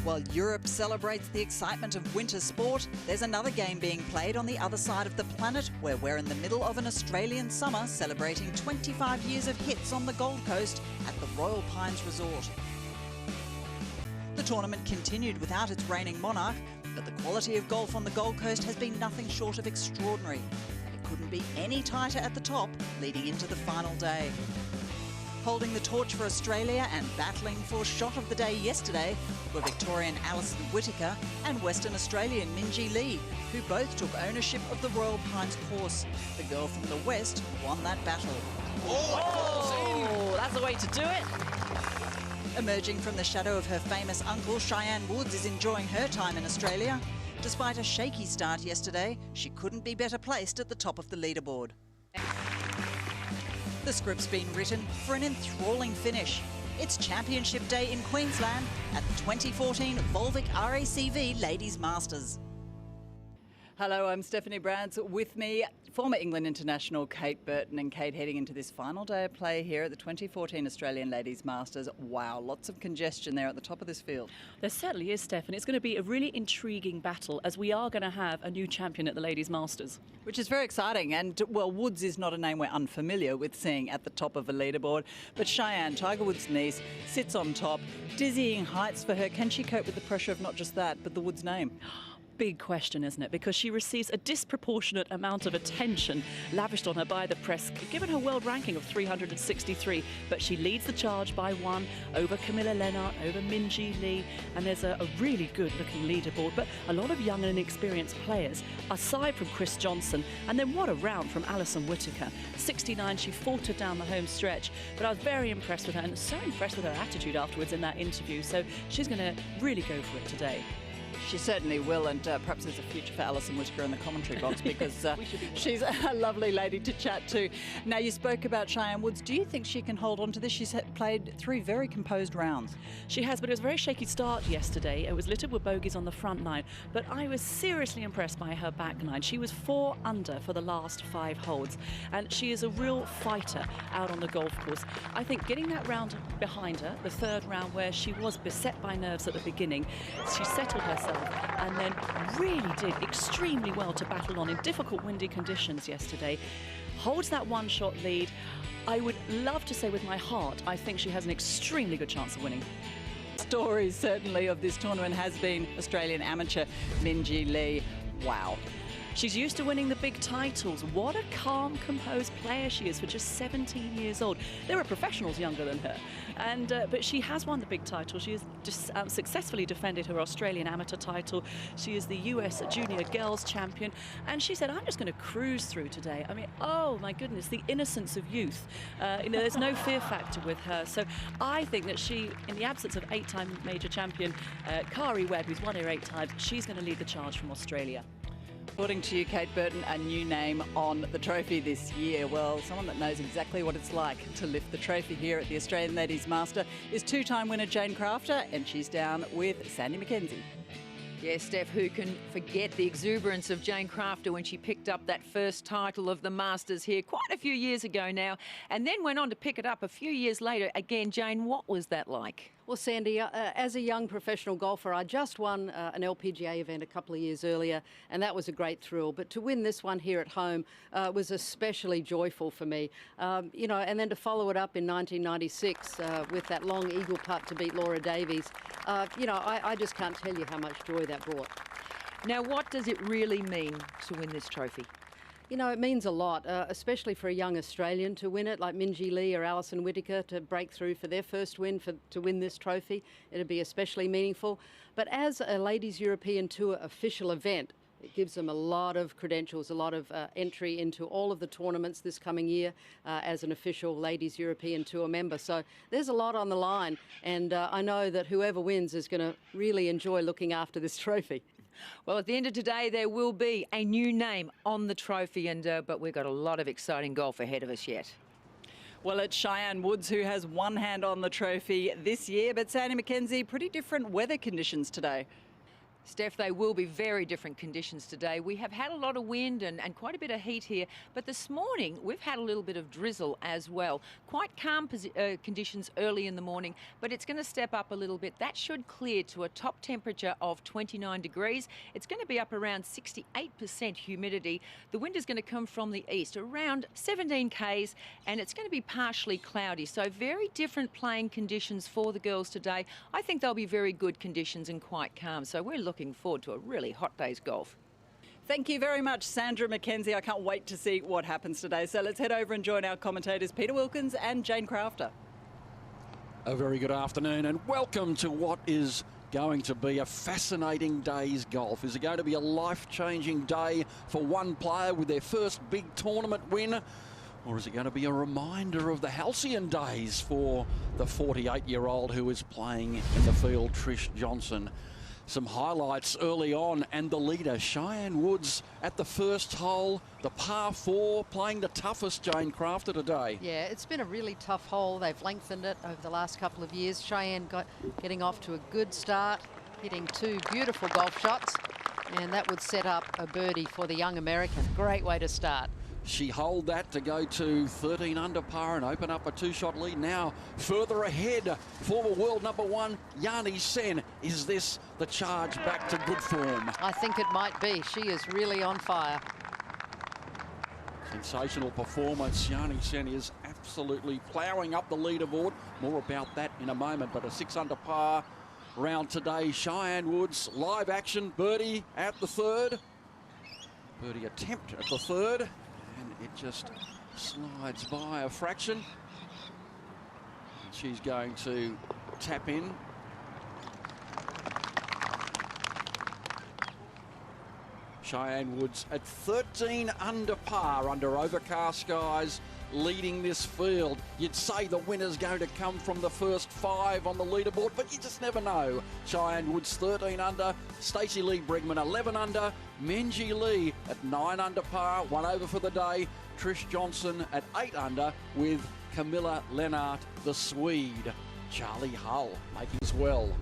While Europe celebrates the excitement of winter sport, there's another game being played on the other side of the planet where we're in the middle of an Australian summer celebrating 25 years of hits on the Gold Coast at the Royal Pines Resort. The tournament continued without its reigning monarch, but the quality of golf on the Gold Coast has been nothing short of extraordinary. And it couldn't be any tighter at the top leading into the final day. Holding the torch for Australia and battling for shot of the day yesterday were Victorian Alison Whittaker and Western Australian Minjee Lee, who both took ownership of the Royal Pines course. The girl from the West won that battle. Oh, that's the way to do it. Emerging from the shadow of her famous uncle, Cheyenne is enjoying her time in Australia. Despite a shaky start yesterday, she couldn't be better placed at the top of the leaderboard. The script's been written for an enthralling finish. It's Championship Day in Queensland at the 2014 Volvic RACV Ladies Masters. Hello, I'm Stephanie Brands. With me, former England international Kate Burton. And Kate, heading into this final day of play here at the 2014 Australian Ladies Masters. Wow, lots of congestion there at the top of this field. There certainly is, Steph, and it's going to be a really intriguing battle as we are going to have a new champion at the Ladies Masters. Which is very exciting. And, well, Woods is not a name we're unfamiliar with seeing at the top of a leaderboard. But Cheyenne, Tiger Woods' niece, sits on top. Dizzying heights for her. Can she cope with the pressure of not just that, but the Woods name? Big question, isn't it? Because she receives a disproportionate amount of attention lavished on her by the press, given her world ranking of 363. But she leads the charge by one over Camilla Lennart, over Minjee Lee, and there's a really good-looking leaderboard. But a lot of young and inexperienced players, aside from Chris Johnson, and then what a round from Alison Whittaker. 69, she faltered down the home stretch, but I was very impressed with her, and so impressed with her attitude afterwards in that interview. So she's going to really go for it today. She certainly will, and perhaps there's a future for Alison Whittaker in the commentary box because she's a lovely lady to chat to. Now, you spoke about Cheyenne Woods. Do you think she can hold on to this? She's played 3 very composed rounds. She has, but it was a very shaky start yesterday. It was littered with bogeys on the front line, but I was seriously impressed by her back line. She was 4 under for the last 5 holes, and she is a real fighter out on the golf course. I think getting that round behind her, the 3rd round where she was beset by nerves at the beginning, she settled herself and then really did extremely well to battle on in difficult windy conditions yesterday. Holds that one-shot lead. I would love to say with my heart, I think she has an extremely good chance of winning. Stories certainly of this tournament has been Australian amateur Minjee Lee. Wow. She's used to winning the big titles. What a calm, composed player she is for just 17 years old. There are professionals younger than her, and but she has won the big title. She has successfully defended her Australian amateur title. She is the US Junior Girls Champion, and she said, "I'm just going to cruise through today." I mean, oh my goodness, the innocence of youth. There's no fear factor with her. So I think that she, in the absence of 8-time major champion Kari Webb, who's won here 8 times, she's going to lead the charge from Australia. According to you, Kate Burton, a new name on the trophy this year. Well, someone that knows exactly what it's like to lift the trophy here at the Australian Ladies Master is 2-time winner Jane Crafter, and she's down with Sandy McKenzie. Yeah, Steph, who can forget the exuberance of Jane Crafter when she picked up that first title of the Masters here quite a few years ago now, and then went on to pick it up a few years later. Again, Jane, what was that like? Well, Sandy, as a young professional golfer, I just won an LPGA event a couple of years earlier, and that was a great thrill. But to win this one here at home was especially joyful for me. And then to follow it up in 1996 with that long eagle putt to beat Laura Davies, I just can't tell you how much joy that brought. Now, what does it really mean to win this trophy? You know, it means a lot, especially for a young Australian to win it, like Minjee Lee or Alison Whittaker to break through for their first win to win this trophy. It'd be especially meaningful. But as a Ladies European Tour official event, it gives them a lot of credentials, a lot of entry into all of the tournaments this coming year as an official Ladies European Tour member. So there's a lot on the line, and I know that whoever wins is going to really enjoy looking after this trophy. Well, at the end of today, there will be a new name on the trophy, but we've got a lot of exciting golf ahead of us yet. Well, it's Cheyenne Woods who has one hand on the trophy this year, but Sandy McKenzie, pretty different weather conditions today. Steph, they will be very different conditions today. We have had a lot of wind and quite a bit of heat here, but this morning we've had a little bit of drizzle as well. Quite calm conditions early in the morning, but it's going to step up a little bit. That should clear to a top temperature of 29 degrees. It's going to be up around 68% humidity. The wind is going to come from the east, around 17 k's, and it's going to be partially cloudy. So very different playing conditions for the girls today. I think they'll be very good conditions and quite calm. So we're looking forward to a really hot day's golf. Thank you very much, Sandra McKenzie. I can't wait to see what happens today. So let's head over and join our commentators, Peter Wilkins and Jane Crafter. A very good afternoon and welcome to what is going to be a fascinating day's golf. Is it going to be a life-changing day for one player with their first big tournament win? Or is it going to be a reminder of the halcyon days for the 48-year-old who is playing in the field, Trish Johnson? Some highlights early on, and the leader, Cheyenne Woods, at the first hole, the par 4, playing the toughest, Jane Crafter, today. Yeah, it's been a really tough hole. They've lengthened it over the last couple of years. Cheyenne getting off to a good start, hitting 2 beautiful golf shots, and that would set up a birdie for the young American. Great way to start. She holed that to go to 13 under par and open up a 2-shot lead. Now further ahead, former world number 1 Yani Sen. Is this the charge back to good form? I think it might be. She is really on fire. Sensational performance. Yani Sen is absolutely ploughing up the leaderboard. More about that in a moment, but a 6 under par round today. Cheyenne Woods, live action, birdie at the third. Birdie attempt at the third. And it just slides by a fraction. And she's going to tap in. Cheyenne Woods at 13 under par under overcast skies, leading this field. You'd say the winner's going to come from the first 5 on the leaderboard, but you just never know. Cheyenne Woods 13 under, Stacey Lee Brigman 11 under, Minjee Lee at 9 under par, 1 over for the day. Trish Johnson at 8 under with Camilla Lennart, the Swede. Charlie Hull making as well.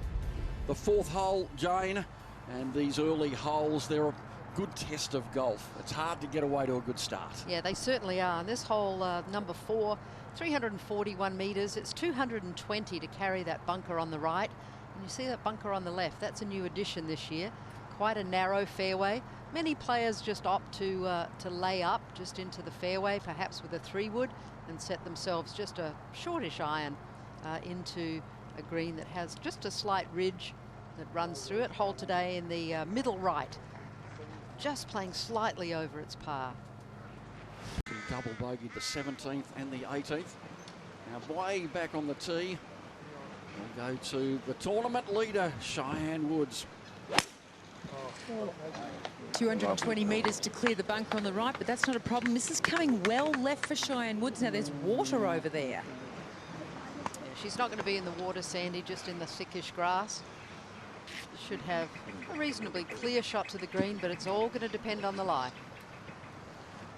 The 4th hole, Jane, and these early holes, they're a good test of golf. It's hard to get away to a good start. Yeah, they certainly are. And this hole, number 4, 341 metres. It's 220 to carry that bunker on the right. And you see that bunker on the left. That's a new addition this year. Quite a narrow fairway. Many players just opt to lay up just into the fairway, perhaps with a 3-wood, and set themselves just a shortish iron into a green that has just a slight ridge that runs through it. Hole today in the middle right, just playing slightly over its par. Double bogeyed the 17th and the 18th. Now way back on the tee, we'll go to the tournament leader, Cheyenne Woods. 220 metres to clear the bunker on the right, but that's not a problem. This is coming well left for Cheyenne Woods. Now there's water over there. Yeah, she's not going to be in the water, Sandy, just in the thickish grass. Should have a reasonably clear shot to the green, but it's all going to depend on the lie.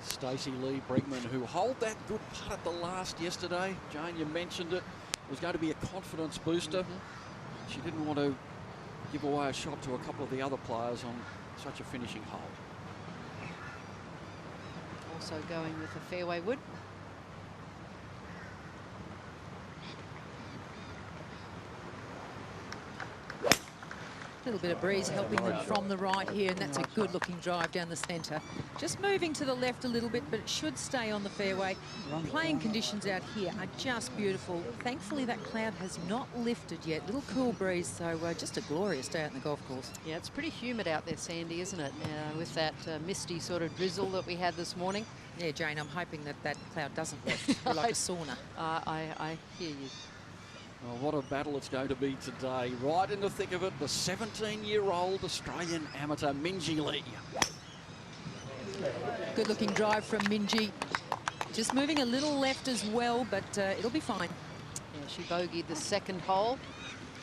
Stacey Lee Brigman, who holed that good putt at the last yesterday. Jane, you mentioned it. It was going to be a confidence booster. She didn't want to give away a shot to a couple of the other players on such a finishing hole. Also going with a fairway wood. A little bit of breeze helping them from the right here, and that's a good looking drive down the centre. Just moving to the left a little bit, but it should stay on the fairway. Playing conditions out here are just beautiful. Thankfully that cloud has not lifted yet. Little cool breeze, so just a glorious day out in the golf course. Yeah, it's pretty humid out there, Sandy, isn't it? With that misty sort of drizzle that we had this morning. Yeah, Jane, I'm hoping that that cloud doesn't lift. We're like a sauna. I hear you. Oh, what a battle it's going to be today. Right in the thick of it, the 17-year-old Australian amateur, Minjee Lee. Good looking drive from Minjee. Just moving a little left as well, but it'll be fine. Yeah, she bogeyed the 2nd hole.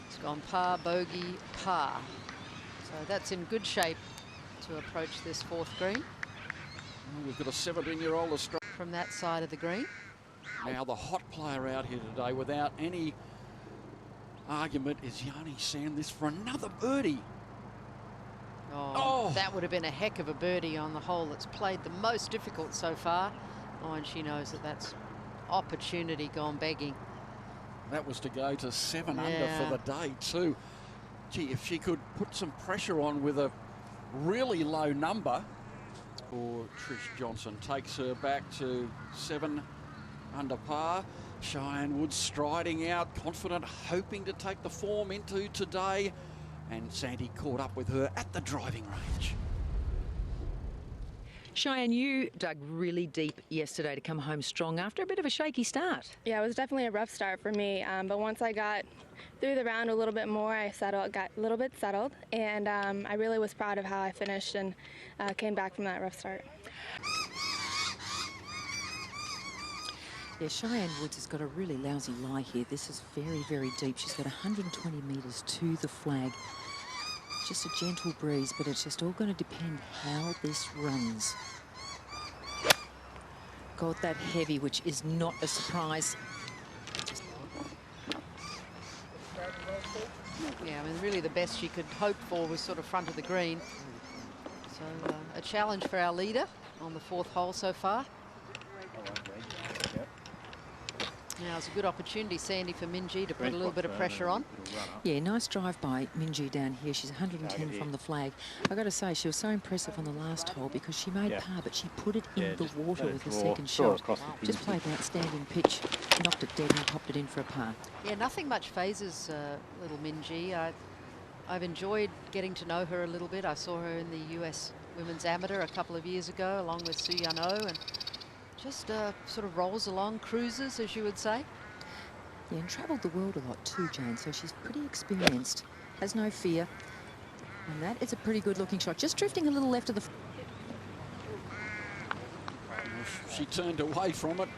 It's gone par, bogey, par. So that's in good shape to approach this 4th green. Oh, we've got a 17-year-old Australian from that side of the green. Now the hot player out here today without any argument is Yani Sen. This for another birdie. Oh, that would have been a heck of a birdie on the hole that's played the most difficult so far. Oh, and she knows that that's opportunity gone begging. That was to go to 7 under for the day too. Gee, if she could put some pressure on with a really low number, or Trish Johnson takes her back to 7 under par. Cheyenne Woods striding out, confident, hoping to take the form into today. And Sandy caught up with her at the driving range. Cheyenne, you dug really deep yesterday to come home strong after a bit of a shaky start. Yeah, it was definitely a rough start for me, but once I got through the round a little bit more, I got a little bit settled, and I really was proud of how I finished and came back from that rough start. Yeah, Cheyenne Woods has got a really lousy lie here. This is very, very deep. She's got 120 metres to the flag. Just a gentle breeze, but it's just all going to depend how this runs. Got that heavy, which is not a surprise. Yeah, I mean, really the best she could hope for was sort of front of the green. So a challenge for our leader on the 4th hole so far. Now it's a good opportunity, Sandy, for Minjee to put a little bit of pressure on. Yeah, nice drive by Minjee down here. She's 110 from the flag. I've got to say, she was so impressive on the last hole because she made par, but she put it in the water with the second shot. Just played an outstanding pitch, knocked it dead and popped it in for a par. Yeah, nothing much phases little Minjee. I've enjoyed getting to know her a little bit. I saw her in the US Women's Amateur a couple of years ago along with Su Yano, and just sort of rolls along, cruises, as you would say. Yeah, and travelled the world a lot too, Jane, so she's pretty experienced, has no fear. And that is a pretty good looking shot. Just drifting a little left of the... She turned away from it,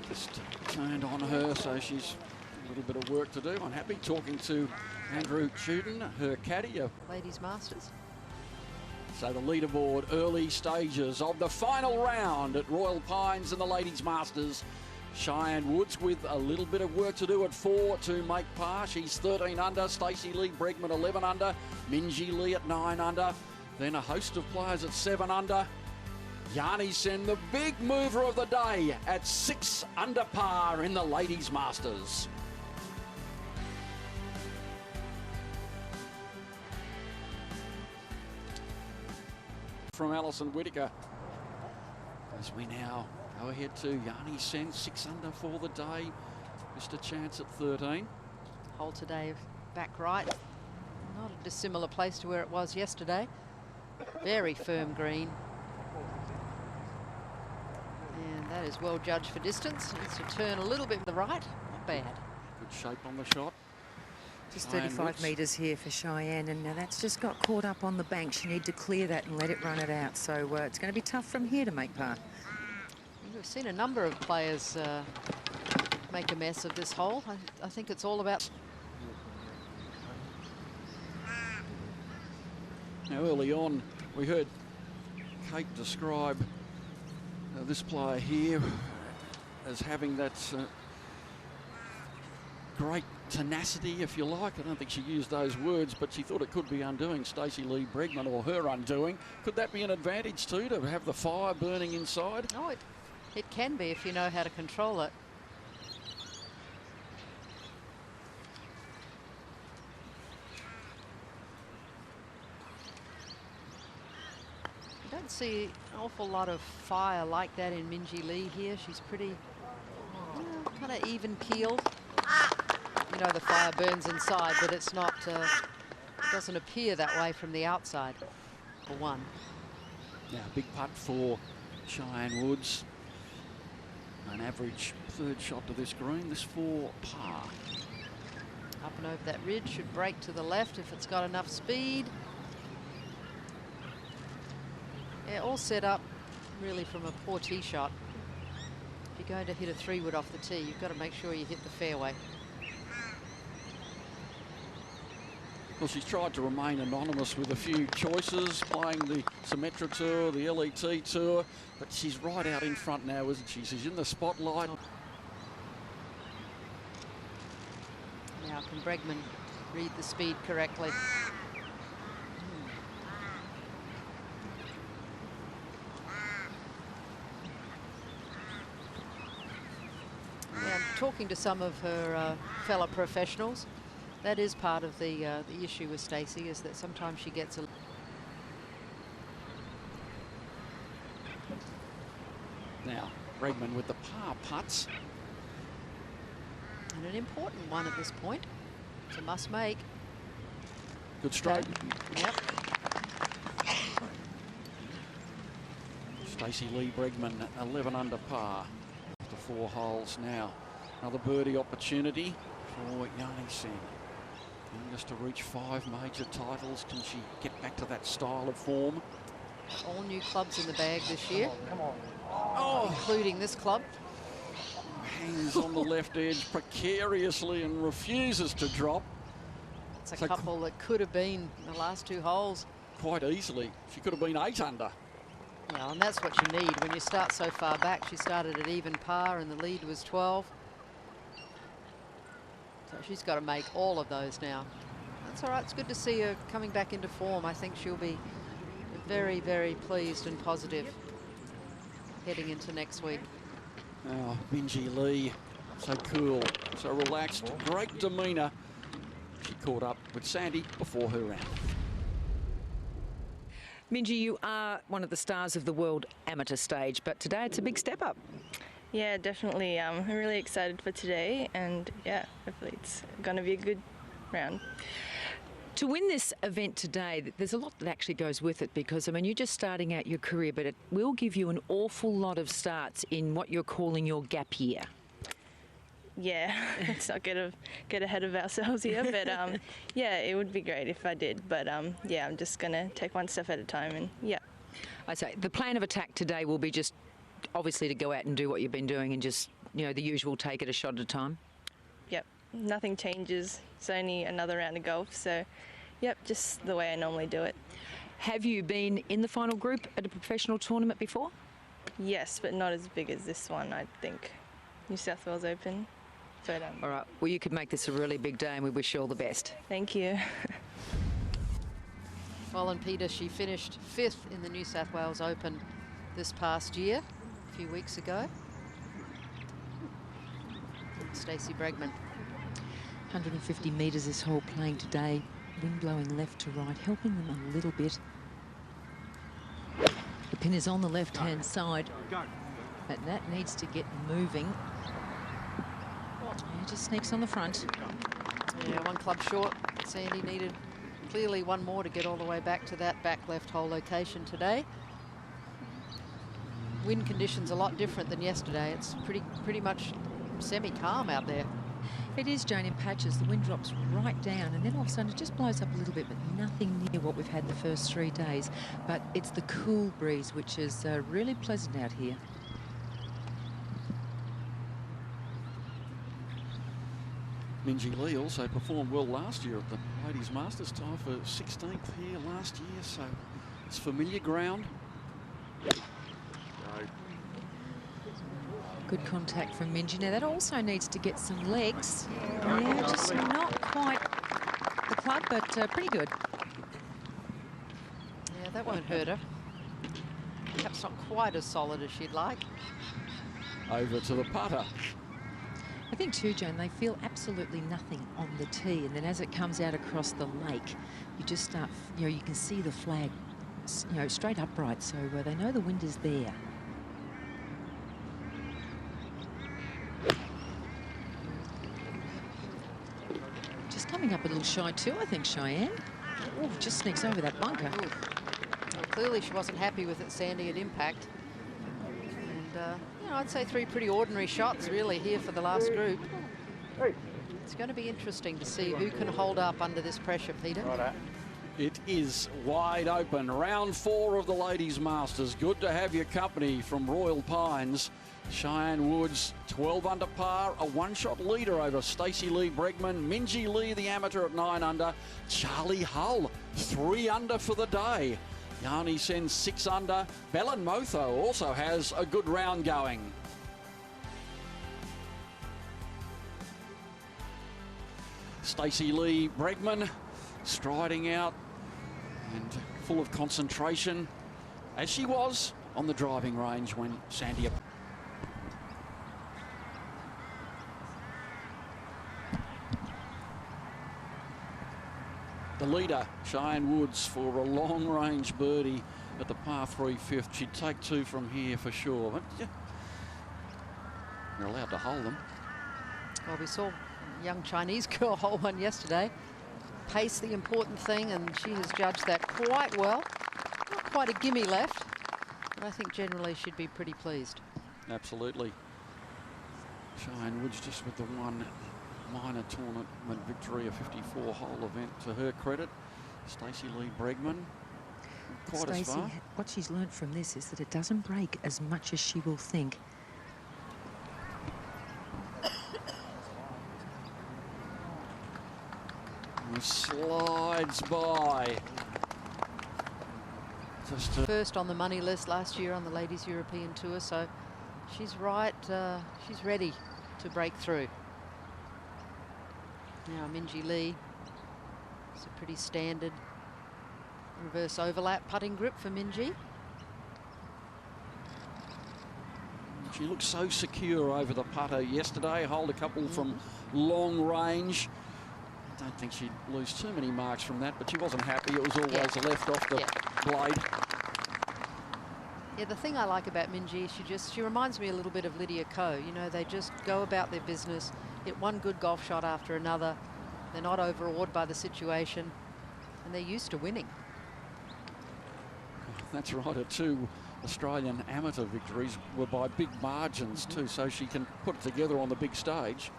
just turned on her, so she's a little bit of work to do. I'm happy talking to Andrew Chuden, her caddy. Ladies Masters. So the leaderboard, early stages of the final round at Royal Pines and the Ladies Masters. Cheyenne Woods with a little bit of work to do at 4 to make par. She's 13 under. Stacey Lee Bregman 11 under. Minjee Lee at 9 under. Then a host of players at 7 under. Yanni Sen, the big mover of the day, at 6 under par in the Ladies Masters. From Alison Whittaker, as we now go ahead to Yanni Sen, 6 under for the day. Just a chance at 13. Hole today back right. Not a dissimilar place to where it was yesterday. Very firm green. And that is well judged for distance. Needs to turn a little bit to the right. Not bad. Good shape on the shot. Just 35 metres here for Cheyenne, and now that's just got caught up on the bank. She needs to clear that and let it run it out. So it's going to be tough from here to make par. We've seen a number of players make a mess of this hole. I think it's all about... Now early on, we heard Kate describe this player here as having that great tenacity, if you like. I don't think she used those words, but she thought it could be undoing Stacey Lee Bregman, or her undoing. Could that be an advantage too, to have the fire burning inside? Oh, it can be if you know how to control it. You don't see an awful lot of fire like that in Minjee Lee here. She's pretty kind of even keeled. You know, the fire burns inside, but it's not, doesn't appear that way from the outside, for one. Now, big putt for Cheyenne Woods. An average 3rd shot to this green, this for par. Up and over that ridge, should break to the left if it's got enough speed. Yeah, all set up really from a poor tee shot. If you're going to hit a 3-wood off the tee, you've got to make sure you hit the fairway. Well, she's tried to remain anonymous with a few choices, playing the Symetra Tour, the LET Tour, but she's right out in front now, isn't she? She's in the spotlight. Now, can Bregman read the speed correctly? talking to some of her fellow professionals, that is part of the issue with Stacey, is that sometimes she gets a... Now, Bregman with the par putts. And an important one at this point. It's a must make. Good stroke. Yep. Stacey Lee Bregman, 11 under par after 4 holes now. Another birdie opportunity for Yanni Sen. Just to reach 5 major titles. Can she get back to that style of form? All new clubs in the bag this year. Come on. Oh, including this club. Hangs on the left edge precariously and refuses to drop. It's a couple that could have been the last 2 holes. Quite easily. She could have been 8 under. Yeah, and that's what you need when you start so far back. She started at even par and the lead was 12. So she's got to make all of those now. That's all right. It's good to see her coming back into form. I think she'll be very, very pleased and positive heading into next week. Oh, Minjee Lee, so cool, so relaxed, great demeanour. She caught up with Sandy before her round. Minjee, you are one of the stars of the world amateur stage, but today it's a big step up. Yeah, definitely. I'm really excited for today, and yeah, hopefully it's going to be a good round. To win this event today, there's a lot that actually goes with it because, I mean, you're just starting out your career, but it will give you an awful lot of starts in what you're calling your gap year. Yeah, let's not get ahead of ourselves here, but yeah, it would be great if I did. But yeah, I'm just going to take one step at a time, and yeah. I say the plan of attack today will be just obviously to go out and do what you've been doing and just, you know, the usual, take it a shot at a time. Yep, nothing changes. It's only another round of golf, so yep, just the way I normally do it. Have you been in the final group at a professional tournament before? Yes, but not as big as this one, I think. New South Wales Open. But, all right, well, you could make this a really big day and we wish you all the best. Thank you. Well, and Peter, she finished 5th in the New South Wales Open this past year, a few weeks ago. Stacey Bregman. 150 metres this hole playing today. Wind blowing left to right, helping them a little bit. The pin is on the left-hand side, but that needs to get moving. Yeah, just sneaks on the front. Yeah, 1 club short. Sandy needed clearly 1 more to get all the way back to that back left hole location today. Wind conditions a lot different than yesterday. It's pretty much semi-calm out there. It is, Jane, in patches. The wind drops right down and then all of a sudden it just blows up a little bit, but nothing near what we've had the first 3 days. But it's the cool breeze, which is really pleasant out here. Minjee Lee also performed well last year at the Ladies Masters, tied for 16th here last year, so it's familiar ground. Good contact from Minjee. Now that also needs to get some legs. Yeah, just not quite the club, but pretty good. Yeah, that won't hurt her. Perhaps not quite as solid as she'd like. Over to the putter. I think too, Jane, they feel absolutely nothing on the tee, and then as it comes out across the lake, you just start, you know, you can see the flag, you know, straight upright, so they know the wind is there. Just coming up a little shy too, I think, Cheyenne. Oh, just sneaks over that bunker. Well, clearly she wasn't happy with it, Sandy, at impact. And, you know, I'd say 3 pretty ordinary shots, really, here for the last group. It's going to be interesting to see who can hold up under this pressure, Peter. It is wide open. Round 4 of the Ladies Masters. Good to have your company from Royal Pines. Cheyenne Woods, 12 under par, a 1-shot leader over Stacey Lee Bregman. Minjee Lee, the amateur, at 9 under. Charlie Hull, 3 under for the day. Yanni Sen 6 under. Belen Motho also has a good round going. Stacey Lee Bregman striding out and full of concentration, as she was on the driving range when Sandy... The leader, Cheyenne Woods, for a long-range birdie at the par 3 fifth. She'd take 2 from here for sure, but yeah, you're allowed to hold them. Well, we saw a young Chinese girl hold one yesterday. Pace the important thing, and she has judged that quite well. Not quite a gimme left, but I think generally she'd be pretty pleased. Absolutely. Cheyenne Woods just with the one minor tournament victory, a 54-hole event to her credit. Stacey Lee Bregman, quite as Stacey, far. what she's learnt from this is that it doesn't break as much as she will think. And slides by. Just First on the money list last year on the Ladies European Tour, so she's right. She's ready to break through. Now Minjee Lee. It's a pretty standard reverse overlap putting grip for Minjee. She looked so secure over the putter yesterday. Hold a couple from long range. I don't think she'd lose too many marks from that, but she wasn't happy. It was always left off the blade. Yeah, the thing I like about Minjee, she reminds me a little bit of Lydia Ko. You know, they just go about their business, hit one good golf shot after another. They're not overawed by the situation, and they're used to winning. That's right. Her 2 Australian amateur victories were by big margins too, so she can put it together on the big stage.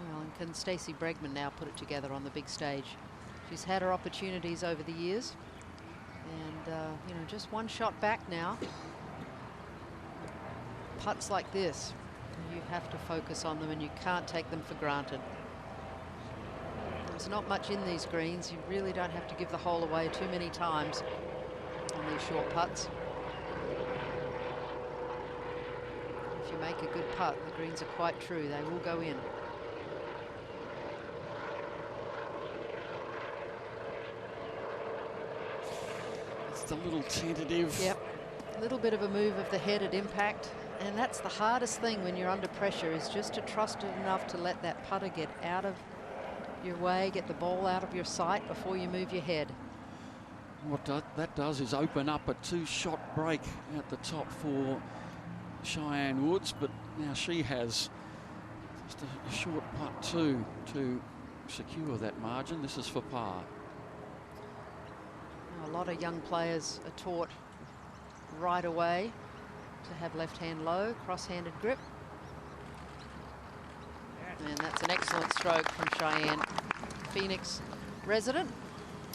Well, and can Stacey Bregman now put it together on the big stage? She's had her opportunities over the years, and you know, just one shot back now. Putts like this, you have to focus on them, and you can't take them for granted. There's not much in these greens. You really don't have to give the hole away too many times on these short putts. If you make a good putt, the greens are quite true. They will go in. It's a little tentative. Yep. A little bit of a move of the head at impact. And that's the hardest thing when you're under pressure, is just to trust it enough to let that putter get out of your way, get the ball out of your sight before you move your head. What that does is open up a 2-shot break at the top for Cheyenne Woods, but now she has just a short putt too to secure that margin. This is for par. A lot of young players are taught right away to have left hand low, cross-handed grip. And that's an excellent stroke from Cheyenne. Phoenix resident,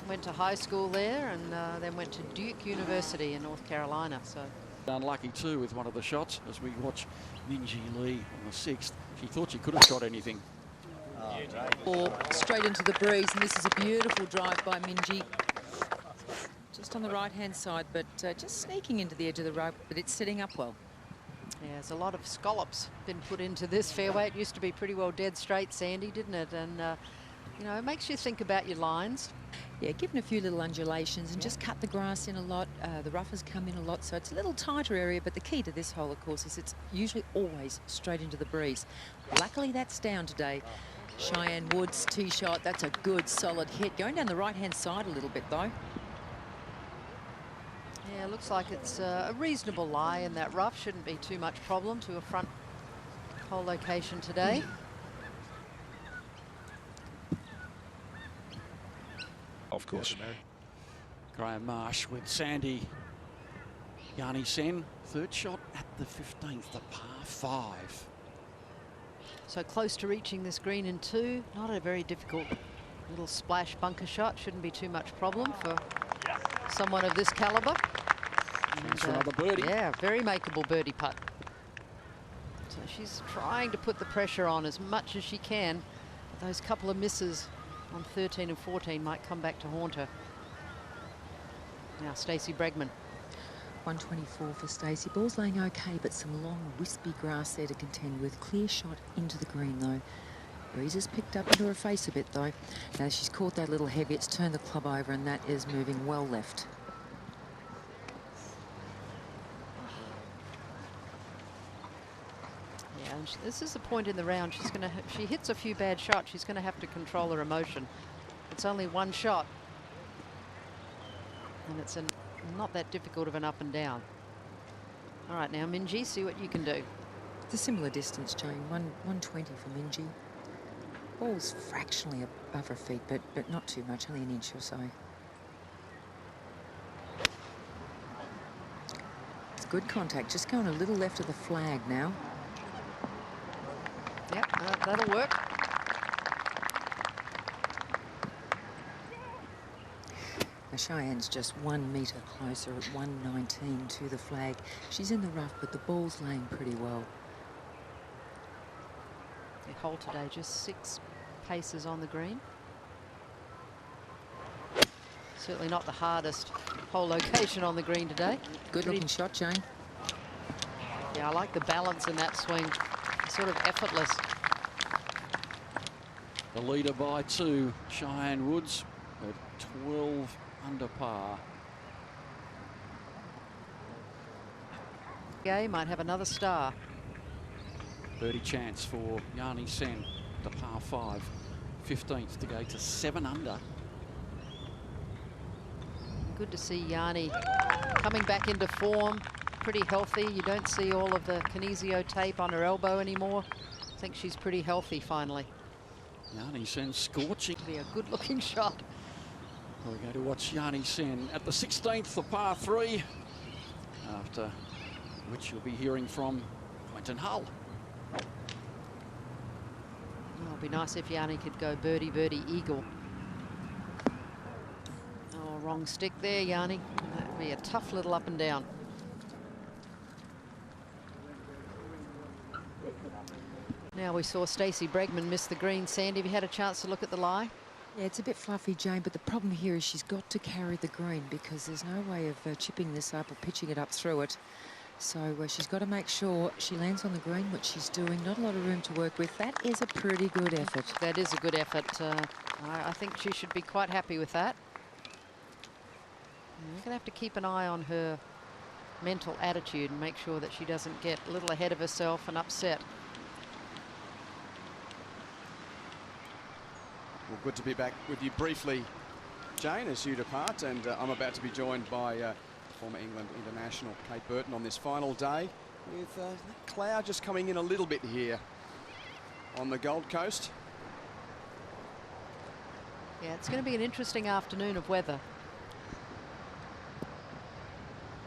went to high school there, and then went to Duke University in North Carolina. So unlucky too with one of the shots as we watch Minjee Lee on the 6th. She thought she could have shot anything. Ball straight into the breeze, and this is a beautiful drive by Minjee. Just on the right-hand side, but just sneaking into the edge of the rope, but it's setting up well. yeah, there's a lot of scallops been put into this fairway. It used to be pretty well dead straight sandy, didn't it? And you know, it makes you think about your lines. Yeah, given a few little undulations and just cut the grass in a lot. The rough has come in a lot, so it's a little tighter area, but the key to this hole, of course, is it's usually always straight into the breeze. Luckily, that's down today. Cheyenne Woods tee shot, that's a good solid hit. Going down the right-hand side a little bit, though. Yeah, looks like it's a reasonable lie in that rough. Shouldn't be too much problem to a front hole location today. Of course. Graham Marsh with Sandy Yanni Sen. 3rd shot at the 15th, the par 5. So close to reaching this green in 2. Not a very difficult little splash bunker shot. Shouldn't be too much problem for someone of this caliber. Chance for another birdie. Yeah, very makeable birdie putt. So she's trying to put the pressure on as much as she can. Those couple of misses on 13 and 14 might come back to haunt her. Now Stacey Bregman. 124 for Stacey. Ball's laying okay, but some long, wispy grass there to contend with. Clear shot into the green, though. Breeze has picked up into her face a bit, though. Now she's caught that little heavy. It's turned the club over, and that is moving well left. Yeah, and This is the point in the round. She's going to. If she hits a few bad shots, she's going to have to control her emotion. It's only one shot, and it's not that difficult of an up and down. All right, now Minjee, see what you can do. It's a similar distance, Jane. 120 for Minjee. Ball's fractionally above her feet, but not too much, only an inch or so. It's good contact, just going a little left of the flag now. Yep, that'll work. Now Cheyenne's just 1 metre closer at 119 to the flag. She's in the rough, but the ball's laying pretty well. The hole today, just 6 paces on the green. Certainly not the hardest hole location on the green today. Good looking shot, Jane. Yeah, I like the balance in that swing. Sort of effortless. The leader by 2, Cheyenne Woods at 12 under par. Gay might have another star. Birdie chance for Yanni Sen, the par 5, 15th to go to 7 under. Good to see Yanni coming back into form, pretty healthy. You don't see all of the kinesio tape on her elbow anymore. I think she's pretty healthy finally. Yanni Sen scorching. Be a good-looking shot. We're going to watch Yanni Sen at the 16th, the par 3, after which you'll be hearing from Quentin Hull. Oh, it'd be nice if Yanni could go birdie, birdie, eagle. Oh, wrong stick there, Yanni. That'd be a tough little up and down. Now we saw Stacey Bregman miss the green. Sandy, have you had a chance to look at the lie? Yeah, it's a bit fluffy, Jane, but the problem here is she's got to carry the green because there's no way of chipping this up or pitching it up through it. So she's got to make sure she lands on the green, which she's doing. Not a lot of room to work with. That is a pretty good effort. That is a good effort. I think she should be quite happy with that. We're going to have to keep an eye on her mental attitude and make sure that she doesn't get a little ahead of herself and upset. Well, good to be back with you briefly, Jane, as you depart, and I'm about to be joined by former England international Kate Burton on this final day, with the cloud just coming in a little bit here on the Gold Coast. Yeah, it's going to be an interesting afternoon of weather.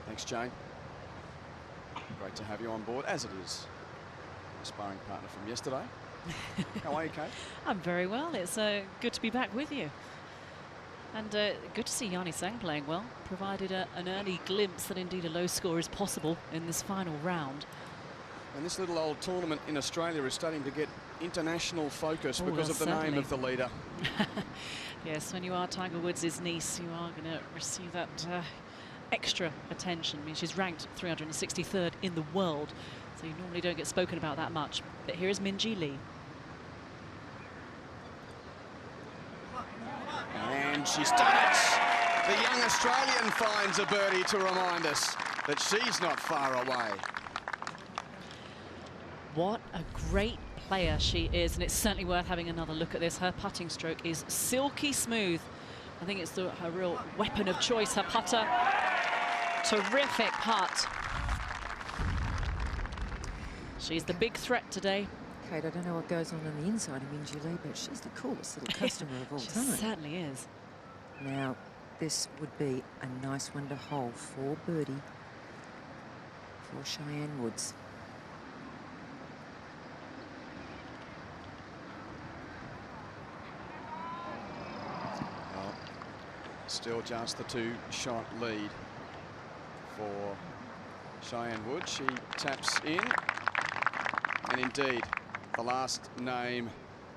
Thanks, Jane. Great to have you on board, as it is my sparring partner from yesterday. How are you, Kate? I'm very well. It's good to be back with you. And good to see Yanni Sen playing well. Provided an early glimpse that indeed a low score is possible in this final round. And this little old tournament in Australia is starting to get international focus because of the name of the leader. Yes, when you are Tiger Woods' niece, you are going to receive that extra attention. I mean, she's ranked 363rd in the world, so you normally don't get spoken about that much. But here is Minjee Lee. And she's done it. The young Australian finds a birdie to remind us that she's not far away. What a great player she is, and it's certainly worth having another look at this. Her putting stroke is silky smooth. I think it's her real weapon of choice, her putter. Terrific putt. She's the big threat today. Kate, I don't know what goes on the inside of Minjee Lee, but she's the coolest little customer of all time. She certainly is. Now, this would be a nice one to hold for birdie for Cheyenne Woods. Well, still just the 2-shot lead for Cheyenne Woods. She taps in, and indeed the last name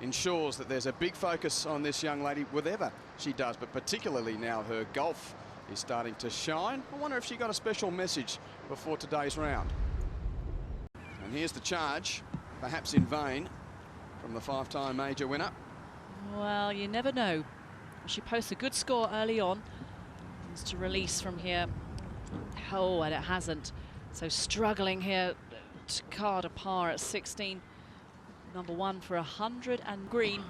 ensures that there's a big focus on this young lady, whatever she does, but particularly now her golf is starting to shine. I wonder if she got a special message before today's round. And here's the charge, perhaps in vain, from the 5-time major winner. Well, you never know. She posts a good score early on. Needs to release from here. Oh, and it hasn't. So struggling here to card a par at 16. Number one for 100 and green.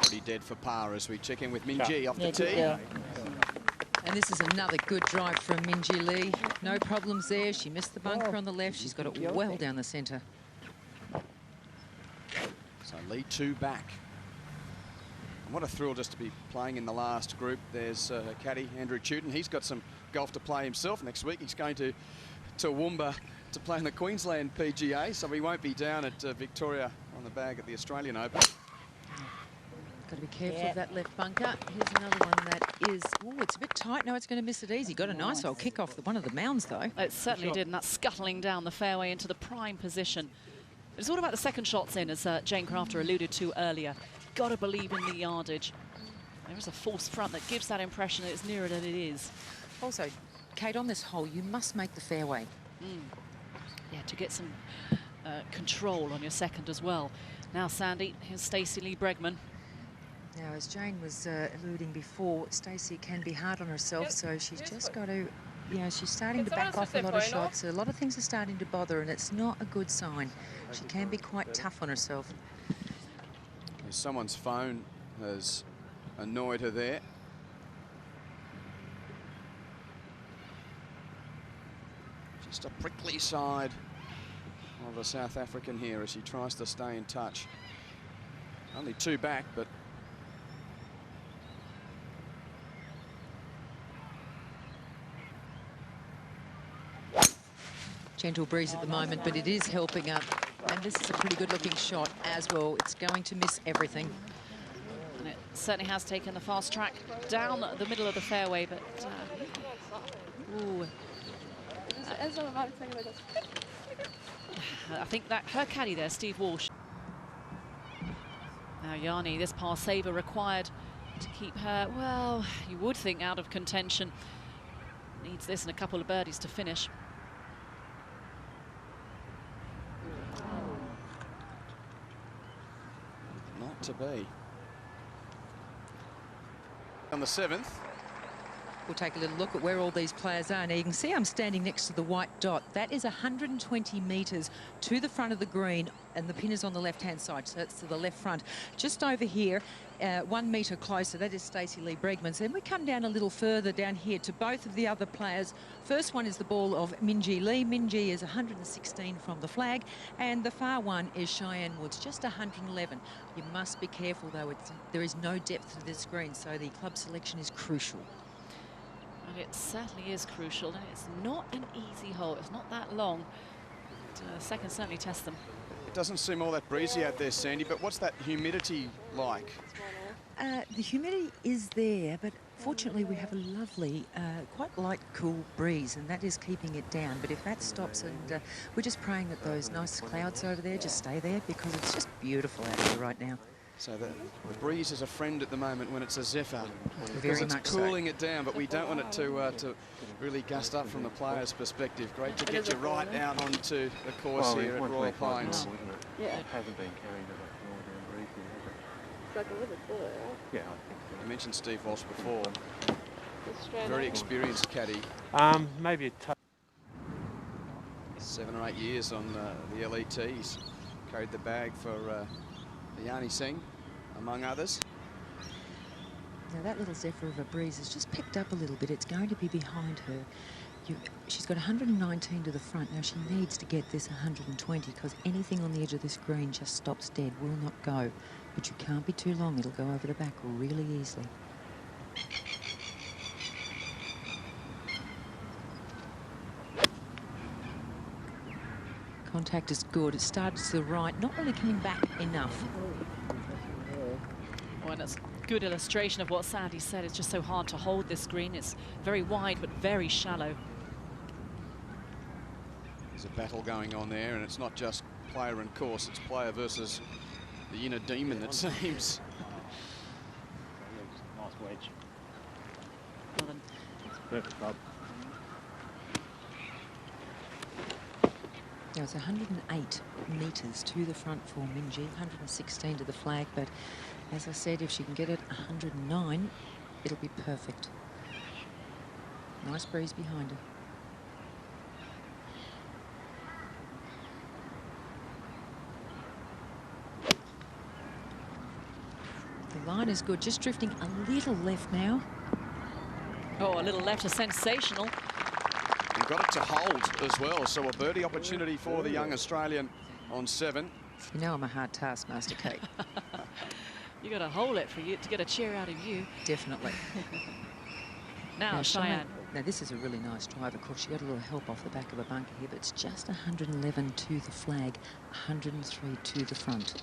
Pretty dead for par as we check in with Minjee off the tee. And this is another good drive from Minjee Lee. No problems there. She missed the bunker on the left. She's got it well down the centre. So Lee 2 back. And what a thrill just to be playing in the last group. There's caddy Andrew Tewton. He's got some golf to play himself next week. He's going to Toowoomba to play in the Queensland PGA, so he won't be down at Victoria on the bag at the Australian Open. Got to be careful of that left bunker. Here's another one that is, oh, it's a bit tight. No, it's going to miss it easy. Got a nice old kick off one of the mounds, though. It certainly did, and that's scuttling down the fairway into the prime position. It's all about the second shots in, as Jane Crafter alluded to earlier. Got to believe in the yardage. There is a false front that gives that impression that it's nearer than it is. Also, Kate, on this hole, you must make the fairway. Yeah, to get some control on your second as well. Now, Sandy, here's Stacey Lee Bregman. Now, as Jane was alluding before, Stacey can be hard on herself, so she's just got to, you know, she's starting to back off a lot of shots. A lot of things are starting to bother, and it's not a good sign. She can be quite tough on herself. Someone's phone has annoyed her there. Just a prickly side of a South African here as she tries to stay in touch. Only 2 back, but gentle breeze at the moment, but it is helping up. And this is a pretty good looking shot as well. It's going to miss everything. And it certainly has taken the fast track down the middle of the fairway, but ooh. I think that her caddy there, Steve Walsh. Now Yanni, this par saver required to keep her, well, you would think out of contention. Needs this and a couple of birdies to finish. not to be. On the 7th. We'll take a little look at where all these players are. Now, you can see I'm standing next to the white dot. That is 120 metres to the front of the green, and the pin is on the left-hand side, so it's to the left front. Just over here, 1 metre closer, that is Stacey Lee Bregman. Then we come down a little further down here to both of the other players. First one is the ball of Minjee Lee. Minjee is 116 from the flag, and the far one is Cheyenne Woods, just 111. You must be careful, though. There is no depth to this green, so the club selection is crucial. And it certainly is crucial, and it's not an easy hole. It's not that long. But, second certainly test them. It doesn't seem all that breezy out there, Sandy, but what's that humidity like? The humidity is there, but fortunately we have a lovely, quite light, cool breeze, and that is keeping it down. But if that stops, and we're just praying that those nice clouds over there just stay there, because it's just beautiful out here right now. So the breeze is a friend at the moment when it's a zephyr, Very because much it's cooling it down, but we don't want it to really gust up from the player's perspective. Great to get you right out onto the course here at Royal Pines. Yeah. It hasn't been carrying it up more down breezy, has it? It's like a little bit, right? Yeah. You mentioned Steve Walsh before. Very experienced caddy. Maybe a touch. 7 or 8 years on the LETs. Carried the bag for Yanni Singh, among others. Now that little zephyr of a breeze has just picked up a little bit. It's going to be behind her. She's got 119 to the front. Now she needs to get this 120, because anything on the edge of this green just stops dead, will not go. But you can't be too long. It'll go over the back really easily. Contact is good. It started to the right, not really coming back enough. Well, and it's a good illustration of what Sandy said. It's just so hard to hold this green. It's very wide but very shallow. There's a battle going on there, and it's not just player and course, it's player versus the inner demon, it seems. Nice wedge. Well, then, Perfect club. Now it's 108 metres to the front for Minjee, 116 to the flag, but as I said, if she can get it 109, it'll be perfect. Nice breeze behind her. The line is good, just drifting a little left now. Oh, a little left is sensational. And got it to hold as well, so a birdie opportunity for the young Australian on 7. You know I'm a hard taskmaster, Kate. You got to hold it for you to get a cheer out of you. Definitely. Now, Cheyenne. Now, this is a really nice drive. Of course, she got a little help off the back of a bunker here, but it's just 111 to the flag, 103 to the front.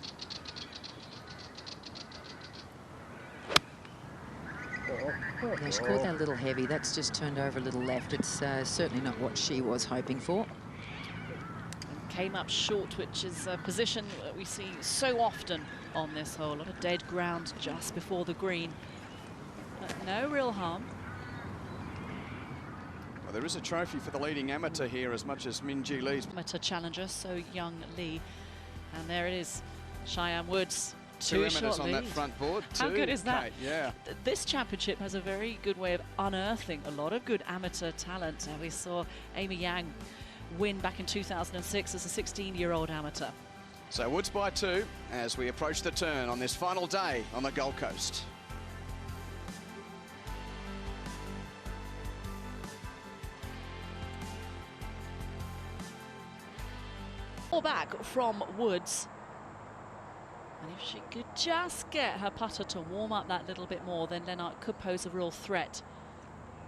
Yeah, she caught that a little heavy. That's just turned over a little left. It's certainly not what she was hoping for. And came up short, which is a position that we see so often on this hole. A lot of dead ground just before the green. But no real harm. Well, there is a trophy for the leading amateur here as much as Minjee Lee's. Amateur challenger, so young Lee. And there it is, Cheyenne Woods. Two amateurs on that front board. How good is that? Kate, yeah. This championship has a very good way of unearthing a lot of good amateur talent. We saw Amy Yang win back in 2006 as a 16-year-old amateur. So Woods by 2 as we approach the turn on this final day on the Gold Coast. All back from Woods. And if she could just get her putter to warm up that little bit more, then Lennart could pose a real threat.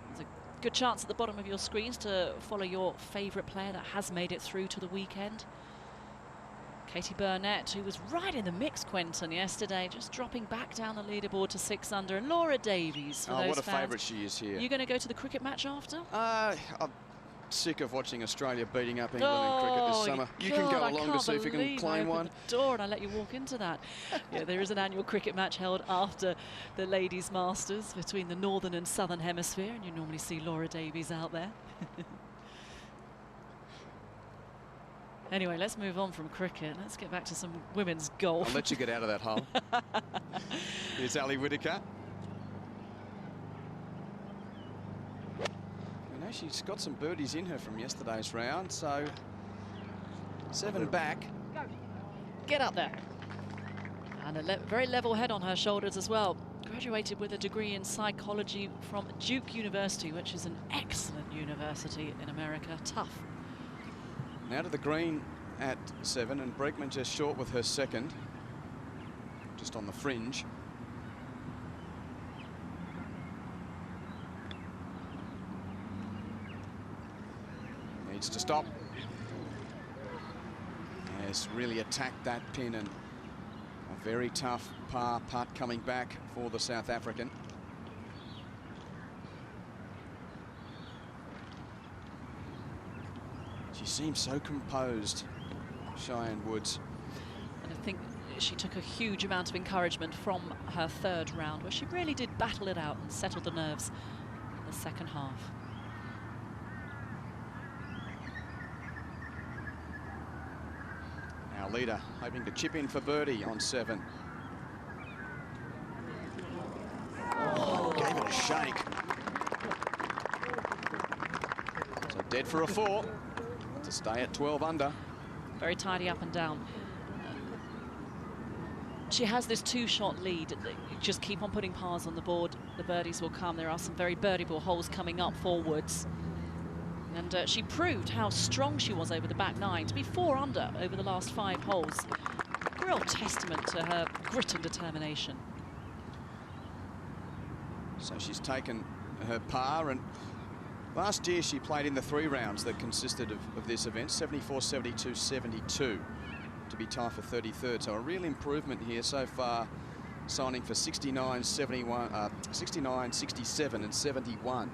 There's a good chance at the bottom of your screens to follow your favourite player that has made it through to the weekend. Katie Burnett, who was right in the mix, Quentin, yesterday, just dropping back down the leaderboard to 6 under. And Laura Davies, for those what a fans. favourite she is here. You going to go to the cricket match after? I'm sick of watching Australia beating up England in cricket this summer. You can go along to see if you can claim one. The door and I let you walk into that. Yeah, there is an annual cricket match held after the Ladies Masters between the Northern and Southern Hemisphere, and you normally see Laura Davies out there. Anyway, let's move on from cricket. Let's get back to some women's golf. I'll let you get out of that hole. Here's Ali Whitaker. She's got some birdies in her from yesterday's round, so 7 back. Get up there. And a very level head on her shoulders as well. Graduated with a degree in psychology from Duke University, which is an excellent university in America. Tough. Now to the green at 7, and Breakman just short with her second. Just on the fringe. Needs to stop. Has really attacked that pin, and a very tough par putt coming back for the South African. She seems so composed, Cheyenne Woods. And I think she took a huge amount of encouragement from her 3rd round, where she really did battle it out and settle the nerves in the second half. Our leader hoping to chip in for birdie on 7. Oh, gave it a shake. So dead for a 4 to stay at 12 under. Very tidy up and down. She has this 2-shot lead. Just keep on putting pars on the board. The birdies will come. There are some very birdieable holes coming up for Woods. And she proved how strong she was over the back 9 to be 4 under over the last 5 holes. A real testament to her grit and determination. So she's taken her par, and last year she played in the 3 rounds that consisted of this event, 74, 72, 72, to be tied for 33rd. So a real improvement here so far, signing for 69, 71, 69, 67 and 71.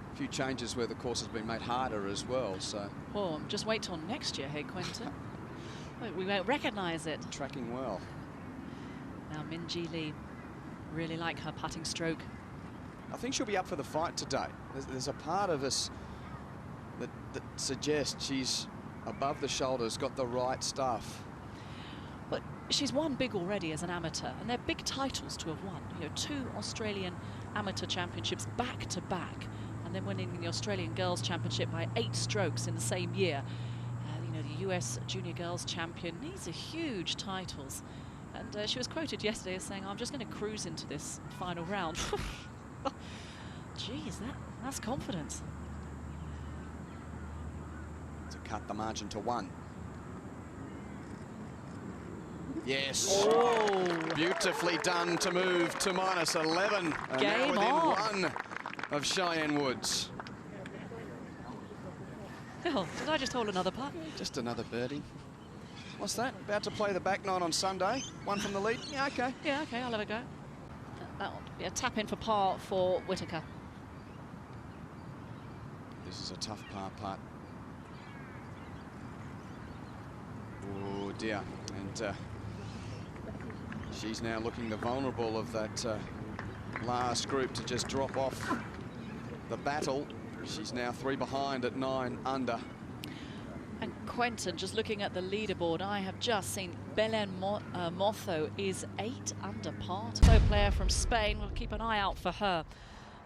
A few changes where the course has been made harder as well, so. Oh, just wait till next year, hey, Quentin. We won't recognise it. Tracking well. Now, Minjee Lee, really like her putting stroke. I think she'll be up for the fight today. There's a part of us that suggests she's above the shoulders, got the right stuff. But she's won big already as an amateur, and they're big titles to have won. You know, 2 Australian amateur championships back to back, and then winning the Australian Girls Championship by 8 strokes in the same year. You know, the US Junior Girls Champion. These are huge titles. And she was quoted yesterday as saying, I'm just going to cruise into this final round. Geez, that's confidence. To cut the margin to 1. Yes. Oh. Beautifully done to move to -11. And Game now on. within 1 of Cheyenne Woods. Oh, did I just hold another putt? Just another birdie. What's that? About to play the back nine on Sunday. 1 from the lead. Yeah, okay. Yeah, okay, I'll have a go. That'll be a tap in for par for Whittaker. This is a tough par putt. Oh dear. And she's now looking the vulnerable of that last group to just drop off the battle. She's now 3 behind at 9 under. And Quentin, just looking at the leaderboard, I have just seen Belen Mozo is 8 under par. No player from Spain. We'll keep an eye out for her.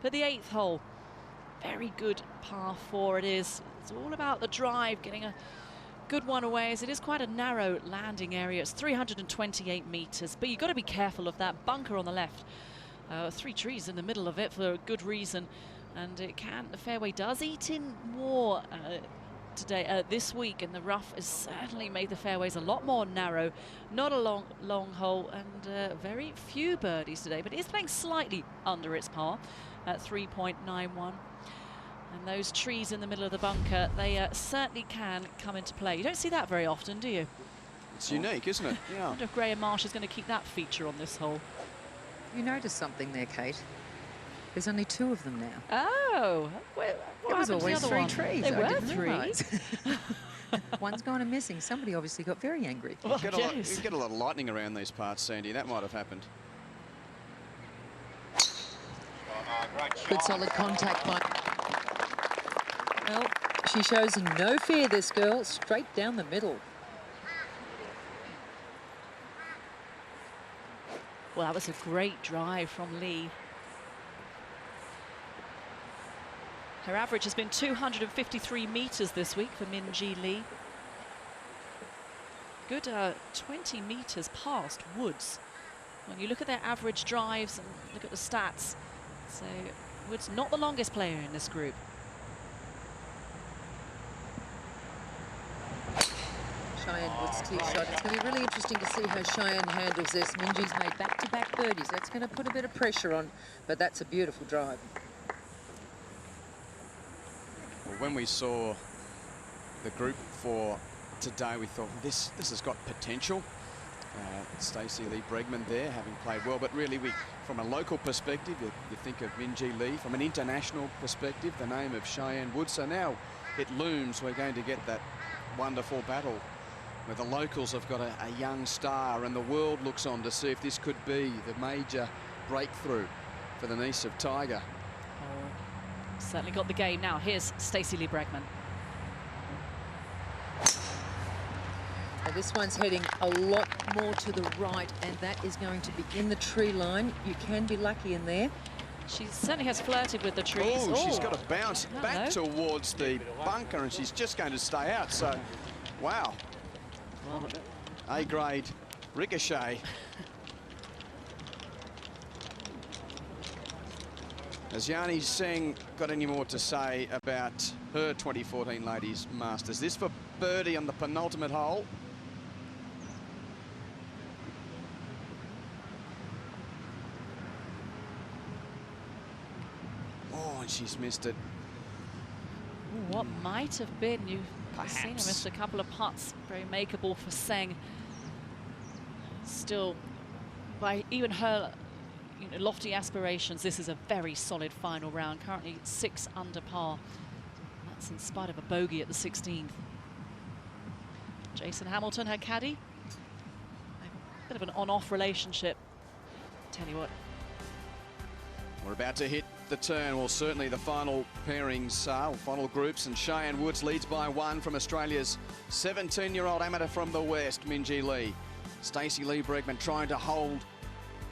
But the 8th hole, very good par 4 it is. It's all about the drive, getting a good one away, as it is quite a narrow landing area. It's 328 meters, but you've got to be careful of that bunker on the left. 3 trees in the middle of it for a good reason, and the fairway does eat in more today, this week, and the rough has certainly made the fairways a lot more narrow. Not a long hole, and very few birdies today, but it is playing slightly under its par at 3.91. And those trees in the middle of the bunker, they certainly can come into play. You don't see that very often, do you? It's unique, isn't it? Yeah. I wonder if Graham Marsh is going to keep that feature on this hole. You noticed something there, Kate. There's only 2 of them now. Oh, well, There was always 3 trees. There I were didn't 3. realise. One's gone and missing. Somebody obviously got very angry. Well, You get a lot of lightning around these parts, Sandy. That might have happened. Good solid contact by... Well, she shows no fear, this girl. Straight down the middle. Well, that was a great drive from Lee. Her average has been 253 meters this week for Minjee Lee. Good 20 meters past Woods. When you look at their average drives and look at the stats, so Woods not the longest player in this group. Cheyenne Woods' tee shot. It's going to be really interesting to see how Cheyenne handles this. Minjee's made back-to-back birdies. That's going to put a bit of pressure on, but that's a beautiful drive. Well, when we saw the group for today, we thought this has got potential. Stacey Lee Bregman there, having played well, but really, from a local perspective, you think of Minjee Lee. From an international perspective, the name of Cheyenne Woods. So now it looms. We're going to get that wonderful battle where the locals have got a young star, and the world looks on to see if this could be the major breakthrough for the niece of Tiger. Oh, certainly got the game now. Here's Stacey Lee Bregman. This one's heading a lot more to the right, and that is going to be in the tree line. You can be lucky in there. She certainly has flirted with the trees. Oh, she's got to bounce back Hello. towards the bunker, and she's just going to stay out. So, wow. A-grade ricochet. Has Yani Singh got any more to say about her 2014 Ladies Masters? This for birdie on the penultimate hole. Oh, and she's missed it. What might have been, you've seen her Perhaps. miss a couple of putts, very makeable for Singh. Still, by even her lofty aspirations, this is a very solid final round, currently 6 under par. That's in spite of a bogey at the 16th. Jason Hamilton, her caddy. A bit of an on-off relationship. Tell you what. We're about to hit the turn. Well, certainly the final pairings, final groups, and Cheyenne Woods leads by 1 from Australia's 17-year-old amateur from the West, Minjee Lee. Stacey Lee Bregman trying to hold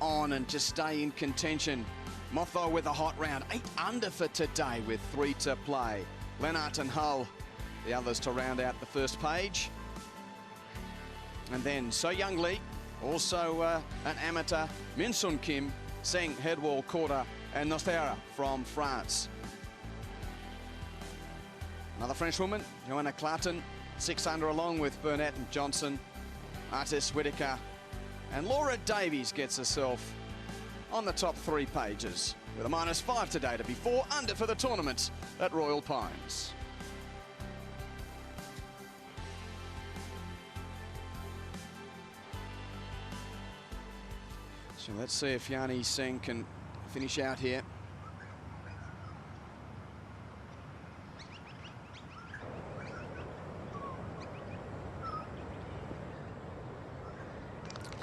on and just stay in contention. Mozo with a hot round, 8 under for today with 3 to play. Lennart and Hull, the others to round out the first page. And then So Young Lee Also an amateur, Min Sun Kim, Seng, Headwall, Korda and Nostera from France. Another French woman, Joanna Clarton, 6 under along with Burnett and Johnson. Artis Whitaker and Laura Davies gets herself on the top 3 pages with a -5 today to be 4 under for the tournament at Royal Pines. So let's see if Yani Singh can finish out here.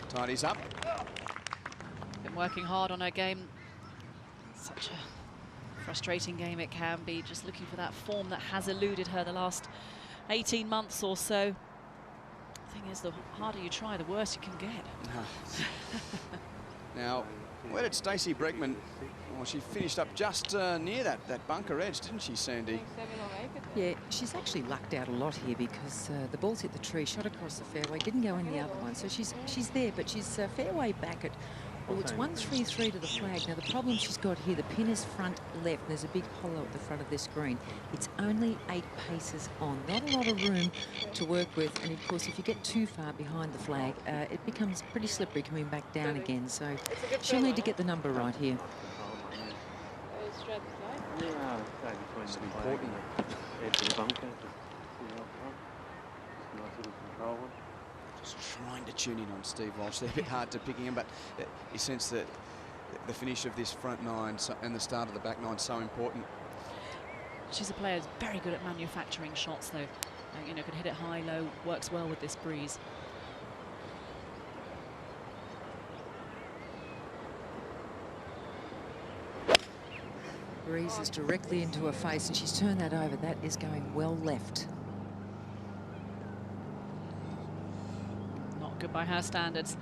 Tidies up. Been working hard on her game. Such a frustrating game it can be, just looking for that form that has eluded her the last 18 months or so. The thing is, the harder you try, the worse you can get. Now, where did Stacey Bregman? Well, she finished up just near that bunker edge, didn't she, Sandy? Yeah, she's actually lucked out a lot here because the ball's hit the tree, shot across the fairway, didn't go in the other one. So she's there, but she's fairway back at, well, it's 133 to the flag. Now, the problem she's got here, the pin is front left. There's a big hollow at the front of this green. It's only 8 paces on. Not a lot of room to work with. And, of course, if you get too far behind the flag, it becomes pretty slippery coming back down again. So she'll need to get the number right here. It's important. Just trying to tune in on Steve Walsh. They're a bit hard to picking him, but you sense that the finish of this front 9 and the start of the back 9 so important. She's a player who's very good at manufacturing shots, though. You know, can hit it high, low, works well with this breeze. Breeze is directly into her face, and she's turned that over. That is going well left. Not good by her standards.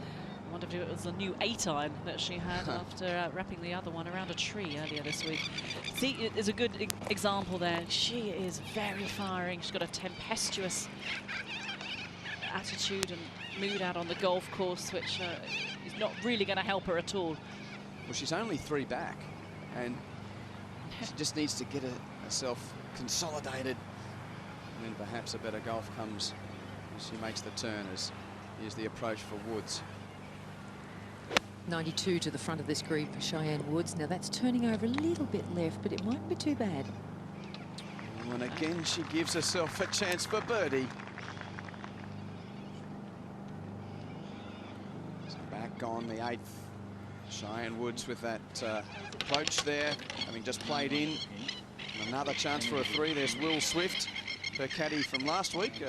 I wonder if it was a new 8-iron that she had after wrapping the other one around a tree earlier this week. See, it is a good example there. She is very firing. She's got a tempestuous attitude and mood out on the golf course, which is not really going to help her at all. Well, she's only 3 back, and she just needs to get herself consolidated, and then perhaps a better golf comes as she makes the turn. As here's the approach for Woods. 92 to the front of this green for Cheyenne Woods. Now that's turning over a little bit left, but it won't be too bad. And again, she gives herself a chance for birdie. So back on the 8th. Cheyenne Woods with that approach there, having just played in. And another chance for a 3. There's Will Swift, her caddy from last week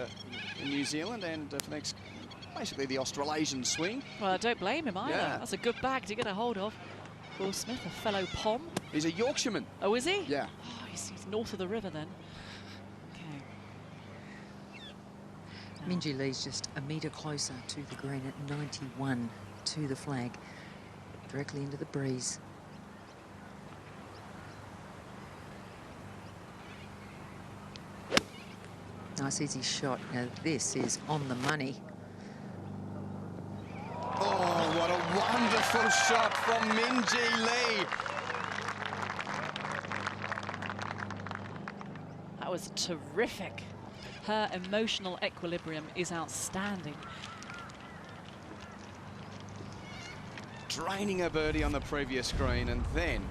in New Zealand, and for the next, basically the Australasian swing. Well, I don't blame him either. Yeah. That's a good bag to get a hold of. Will Smith, a fellow Pom. He's a Yorkshireman. Oh, is he? Yeah. Oh, he's north of the river then. Okay. Minjee Lee's just a metre closer to the green at 91 to the flag. Directly into the breeze. Nice easy shot. Now this is on the money. Oh, what a wonderful shot from Minjee Lee. That was terrific. Her emotional equilibrium is outstanding. Draining a birdie on the previous green, and then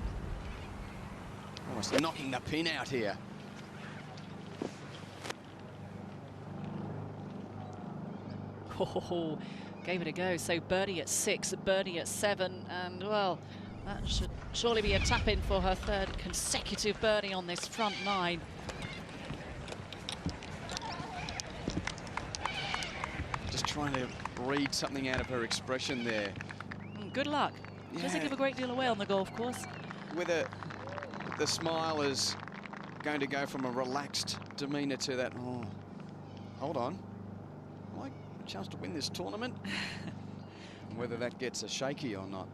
almost knocking the pin out here. Oh, gave it a go. So birdie at 6, birdie at 7, and well, that should surely be a tap-in for her 3rd consecutive birdie on this front 9. Just trying to read something out of her expression there. Good luck. She doesn't give a great deal away on the golf course. With the smile is going to go from a relaxed demeanour to that, oh, hold on, am I a chance to win this tournament? And whether that gets a shaky or not.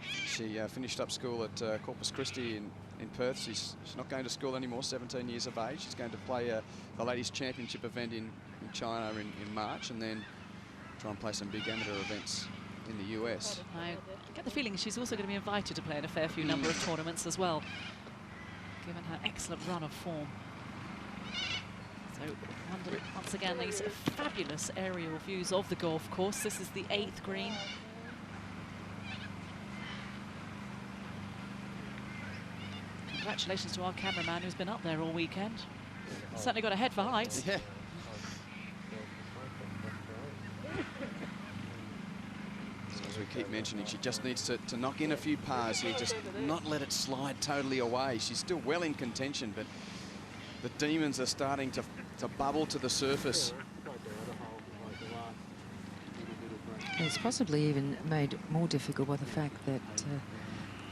She finished up school at Corpus Christi in in Perth. She's not going to school anymore, 17 years of age. She's going to play the Ladies' Championship event in China in March, and then try and play some big amateur events in the US. I get the feeling she's also going to be invited to play in a fair few number of tournaments as well, given her excellent run of form. So once again, these fabulous aerial views of the golf course. This is the 8th green. Congratulations to our cameraman who's been up there all weekend. Certainly got a head for height. Yeah. So as we keep mentioning, she just needs to knock in a few pars here, just not let it slide totally away. She's still well in contention, but the demons are starting to bubble to the surface. It's possibly even made more difficult by the fact that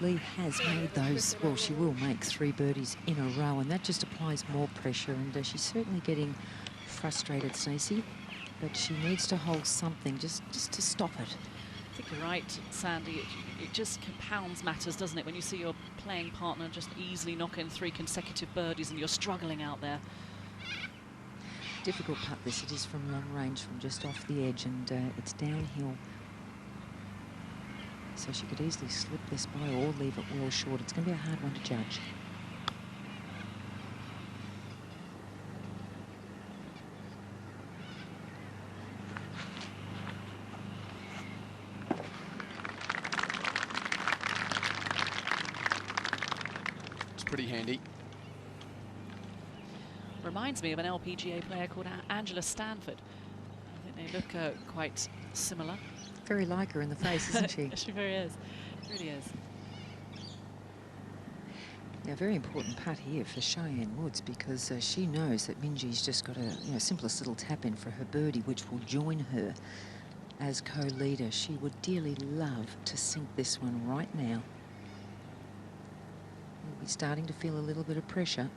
Lee has made those, well, she will make 3 birdies in a row, and that just applies more pressure, and she's certainly getting frustrated, Stacey, but she needs to hold something just to stop it. I think you're right, Sandy. It just compounds matters, doesn't it, when you see your playing partner just easily knock in 3 consecutive birdies and you're struggling out there. Difficult putt this. It is from long range, from just off the edge, and it's downhill. So she could easily slip this by or leave it well short. It's going to be a hard one to judge. It's pretty handy. Reminds me of an LPGA player called Angela Stanford. I think they look quite similar. Very like her in the face, isn't she? She very is. Really is. Now, very important putt here for Cheyenne Woods, because she knows that Minjee's just got a simplest little tap in for her birdie, which will join her as co-leader. She would dearly love to sink this one right now. We'll be starting to feel a little bit of pressure.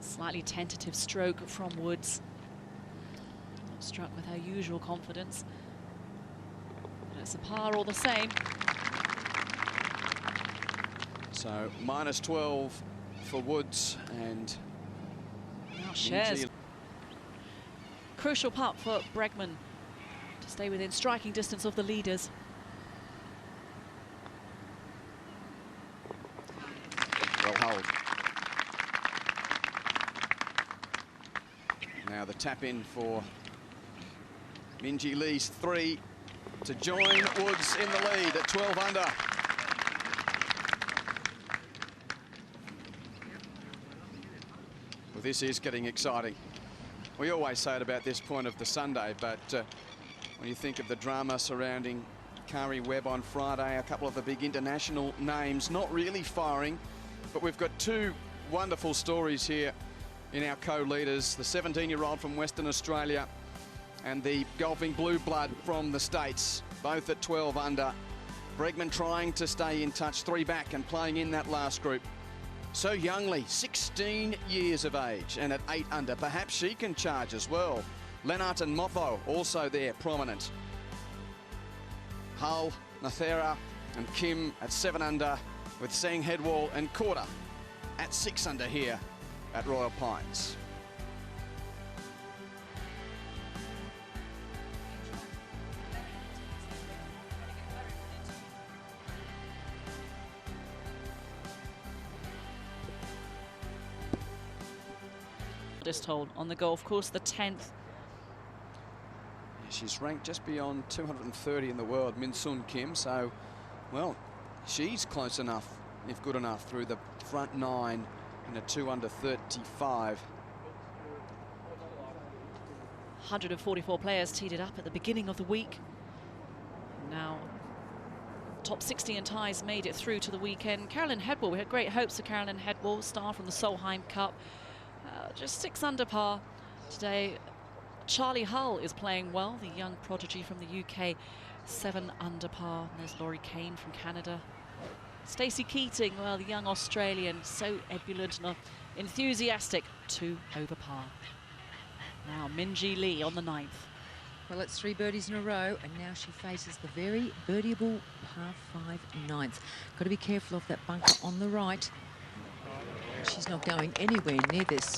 Slightly tentative stroke from Woods. Not struck with her usual confidence. But it's a par all the same. So -12 for Woods, and Now shares. Minjee. Crucial putt for Bregman to stay within striking distance of the leaders. Well hold. Now the tap in for Minjee Lee's 3 to join Woods in the lead at 12 under. Well, this is getting exciting. We always say it about this point of the Sunday, but when you think of the drama surrounding Kari Webb on Friday, a couple of the big international names not really firing, but we've got 2 wonderful stories here in our co-leaders, the 17-year-old from Western Australia and the golfing blue blood from the States, both at 12 under. Bregman trying to stay in touch, 3 back and playing in that last group. So youngly, 16 years of age, and at 8 under, perhaps she can charge as well. Lennart and Motho also there, prominent. Hull, Nathera and Kim at 7 under, with Seng, Headwall and Korda at 6 under here at Royal Pines. Just hold on the golf course, the 10th. She's ranked just beyond 230 in the world, Min Sun Kim, so, well, she's close enough, if good enough, through the front 9 in a 2 under 35. 144 players teed it up at the beginning of the week. Now, top 60 in ties made it through to the weekend. Carolyn Headwall, we had great hopes for Carolyn Headwall, star from the Solheim Cup. Just 6 under par today. Charlie Hull is playing well, the young prodigy from the UK, 7 under par. And there's Laurie Kane from Canada. Stacey Keating, well, the young Australian, so ebullient and enthusiastic, 2 over par. Now Minjee Lee on the 9th. Well, it's 3 birdies in a row, and now she faces the very birdieable par 5 9th. Got to be careful of that bunker on the right. She's not going anywhere near this.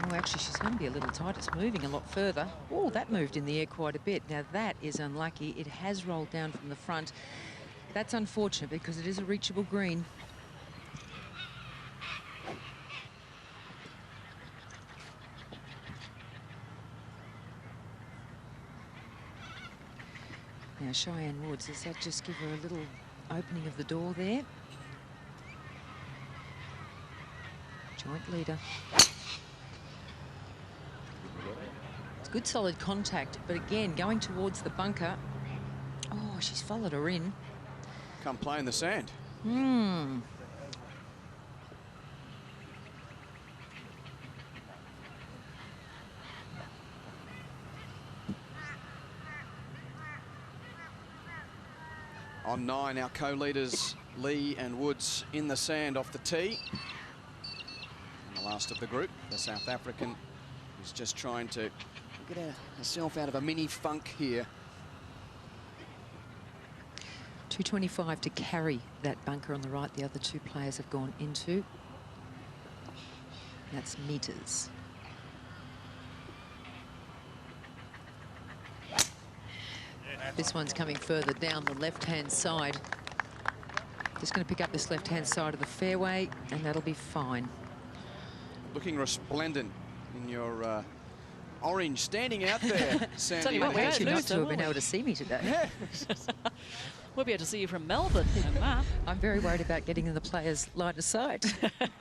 Oh, actually, she's going to be a little tight. It's moving a lot further. Oh, that moved in the air quite a bit. Now, that is unlucky. It has rolled down from the front. That's unfortunate because it is a reachable green. Now, Cheyenne Woods, does that just give her a little opening of the door there? Joint leader. It's good solid contact, but again, going towards the bunker. Oh, she's followed her in. Come play in the sand. On 9, our co-leaders Lee and Woods in the sand off the tee. And the last of the group, the South African, who's just trying to get herself out of a mini funk here. 225 to carry that bunker on the right. The other 2 players have gone into. That's meters. This one's coming further down the left-hand side. Just going to pick up this left-hand side of the fairway, and that'll be fine. Looking resplendent in your orange, standing out there, Sandy. Well, actually not to have been able to see me today. Yeah. We'll be able to see you from Melbourne. And that. I'm very worried about getting in the players' line of sight.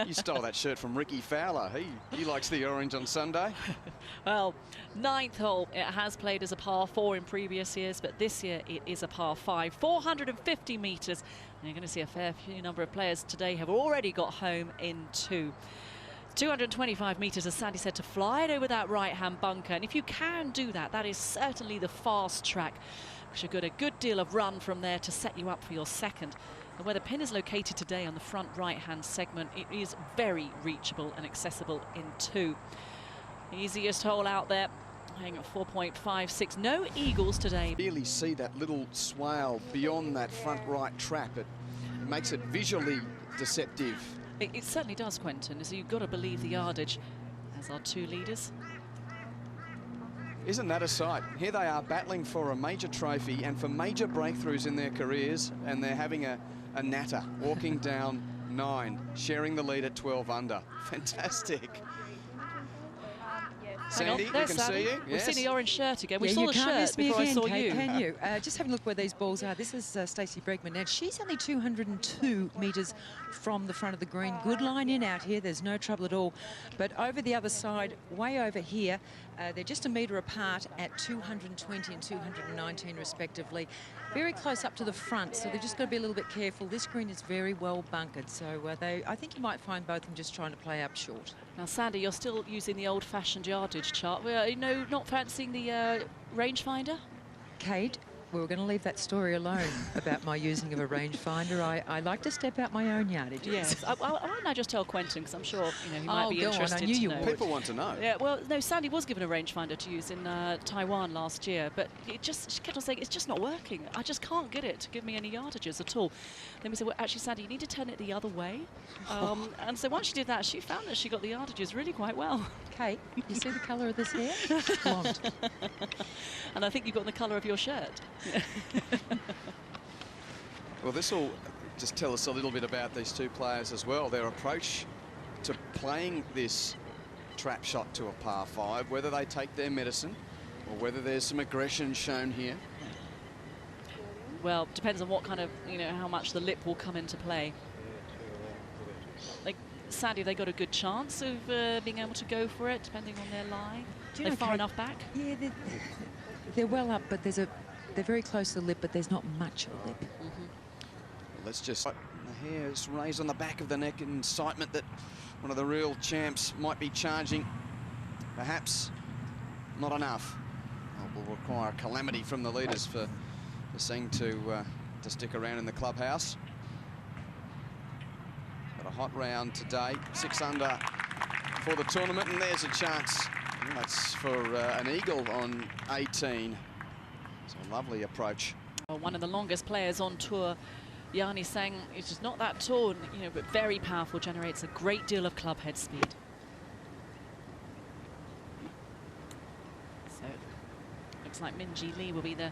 You stole that shirt from Ricky Fowler. He likes the orange on Sunday. Well, 9th hole, it has played as a par 4 in previous years, but this year it is a par 5, 450 metres. And you're going to see a fair few number of players today have already got home in 2. 225 metres, as Sandy said, to fly it over that right-hand bunker. And if you can do that, that is certainly the fast track. You've got a good deal of run from there to set you up for your second. And where the pin is located today on the front right-hand segment, it is very reachable and accessible in 2. Easiest hole out there, hanging at 4.56. No eagles today. Really see that little swale beyond that front right trap. It makes it visually deceptive. It certainly does, Quentin. So you've got to believe the yardage, as our 2 leaders. Isn't that a sight? Here they are battling for a major trophy and for major breakthroughs in their careers, and they're having a natter, walking down 9, sharing the lead at 12 under. Fantastic. Sandy, we can see you. We've seen the orange shirt again. We Yeah, saw the shirt before I saw Kate, you. Can you? Just having a look where these balls are. This is Stacey Bregman. Now, she's only 202 metres from the front of the green. Good line in out here. There's no trouble at all. But over the other side, way over here, they're just a metre apart at 220 and 219 respectively. Very close up to the front, so they've just got to be a little bit careful. This green is very well bunkered, so I think you might find both of them just trying to play up short. Now, Sandy, you're still using the old-fashioned yardage chart. You know, not fancying the rangefinder? Kate, we were going to leave that story alone about my using of a rangefinder. I like to step out my own yardage. Yes. Why don't I just tell Quentin, because I'm sure he might be interested. I knew you to know. would. People want to know. Yeah, well, no, Sandy was given a rangefinder to use in Taiwan last year, but she kept on saying, it's just not working. I just can't get it to give me any yardages at all. Then we said, well, actually, Sandy, you need to turn it the other way. And so once she did that, she found that she got the yardages really quite well. Kate, you see the colour of this hair? Blonde. And I think you've got the colour of your shirt. Well, this will just tell us a little bit about these 2 players as well. Their approach to playing this trap shot to a par 5, whether they take their medicine or whether there's some aggression shown here. Well, depends on what kind of, how much the lip will come into play. Like Sandy, they got a good chance of being able to go for it, depending on their lie. They're far enough back. Yeah, they're well up, but they're very close to the lip, but there's not much of a lip. Let's just... The hair is raised on the back of the neck in incitement that one of the real champs might be charging. Perhaps not enough. Will require a calamity from the leaders for Singh to stick around in the clubhouse. Got a hot round today, 6 under for the tournament, and there's a chance. That's for an eagle on 18. It's a lovely approach. One of the longest players on tour, Yani Sang, is just not that tall, but very powerful, generates a great deal of club head speed. So, looks like Minjee Lee will be the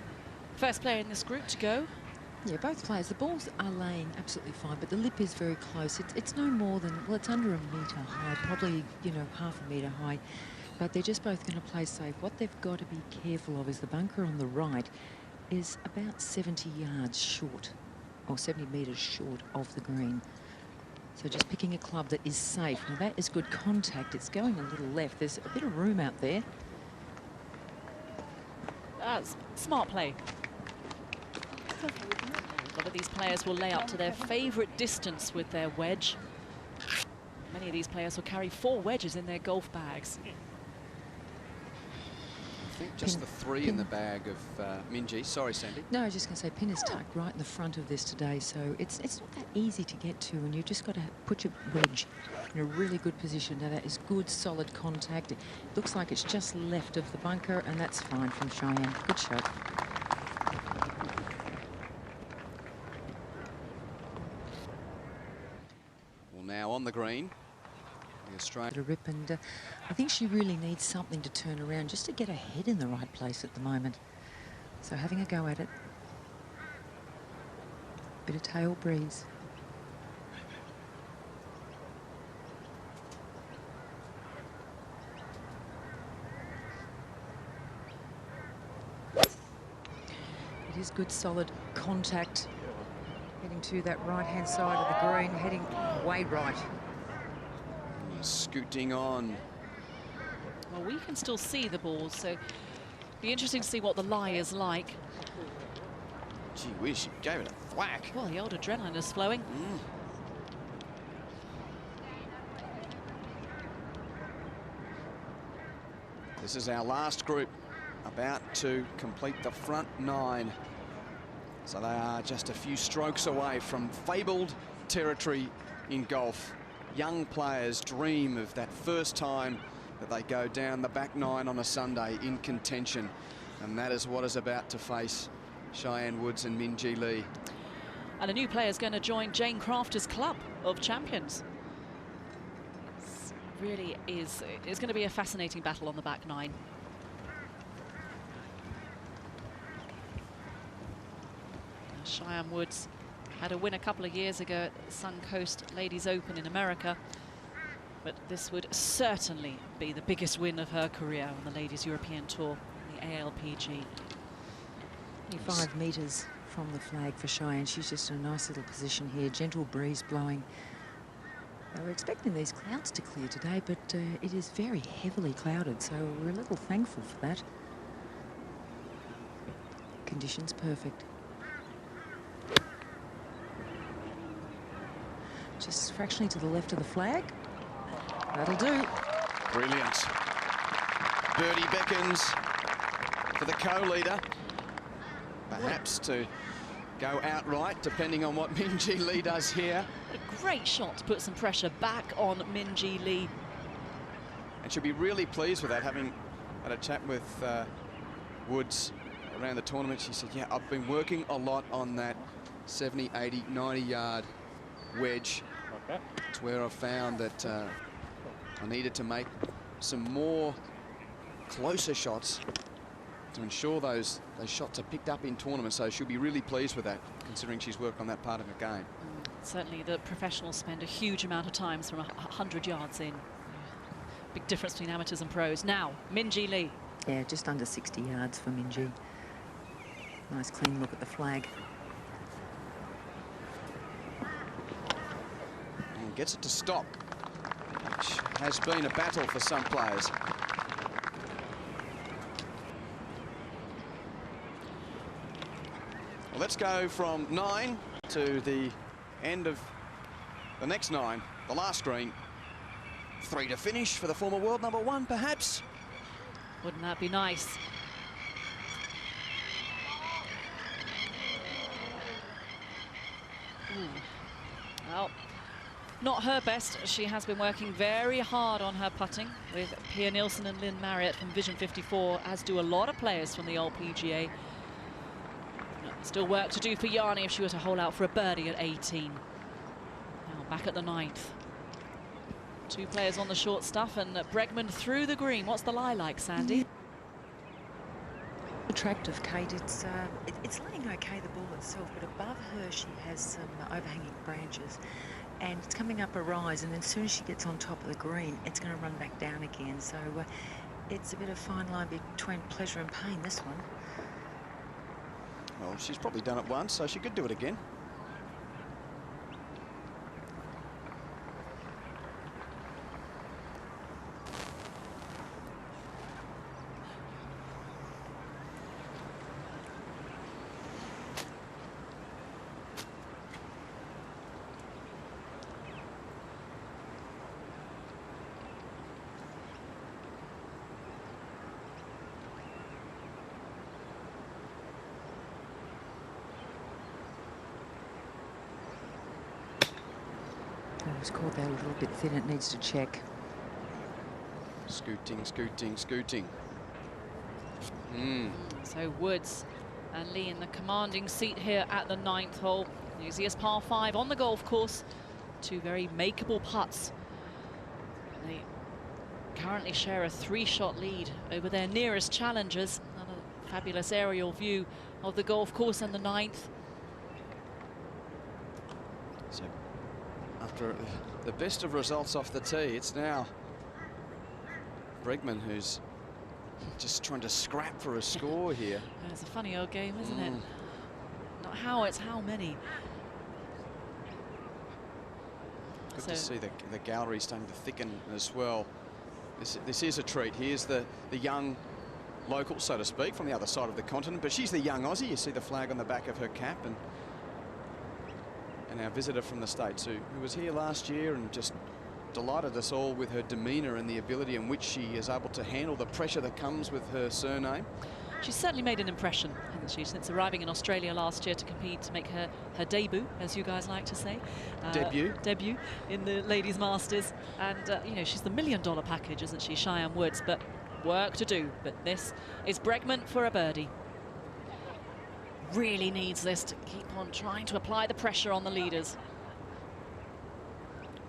first player in this group to go. Yeah, both players. The balls are laying absolutely fine, but the lip is very close. It's no more than, well, it's under a metre high, probably, half a metre high. But they're just both going to play safe. What they've got to be careful of is the bunker on the right is about 70 yards short, or 70 metres short of the green. So just picking a club that is safe. Now that is good contact. It's going a little left. There's a bit of room out there. Smart play. A lot of these players will lay up to their favourite distance with their wedge. Many of these players will carry 4 wedges in their golf bags. I think just the 3 in the bag of Minjee. Sorry, Sandy. No, I was just going to say, pin is tucked right in the front of this today, so it's not that easy to get to, and you've just got to put your wedge in a really good position. Now that is good, solid contact. It looks like it's just left of the bunker, and that's fine from Cheyenne. Good shot. Well, now on the green. Australia. A rip, and I think she really needs something to turn around just to get her head in the right place at the moment. So having a go at it. Bit of tail breeze. It is good solid contact. Heading to that right-hand side of the green, heading way right. Scooting on. Well, we can still see the balls, so be interesting to see what the lie is like. Gee whiz, she gave it a thwack. Well, the old adrenaline is flowing. This is our last group, about to complete the front 9. So they are just a few strokes away from fabled territory in golf. Young players dream of that first time that they go down the back 9 on a Sunday in contention. And that is what is about to face Cheyenne Woods and Minjee Lee. And a new player is going to join Jane Crafter's club of champions. It's really is. It's going to be a fascinating battle on the back 9. Cheyenne Woods had a win a couple of years ago at the Suncoast Ladies Open in America. But this would certainly be the biggest win of her career on the Ladies European Tour, the ALPG. 5 metres from the flag for Cheyenne. She's just in a nice little position here. Gentle breeze blowing. They were expecting these clouds to clear today, but it is very heavily clouded, so we're a little thankful for that. Conditions perfect. Just fractionally to the left of the flag. That'll do. Brilliant. Birdie beckons for the co-leader. Perhaps to go outright, depending on what Minjee Lee does here. A great shot to put some pressure back on Minjee Lee. And she'll be really pleased with that, having had a chat with Woods around the tournament. She said, yeah, I've been working a lot on that 70, 80, 90-yard wedge. Okay. It's where I've found that I needed to make some more closer shots to ensure those shots are picked up in tournaments. So she'll be really pleased with that, considering she's worked on that part of her game. Certainly the professionals spend a huge amount of time from 100 yards in. Big difference between amateurs and pros. Now, Minjee Lee. Yeah, just under 60 yards for Minjee. Nice clean look at the flag. And gets it to stop, which has been a battle for some players. Well, let's go from 9 to the end of the next 9, the last green. 3 to finish for the former world number 1, perhaps. Wouldn't that be nice? Well, not her best. She has been working very hard on her putting with Pia Nielsen and Lynn Marriott from Vision 54, as do a lot of players from the old PGA. Still work to do for Yanni if she were to hole out for a birdie at 18. Now back at the 9th. 2 players on the short stuff, and Bregman through the green. What's the lie like, Sandy? Attractive, Kate. It's laying okay, the ball itself, but above her she has some overhanging branches, and it's coming up a rise, and then as soon as she gets on top of the green, it's going to run back down again. So it's a bit of fine line between pleasure and pain, this one. Well, she's probably done it once, so she could do it again. It's called that a little bit thin. It needs to check. Scooting, scooting, scooting. So Woods and Lee in the commanding seat here at the 9th hole. The easiest par 5 on the golf course. 2 very makeable putts. They currently share a 3-shot lead over their nearest challengers. Another fabulous aerial view of the golf course and the 9th. So after the best of results off the tee, it's now Bregman who's just trying to scrap for a score here. It's a funny old game, isn't it? Not how, it's how many. Good to see the gallery starting to thicken as well. This is a treat. Here's the young local, so to speak, from the other side of the continent, but she's the young Aussie. You see the flag on the back of her cap, and our visitor from the States who was here last year and just delighted us all with her demeanour and the ability in which she is able to handle the pressure that comes with her surname. She's certainly made an impression, hasn't she, since arriving in Australia last year to compete, to make her debut, as you guys like to say. Debut in the Ladies Masters. And, you know, she's the $1 million package, isn't she, Cheyenne Woods? But work to do. But this is Bregman for a birdie. Really needs this to keep on trying to apply the pressure on the leaders.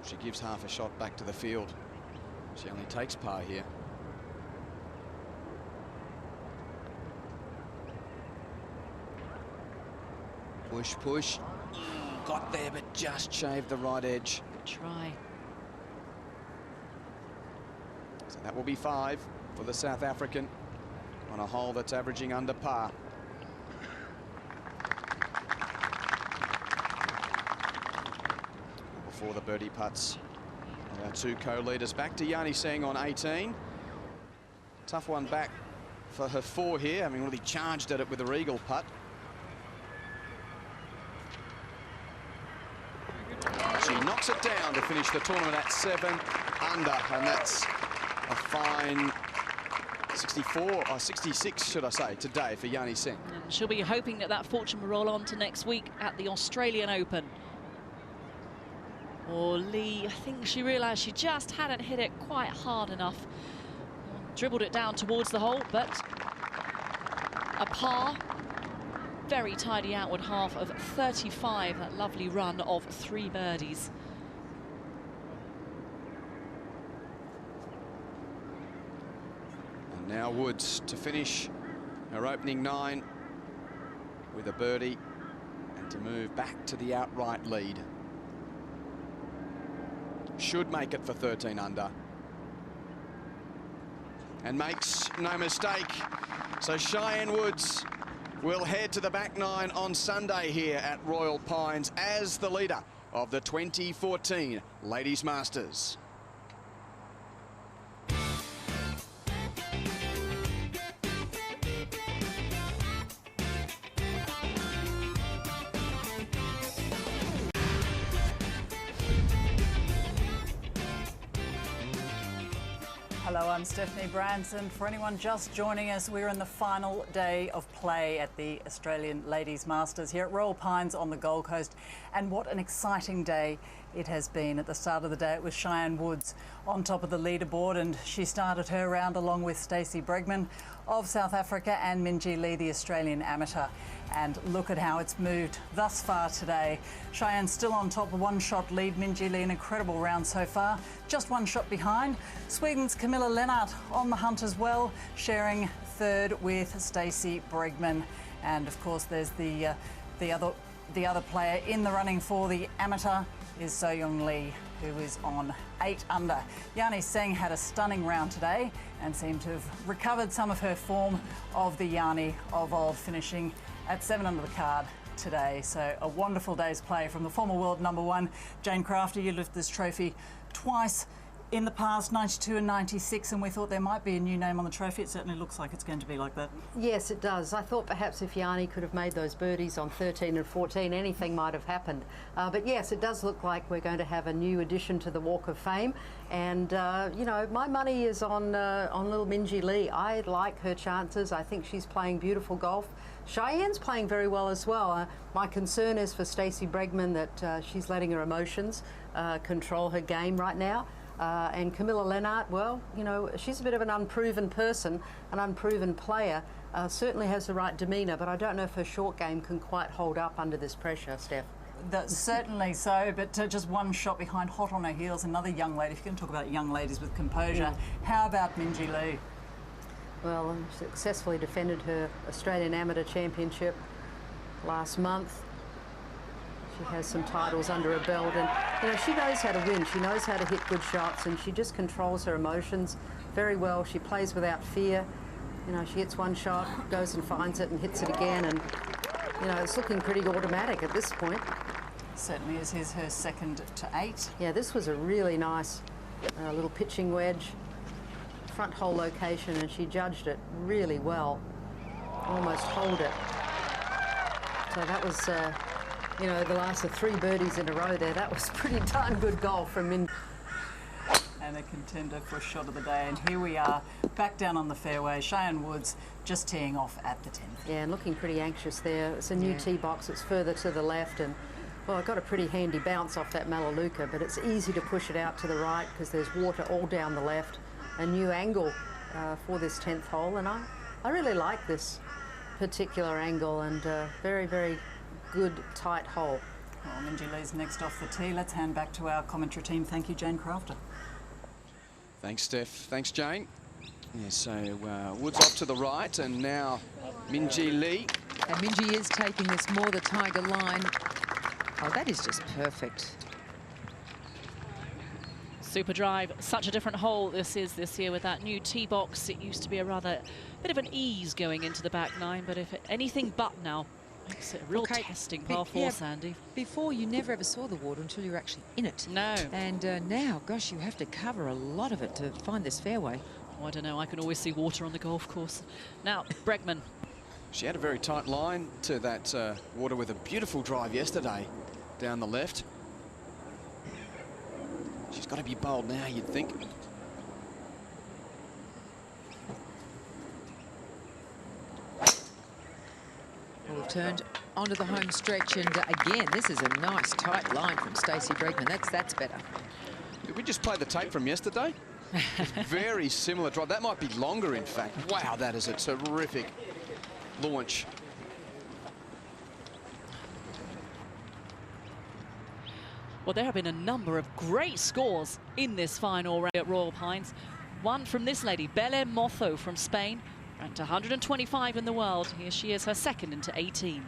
She gives half a shot back to the field. She only takes par here. Push, push. Got there, but just shaved the right edge. Good try. So that will be 5 for the South African on a hole that's averaging under par. Before the birdie putts, and our 2 co-leaders back to Yanni Seng on 18. Tough one back for her 4 here, having really charged at it with a regal putt. She knocks it down to finish the tournament at 7 under, and that's a fine 64 or 66, should I say, today for Yanni Seng. And she'll be hoping that fortune will roll on to next week at the Australian Open. Or Lee, I think she realised she just hadn't hit it quite hard enough. Dribbled it down towards the hole, but a par. Very tidy outward half of 35, that lovely run of 3 birdies. And now Woods to finish her opening 9 with a birdie and to move back to the outright lead. Should make it for 13 under. And makes no mistake. So Cheyenne Woods will head to the back 9 on Sunday here at Royal Pines as the leader of the 2014 Ladies Masters. Hello, I'm Stephanie Branson. For anyone just joining us, we're in the final day of play at the Australian Ladies Masters here at Royal Pines on the Gold Coast. And what an exciting day it has been. At the start of the day, it was Cheyenne Woods on top of the leaderboard, and she started her round along with Stacey Bregman of South Africa and Minjee Lee, the Australian amateur. And look at how it's moved thus far today. Cheyenne still on top, a one-shot lead. Minjee Lee, an incredible round so far. Just one shot behind. Sweden's Camilla Lennart on the hunt as well, sharing third with Stacey Bregman. And of course, there's the other player in the running for the amateur is So-Young Lee, who is on 8 under. Yani Tseng had a stunning round today and seemed to have recovered some of her form of the Yani of old, finishing at 7 under the card today. So a wonderful day's play from the former world #1, Jane Crafter. You lifted this trophy twice in the past, 92 and 96, and we thought there might be a new name on the trophy. It certainly looks like it's going to be like that. Yes, it does. I thought perhaps if Yani could have made those birdies on 13 and 14, anything might have happened. But yes, it does look like we're going to have a new addition to the Walk of Fame. And, you know, my money is on little Minjee Lee. I like her chances. I think she's playing beautiful golf. Cheyenne's playing very well as well. My concern is for Stacey Bregman that she's letting her emotions control her game right now. And Camilla Lennart, well, you know, she's a bit of an unproven person, an unproven player, certainly has the right demeanour, but I don't know if her short game can quite hold up under this pressure, Steph. That's certainly so, but just one shot behind, hot on her heels, another young lady. If you're going to talk about young ladies with composure, how about Minjee Lee? Well, successfully defended her Australian Amateur Championship last month. She has some titles under her belt, and you know, she knows how to win. She knows how to hit good shots, and she just controls her emotions very well. She plays without fear. You know, she hits one shot, goes and finds it and hits it again, and you know, it's looking pretty automatic at this point. Certainly is her second to 8. Yeah, this was a really nice little pitching wedge, front hole location, and she judged it really well. Almost holed it. So that was, you know, the last of 3 birdies in a row there. That was pretty darn good golf from Minjee. And a contender for a shot of the day. And here we are, back down on the fairway. Cheyenne Woods just teeing off at the 10th. Yeah, and looking pretty anxious there. It's a new tee box. It's further to the left, and well, I got a pretty handy bounce off that Melaleuca, but it's easy to push it out to the right because there's water all down the left. A new angle for this 10th hole, and I really like this particular angle, and very, very good tight hole. Well, Minjee Lee's next off the tee. Let's hand back to our commentary team. Thank you, Jane Crafter. Thanks, Steph. Thanks, Jane. Yeah, so Woods off to the right, and now Minjee Lee. And Minjee is taking this more the tiger line. Oh, that is just perfect. Super drive, such a different hole this is this year with that new tee box. It used to be a rather bit of an ease going into the back 9, but if anything but now, makes it a real testing par 4, Sandy. Before, you never ever saw the water until you were actually in it. No. And now, gosh, you have to cover a lot of it to find this fairway. Oh, I don't know, I can always see water on the golf course. Now, Bregman. She had a very tight line to that water with a beautiful drive yesterday down the left. She's got to be bold now, you'd think. We've turned onto the home stretch, and again, this is a nice tight line from Stacey Bregman. That's better. Did we just play the tape from yesterday? Very similar drive. That might be longer, in fact. Wow, that is a terrific launch. Well, there have been a number of great scores in this final round at Royal Pines. One from this lady, Belén Mozo from Spain, ranked 125 in the world. Here she is, her second into 18.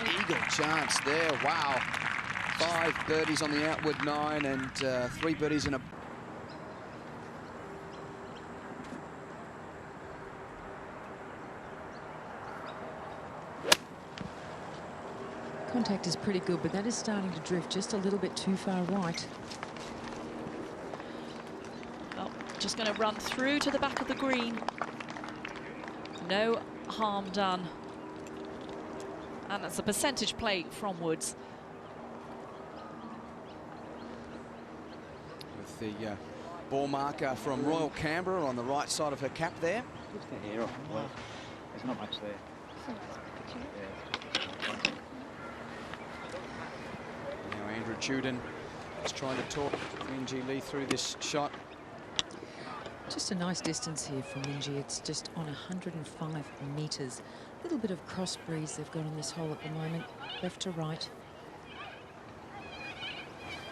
Eagle chance there, wow. 5 birdies on the outward 9 and 3 birdies in a... Contact is pretty good, but that is starting to drift just a little bit too far right. Oh, just going to run through to the back of the green. No harm done. And that's a percentage play from Woods. With the ball marker from Royal Canberra on the right side of her cap there. Just a hair off the plate. There's not much there. Now Andrew Juden is trying to talk Minjee Lee through this shot. Just a nice distance here for Minjee. It's just on 105 metres. A little bit of cross breeze they've got on this hole at the moment, left to right.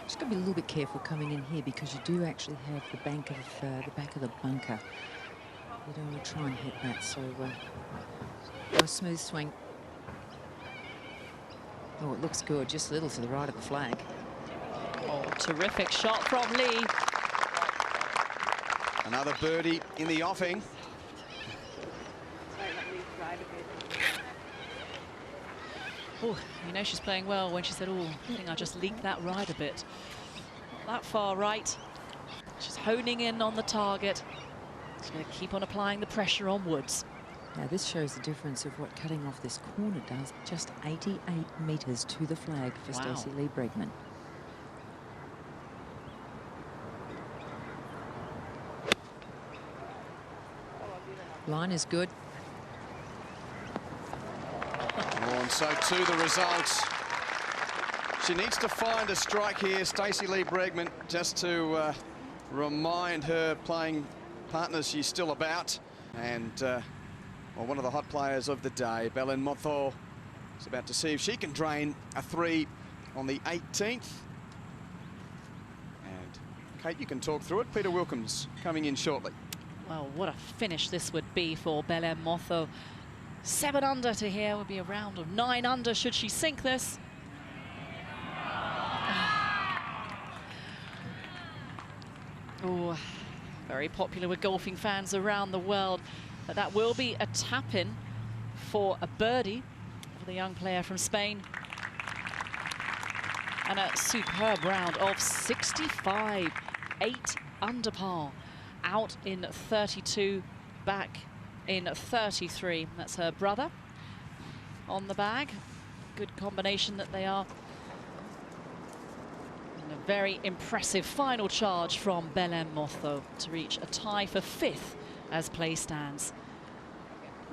Just got to be a little bit careful coming in here because you do actually have the back of the bunker. You don't want to try and hit that, so nice smooth swing. Oh, it looks good, just a little to the right of the flag. Oh, terrific shot from Lee. Another birdie in the offing. Oh, you know she's playing well when she said, oh, I think I just leaked that right a bit. That far right. She's honing in on the target. She's going to keep on applying the pressure on Woods. Now this shows the difference of what cutting off this corner does. Just 88 metres to the flag for Wow. Stacey Lee Bregman. Line is good. Oh, and so too the results. She needs to find a strike here, Stacey Lee Bregman, just to remind her playing partners she's still about. And well, one of the hot players of the day, Belen Motho, is about to see if she can drain a 3 on the 18th. And Kate, you can talk through it. Peter Wilkins coming in shortly. Well, what a finish this would be for Belen Motho. 7 under to here would be a round of 9 under should she sink this. Oh, very popular with golfing fans around the world. But that will be a tap-in for a birdie for the young player from Spain. And a superb round of 65, 8 under par. Out in 32, back in 33. That's her brother on the bag. Good combination that they are. And a very impressive final charge from Belen Motho to reach a tie for 5th as play stands.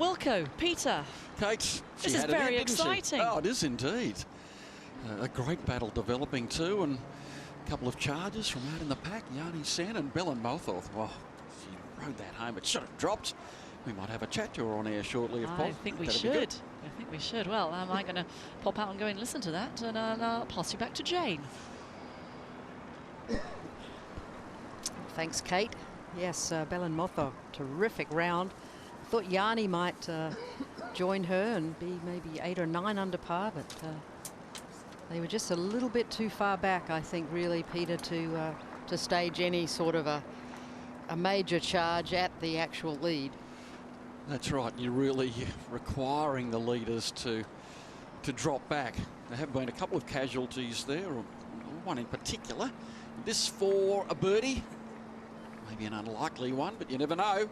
Wilco, Peter. Kate, This is very exciting. Oh, it is indeed. A great battle developing too, and a couple of charges from out in the pack. Yanni Sen and Belen Motho. Well, she rode that home. It should have dropped. We might have a chat to her on air shortly, if possible. I think we should. I think we should. Well, am I going to pop out and go and listen to that? And I'll pass you back to Jane. Thanks, Kate. Yes, Belen Motho, terrific round. Thought Yanni might join her and be maybe 8 or 9 under par, but they were just a little bit too far back, I think, really, Peter, to stage any sort of a major charge at the actual lead. That's right. You're really requiring the leaders to drop back. There have been a couple of casualties there, or one in particular. This for a birdie. Maybe an unlikely one, but you never know.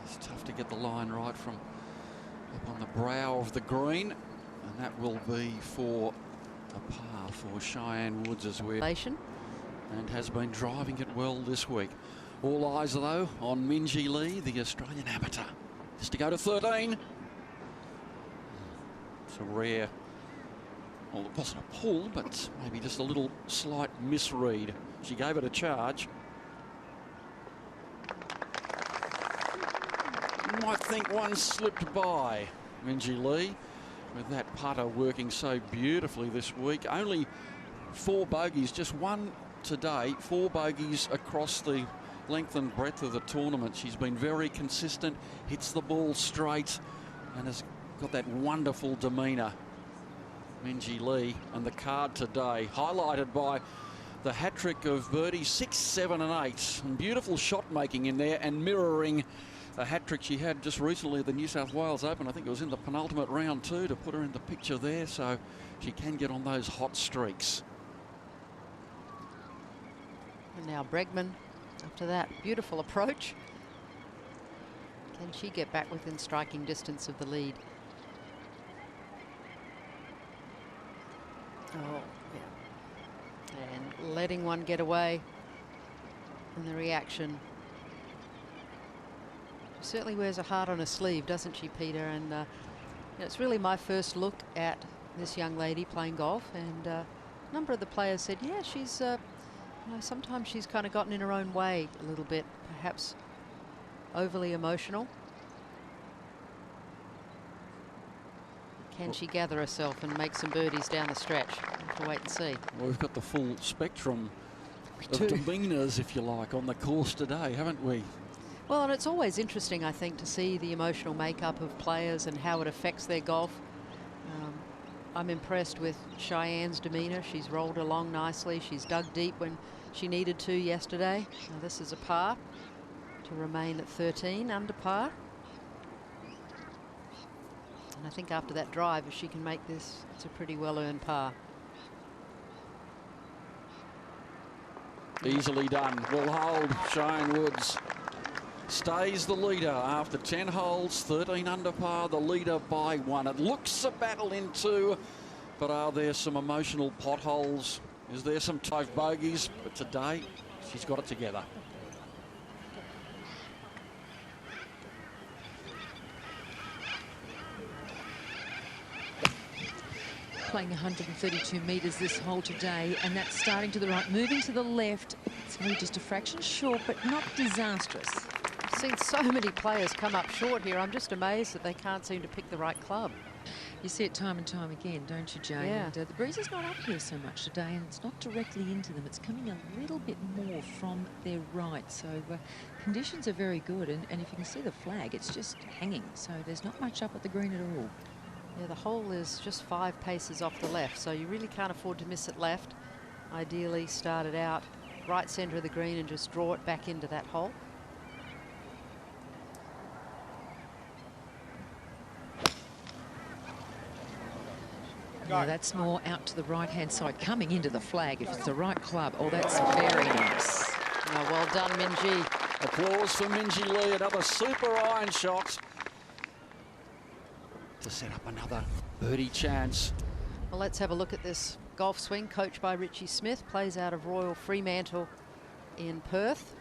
It's tough to get the line right from up on the brow of the green, and that will be for a par for Cheyenne Woods as well. And has been driving it well this week. All eyes, though, on Minjee Lee, the Australian amateur. Just to go to 13. It's a rare, well, it wasn't a pull, but maybe just a little slight misread. She gave it a charge. You might think one slipped by Minjee Lee with that putter working so beautifully this week. Only 4 bogeys, just one today, 4 bogeys across the length and breadth of the tournament. She's been very consistent, hits the ball straight, and has got that wonderful demeanour. Minjee Lee, and the card today highlighted by the hat-trick of birdies 6, 7 and 8. And beautiful shot making in there and mirroring a hat-trick she had just recently at the New South Wales Open. I think it was in the penultimate round too, to put her in the picture there, so she can get on those hot streaks. And now Bregman After that beautiful approach, can she get back within striking distance of the lead? Oh, yeah. And letting one get away. And the reaction. She certainly wears a heart on her sleeve, doesn't she, Peter? And it's really my first look at this young lady playing golf. And a number of the players said, yeah, she's, you know, sometimes she's kind of gotten in her own way a little bit, perhaps overly emotional. Can she gather herself and make some birdies down the stretch? We'll have to wait and see. Well, we've got the full spectrum of demeanours, if you like, on the course today, haven't we? Well, and it's always interesting, I think, to see the emotional makeup of players and how it affects their golf. I'm impressed with Cheyenne's demeanour. She's rolled along nicely. She's dug deep when she needed to yesterday. Now this is a par to remain at 13 under par. And I think after that drive, if she can make this, it's a pretty well-earned par. Easily done. Will hold. Cheyenne Woods stays the leader after 10 holes, 13 under par, the leader by 1. It looks a battle in 2, but are there some emotional potholes? Is there some tough bogeys? But today, she's got it together. Playing 132 metres this hole today, and that's starting to the right, moving to the left. It's maybe just a fraction short, but not disastrous. I've seen so many players come up short here. I'm just amazed that they can't seem to pick the right club. You see it time and time again, don't you, Jane? Yeah. And, the breeze is not up here so much today, and it's not directly into them. It's coming a little bit more from their right. So conditions are very good, and if you can see the flag, it's just hanging. So there's not much up at the green at all. Yeah, the hole is just 5 paces off the left, so you really can't afford to miss it left. Ideally, start it out right centre of the green and just draw it back into that hole. Yeah, that's more out to the right-hand side, coming into the flag if it's the right club. Oh, that's very nice. Oh, well done, Minjee. Applause for Minjee Lee. Another super iron shot to set up another birdie chance. Well, let's have a look at this golf swing, coached by Richie Smith. Plays out of Royal Fremantle in Perth.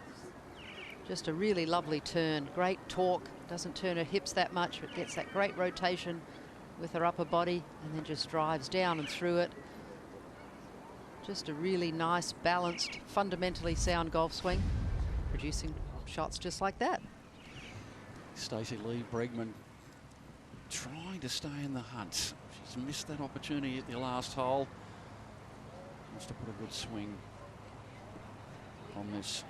Just a really lovely turn. Great torque. Doesn't turn her hips that much, but gets that great rotation with her upper body and then just drives down and through it. Just a really nice, balanced, fundamentally sound golf swing, producing shots just like that. Stacey Lee Bregman trying to stay in the hunt. She's missed that opportunity at the last hole. Wants to put a good swing on this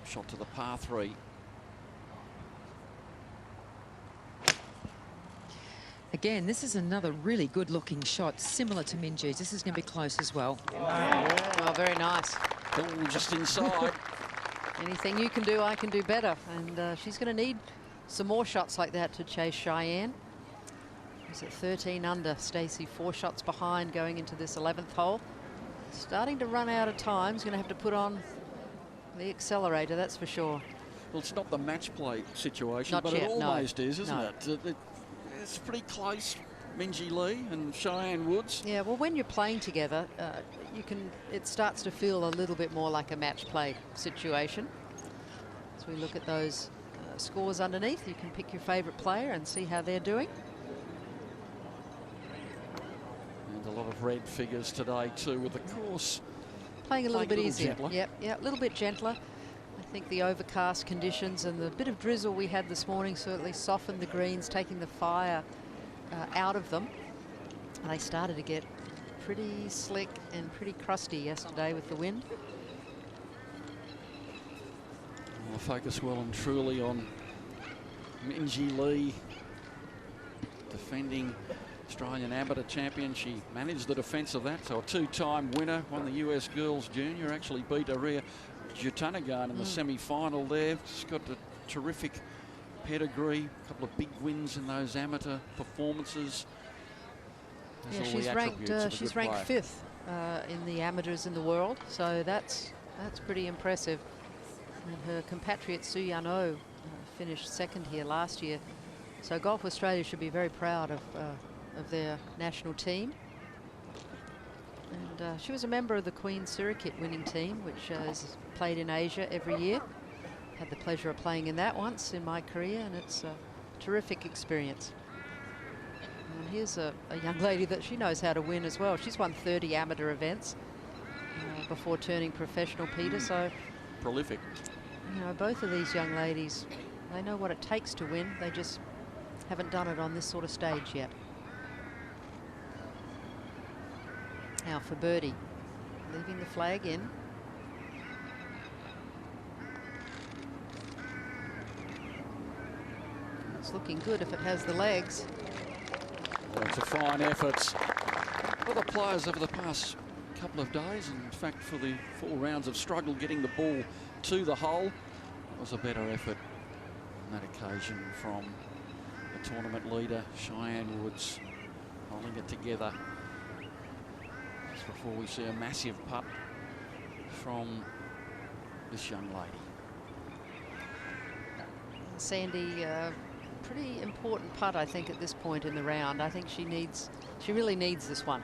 shot to the par 3. Again, this is another really good-looking shot, similar to Minjee's. This is going to be close as well. Oh, very nice. Oh, just inside. Anything you can do, I can do better. And she's going to need some more shots like that to chase Cheyenne. She's at 13 under. Stacey 4 shots behind going into this 11th hole. Starting to run out of time. She's going to have to put on the accelerator, that's for sure. Well, it's not the match play situation, Not but yet, it almost is, isn't no. it? It's pretty close, Minjee Lee and Cheyenne Woods. Yeah, well, when you're playing together, it starts to feel a little bit more like a match play situation. As we look at those scores underneath, you can pick your favourite player and see how they're doing. And a lot of red figures today too, with the course Playing a little bit easier. Gentler. Yep, yeah, a little bit gentler. I think the overcast conditions and the bit of drizzle we had this morning certainly softened the greens, taking the fire out of them. And they started to get pretty slick and pretty crusty yesterday with the wind. We'll focus well and truly on Minjee Lee, defending Australian Amateur Champion. She managed the defence of that, so a 2-time winner, won the US Girls Junior, actually beat Aria Jutanagan in the semi-final there. She's got a terrific pedigree, a couple of big wins in those amateur performances. Yeah, she's ranked 5th in the amateurs in the world, so that's pretty impressive. And her compatriot Su Yan Oh finished second here last year. So Golf Australia should be very proud of their national team. And she was a member of the Queen Surikit winning team, which is played in Asia every year. Had the pleasure of playing in that once in my career, and it's a terrific experience. And here's a young lady that she knows how to win as well. She's won 30 amateur events before turning professional, Peter. So prolific. You know, both of these young ladies, they know what it takes to win. They just haven't done it on this sort of stage yet. Now for birdie, leaving the flag in. It's looking good if it has the legs. Well, it's a fine effort for the players over the past couple of days. And in fact, for the 4 rounds of struggle getting the ball to the hole, it was a better effort on that occasion from the tournament leader, Cheyenne Woods, holding it together. Just before we see a massive putt from this young lady. Sandy, pretty important putt, I think, at this point in the round. I think she really needs this one.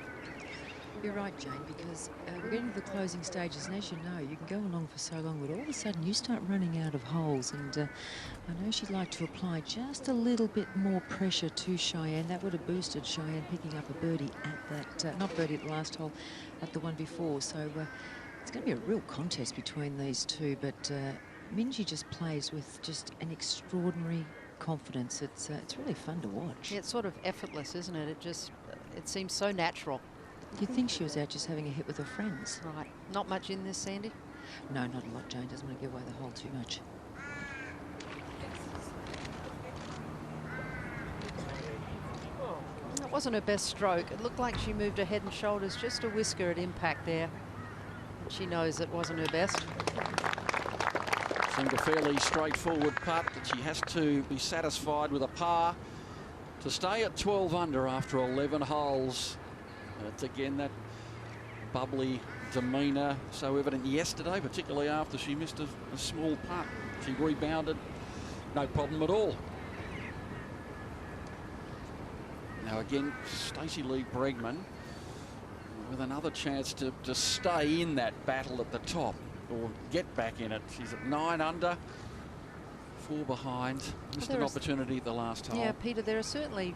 You're right, Jane, because we're getting to the closing stages, and as you know, you can go along for so long, but all of a sudden you start running out of holes, and I know she'd like to apply just a little bit more pressure to Cheyenne. That would have boosted Cheyenne picking up a birdie at that, not birdie at the last hole, at the one before. So it's going to be a real contest between these two, but Minjee just plays with just an extraordinary confidence. It's really fun to watch. Yeah, it's sort of effortless, isn't it? It seems so natural. You'd think she was out just having a hit with her friends. Right. Not much in this, Sandy? No, not a lot, Jane. Doesn't want to give away the hole too much. That wasn't her best stroke. It looked like she moved her head and shoulders just a whisker at impact there. She knows it wasn't her best. Seemed a fairly straightforward putt, that she has to be satisfied with a par to stay at 12 under after 11 holes. It's again that bubbly demeanour so evident yesterday, particularly after she missed a small putt. She rebounded, no problem at all. Now again, Stacey Lee Bregman with another chance to stay in that battle at the top or get back in it. She's at 9 under, 4 behind. Missed an opportunity at the last hole. Yeah, Peter, there are certainly,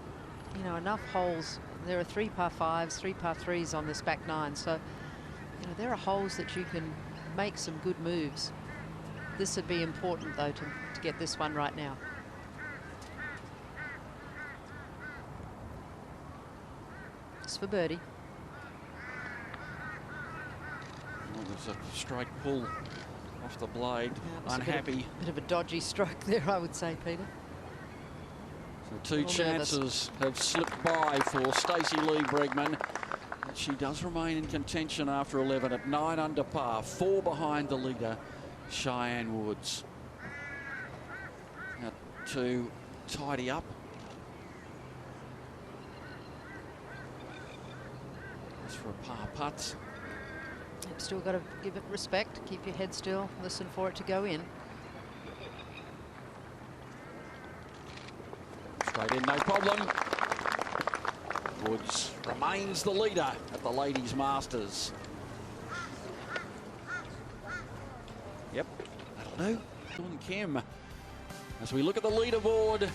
you know, enough holes. There are 3 par 5s, 3 par 3s on this back 9. So, you know, there are holes that you can make some good moves. This would be important, though, to get this one right now. It's for birdie. Well, there's a straight pull off the blade. Yeah, unhappy. Bit of a dodgy stroke there, I would say, Peter. So 2 chances have slipped by for Stacey Lee Bregman. She does remain in contention after 11 at 9 under par, 4 behind the leader, Cheyenne Woods. Now to tidy up. As for a par putt. You've still got to give it respect, keep your head still, listen for it to go in. Straight in, no problem. Woods remains the leader at the Ladies Masters. Yep, that'll do. Sun Kim. As we look at the leaderboard,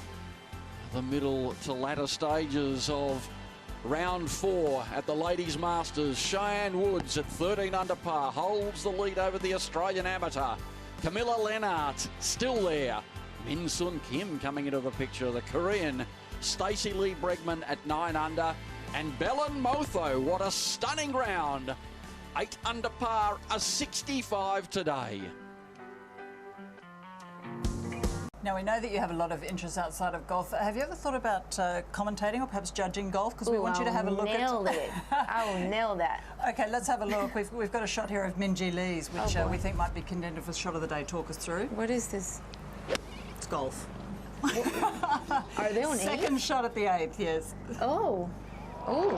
the middle to latter stages of round 4 at the Ladies Masters. Cheyenne Woods at 13 under par holds the lead over the Australian amateur. Camilla Lennart still there. Min Sun Kim coming into the picture, the Korean. Stacey Lee Bregman at 9 under. And Belen Motho, what a stunning round. 8 under par, a 65 today. Now, we know that you have a lot of interests outside of golf. Have you ever thought about commentating or perhaps judging golf? Because we want you to have a look at... it. I will nail that. OK, let's have a look. We've got a shot here of Minjee Lee's, which we think might be contended for Shot of the Day. Talk us through. What is this? It's golf. Are they on 8th? Second shot at the 8th, yes. Oh. Oh.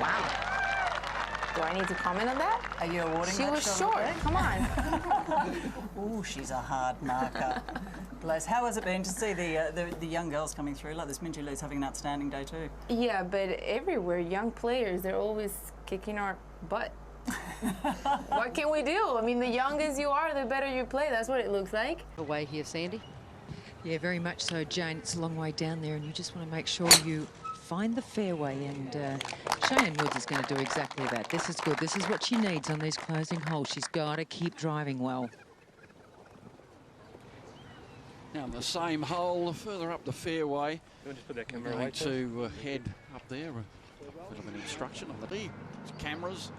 Wow. Do I need to comment on that? Are you awarding She that was shot short. of the day? Come on. Ooh, she's a hard marker. Bless. How has it been to see the young girls coming through like this? Minjee Lee's having an outstanding day too. Yeah, but everywhere, young players, they're always kicking our butt. What can we do? I mean, the youngest you are, the better you play. That's what it looks like. Away here, Sandy. Yeah, very much so, Jane. It's a long way down there, and you just want to make sure you find the fairway, and Cheyenne Woods is going to do exactly that. This is good. This is what she needs on these closing holes. She's got to keep driving well. Now, on the same hole, further up the fairway, Just put that we're camera going away, to head up there. A bit of an instruction on the tee. Cameras,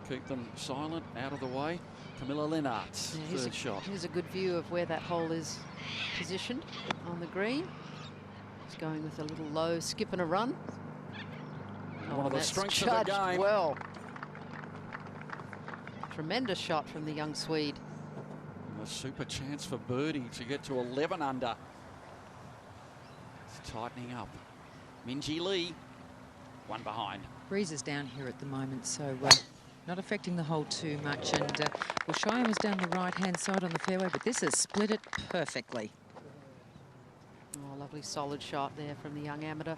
keep them silent, out of the way. Camilla Lennart's third shot. Here's a good view of where that hole is positioned on the green. He's going with a little low skip and a run. One of the that's strengths of the judged game. well. Tremendous shot from the young Swede. And a super chance for birdie to get to 11 under. It's tightening up. Minjee Lee, one behind. Breeze is down here at the moment, so not affecting the hole too much. And well, Cheyenne was down the right-hand side on the fairway, but this has split it perfectly. Oh, lovely solid shot there from the young amateur.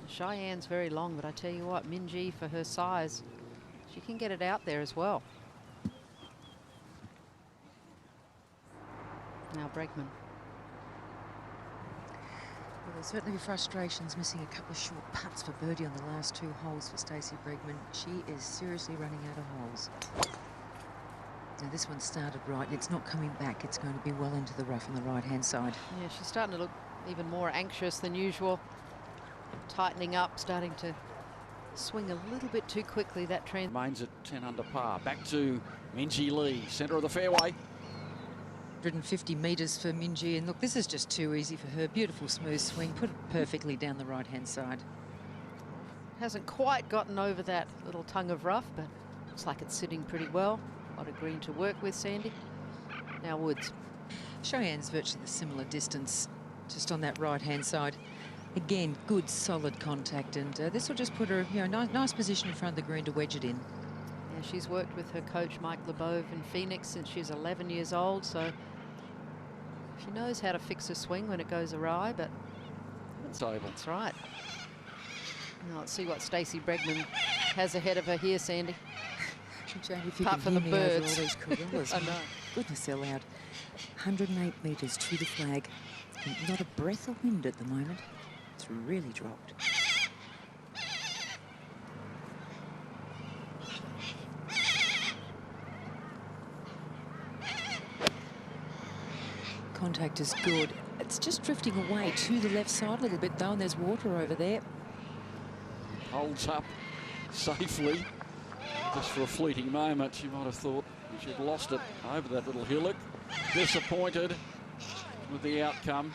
Cheyenne's very long, but I tell you what, Minjee, for her size, she can get it out there as well. Now Bregman. Well, there's certainly frustrations missing a couple of short putts for birdie on the last two holes for Stacey Bregman. She is seriously running out of holes. Now this one started right, and it's not coming back. It's going to be well into the rough on the right-hand side. Yeah, she's starting to look even more anxious than usual. Tightening up, starting to swing a little bit too quickly, that trend. Remains at 10 under par. Back to Minjee Lee, centre of the fairway. 150 metres for Minjee, and look, this is just too easy for her. Beautiful smooth swing, put it perfectly down the right-hand side. Hasn't quite gotten over that little tongue of rough, but looks like it's sitting pretty well. A lot of green to work with, Sandy. Now Woods. Cheyenne's virtually the similar distance, just on that right-hand side. Again, good solid contact, and this will just put her, you know, nice position in front of the green to wedge it in. Yeah, she's worked with her coach Mike LeBeau in Phoenix since she's 11 years old, so she knows how to fix her swing when it goes awry. But that's right. Now let's see what Stacey Bregman has ahead of her here, Sandy. Jane, if you Apart can from hear the me over birds. all these carollers, I know. Goodness, they're loud. 108 metres to the flag. And not a breath of wind at the moment. It's really dropped. Contact is good. It's just drifting away to the left side a little bit though, and there's water over there. Holds up safely. Just for a fleeting moment, you might have thought she'd lost it over that little hillock. Disappointed with the outcome.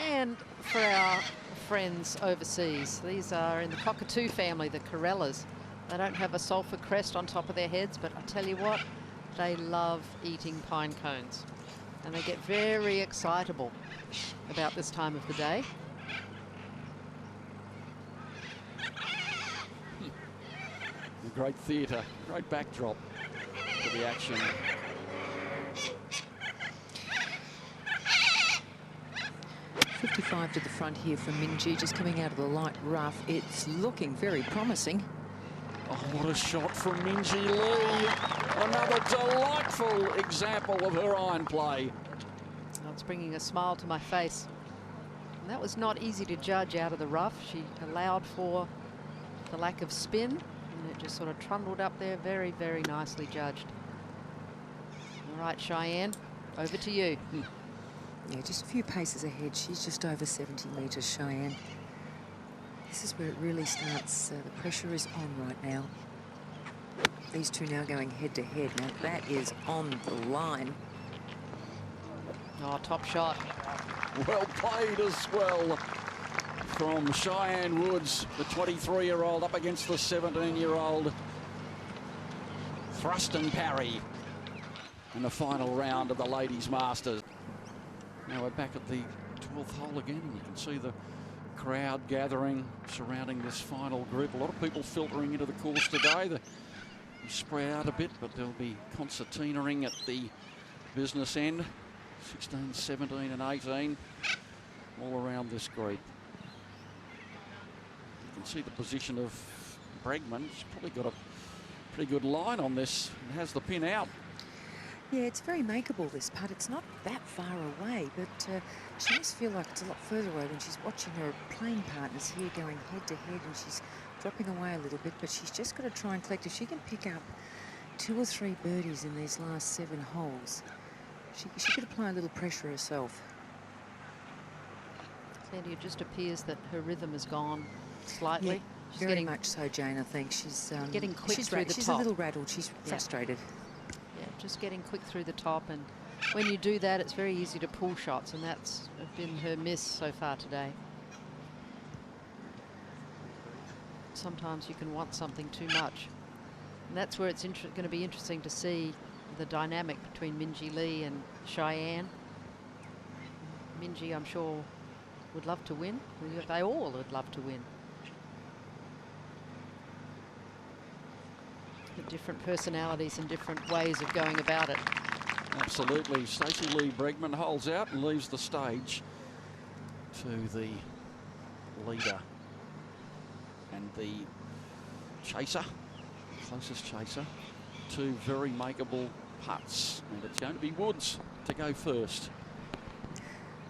And for our friends overseas, these are in the cockatoo family, the corellas. They don't have a sulphur crest on top of their heads, but I tell you what, they love eating pine cones. And they get very excitable about this time of the day. Great theatre, great backdrop to the action. .55 to the front here for Minjee, just coming out of the light rough. It's looking very promising. Oh, what a shot from Minjee Lee. Another delightful example of her iron play. Oh, it's bringing a smile to my face. And that was not easy to judge out of the rough. She allowed for the lack of spin, and it just sort of trundled up there. Very, very nicely judged. All right, Cheyenne, over to you. Yeah, just a few paces ahead. She's just over 70 metres, Cheyenne. This is where it really starts. The pressure is on right now. These two now going head to head. Now that is on the line. Oh, top shot. Well played as well from Cheyenne Woods, the 23-year-old up against the 17-year-old. Thrust and parry in the final round of the Ladies Masters. Now we're back at the 12th hole again, and you can see the crowd gathering surrounding this final group. A lot of people filtering into the course today. They spread out a bit, but there'll be concertinaing at the business end. 16, 17 and 18 all around this group. You can see the position of Bregman. He's probably got a pretty good line on this and has the pin out. Yeah, it's very makeable, this putt. It's not that far away, but she must feel like it's a lot further away when she's watching her playing partners here going head to head, and she's dropping away a little bit, but she's just got to try and collect. If she can pick up 2 or 3 birdies in these last 7 holes, she could apply a little pressure herself. Sandy, it just appears that her rhythm has gone slightly. Yeah, she's very getting much so, Jane. I think she's getting quick she's through the top. She's a little rattled. She's frustrated. Yeah, just getting quick through the top, and when you do that, it's very easy to pull shots, and that's been her miss so far today. Sometimes you can want something too much, and that's where it's going to be interesting to see the dynamic between Minjee Lee and Cheyenne. Minjee, I'm sure, would love to win. They all would love to win. But different personalities and different ways of going about it. Absolutely. Stacey Lee Bregman holds out and leaves the stage to the leader and the chaser, closest chaser. 2 very makeable putts, and it's going to be Woods to go first.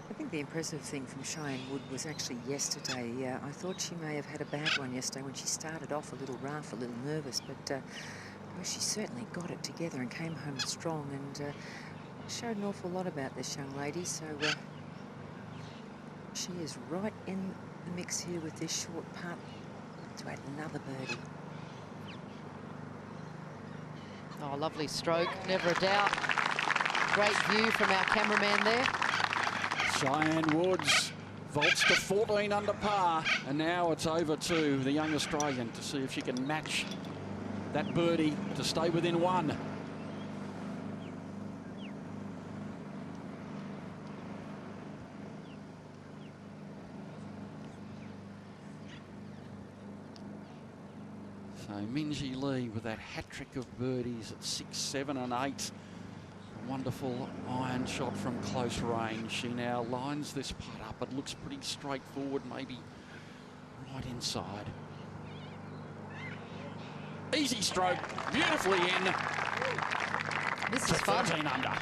I think the impressive thing from Cheyenne Wood was actually yesterday. I thought she may have had a bad one yesterday when she started off a little rough, a little nervous, but well, she certainly got it together and came home strong, and showed an awful lot about this young lady. So she is right in the mix here with this short putt to add another birdie. Oh, lovely stroke, never a doubt. Great view from our cameraman there. Cheyenne Woods vaults to 14 under par, and now it's over to the young Australian to see if she can match that birdie to stay within 1. So Minjee Lee with that hat-trick of birdies at 6, 7 and 8. A wonderful iron shot from close range. She now lines this putt up. It looks pretty straightforward, maybe right inside. Easy stroke, beautifully in. This is fun. 13 under.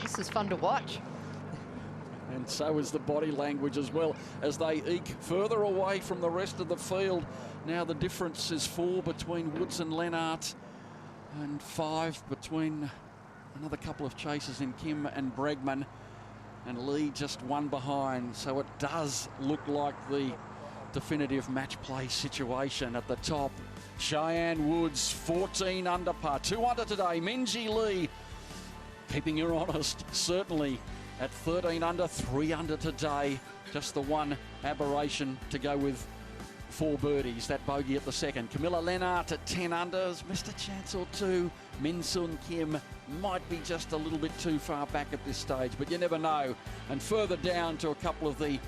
This is fun to watch. And so is the body language as well, as they eke further away from the rest of the field. Now the difference is 4 between Woods and Lennart, and 5 between another couple of chasers in Kim and Bregman, and Lee just 1 behind. So it does look like the definitive match play situation at the top. Cheyenne Woods 14 under par, 2 under today. Minjee Lee keeping her honest, certainly at 13 under, 3 under today. Just the one aberration to go with 4 birdies, that bogey at the second. Camilla Lennart at 10 unders, missed a chance or 2. Min Sun Kim might be just a little bit too far back at this stage, but you never know. And further down to a couple of the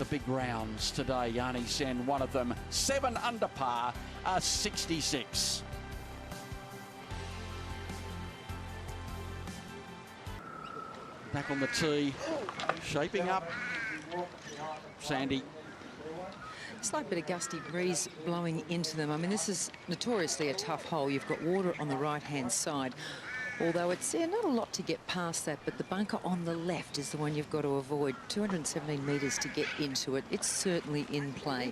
big rounds today. Yani Sen, one of them, 7 under par, a 66. Back on the tee, shaping up. Sandy. Slight bit of gusty breeze blowing into them. I mean, this is notoriously a tough hole. You've got water on the right-hand side, although it's not a lot to get past that, but the bunker on the left is the one you've got to avoid. 217 metres to get into it. It's certainly in play,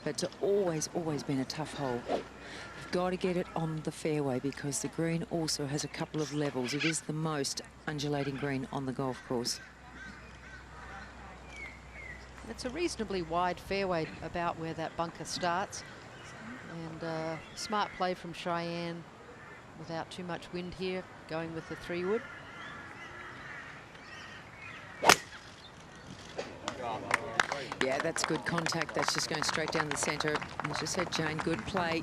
but it's always been a tough hole. You've got to get it on the fairway because the green also has a couple of levels. It is the most undulating green on the golf course. It's a reasonably wide fairway about where that bunker starts, and smart play from Cheyenne without too much wind here, going with the 3-wood. Yeah, that's good contact. That's just going straight down the centre. As you said, Jane, good play.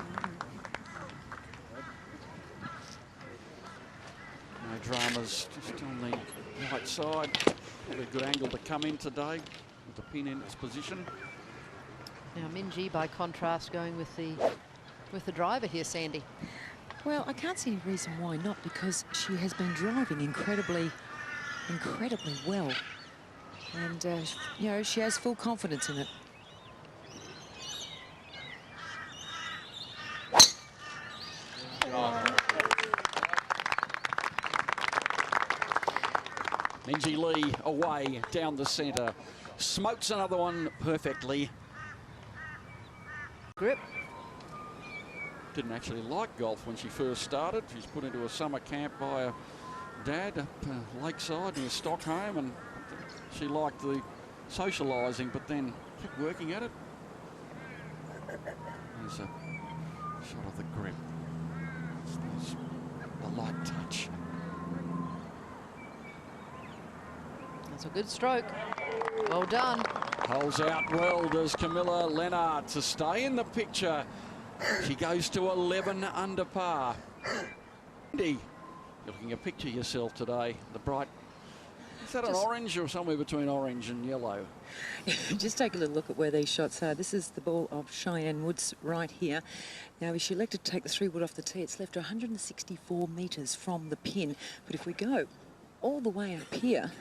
No dramas, just on the right side. Probably a good angle to come in today with the pin in its position. Now Minjee, by contrast, going with the driver here, Sandy. Well, I can't see any reason why not, because she has been driving incredibly well. And, you know, she has full confidence in it. Minjee Lee away down the centre. Smokes another one perfectly. Grip. Didn't actually like golf when she first started. She's put into a summer camp by her dad up lakeside near Stockholm, and she liked the socialising, but then kept working at it. There's a shot of the grip. There's the light touch. That's a good stroke. Well done. Holds out well, does Camilla Lennart, to stay in the picture. She goes to 11 under par. Andy, you're looking a picture yourself today. The bright, is that an orange or somewhere between orange and yellow? Just take a little look at where these shots are. This is the ball of Cheyenne Woods right here. Now, she elected to take the 3-wood off the tee. It's left 164 metres from the pin. But if we go all the way up here,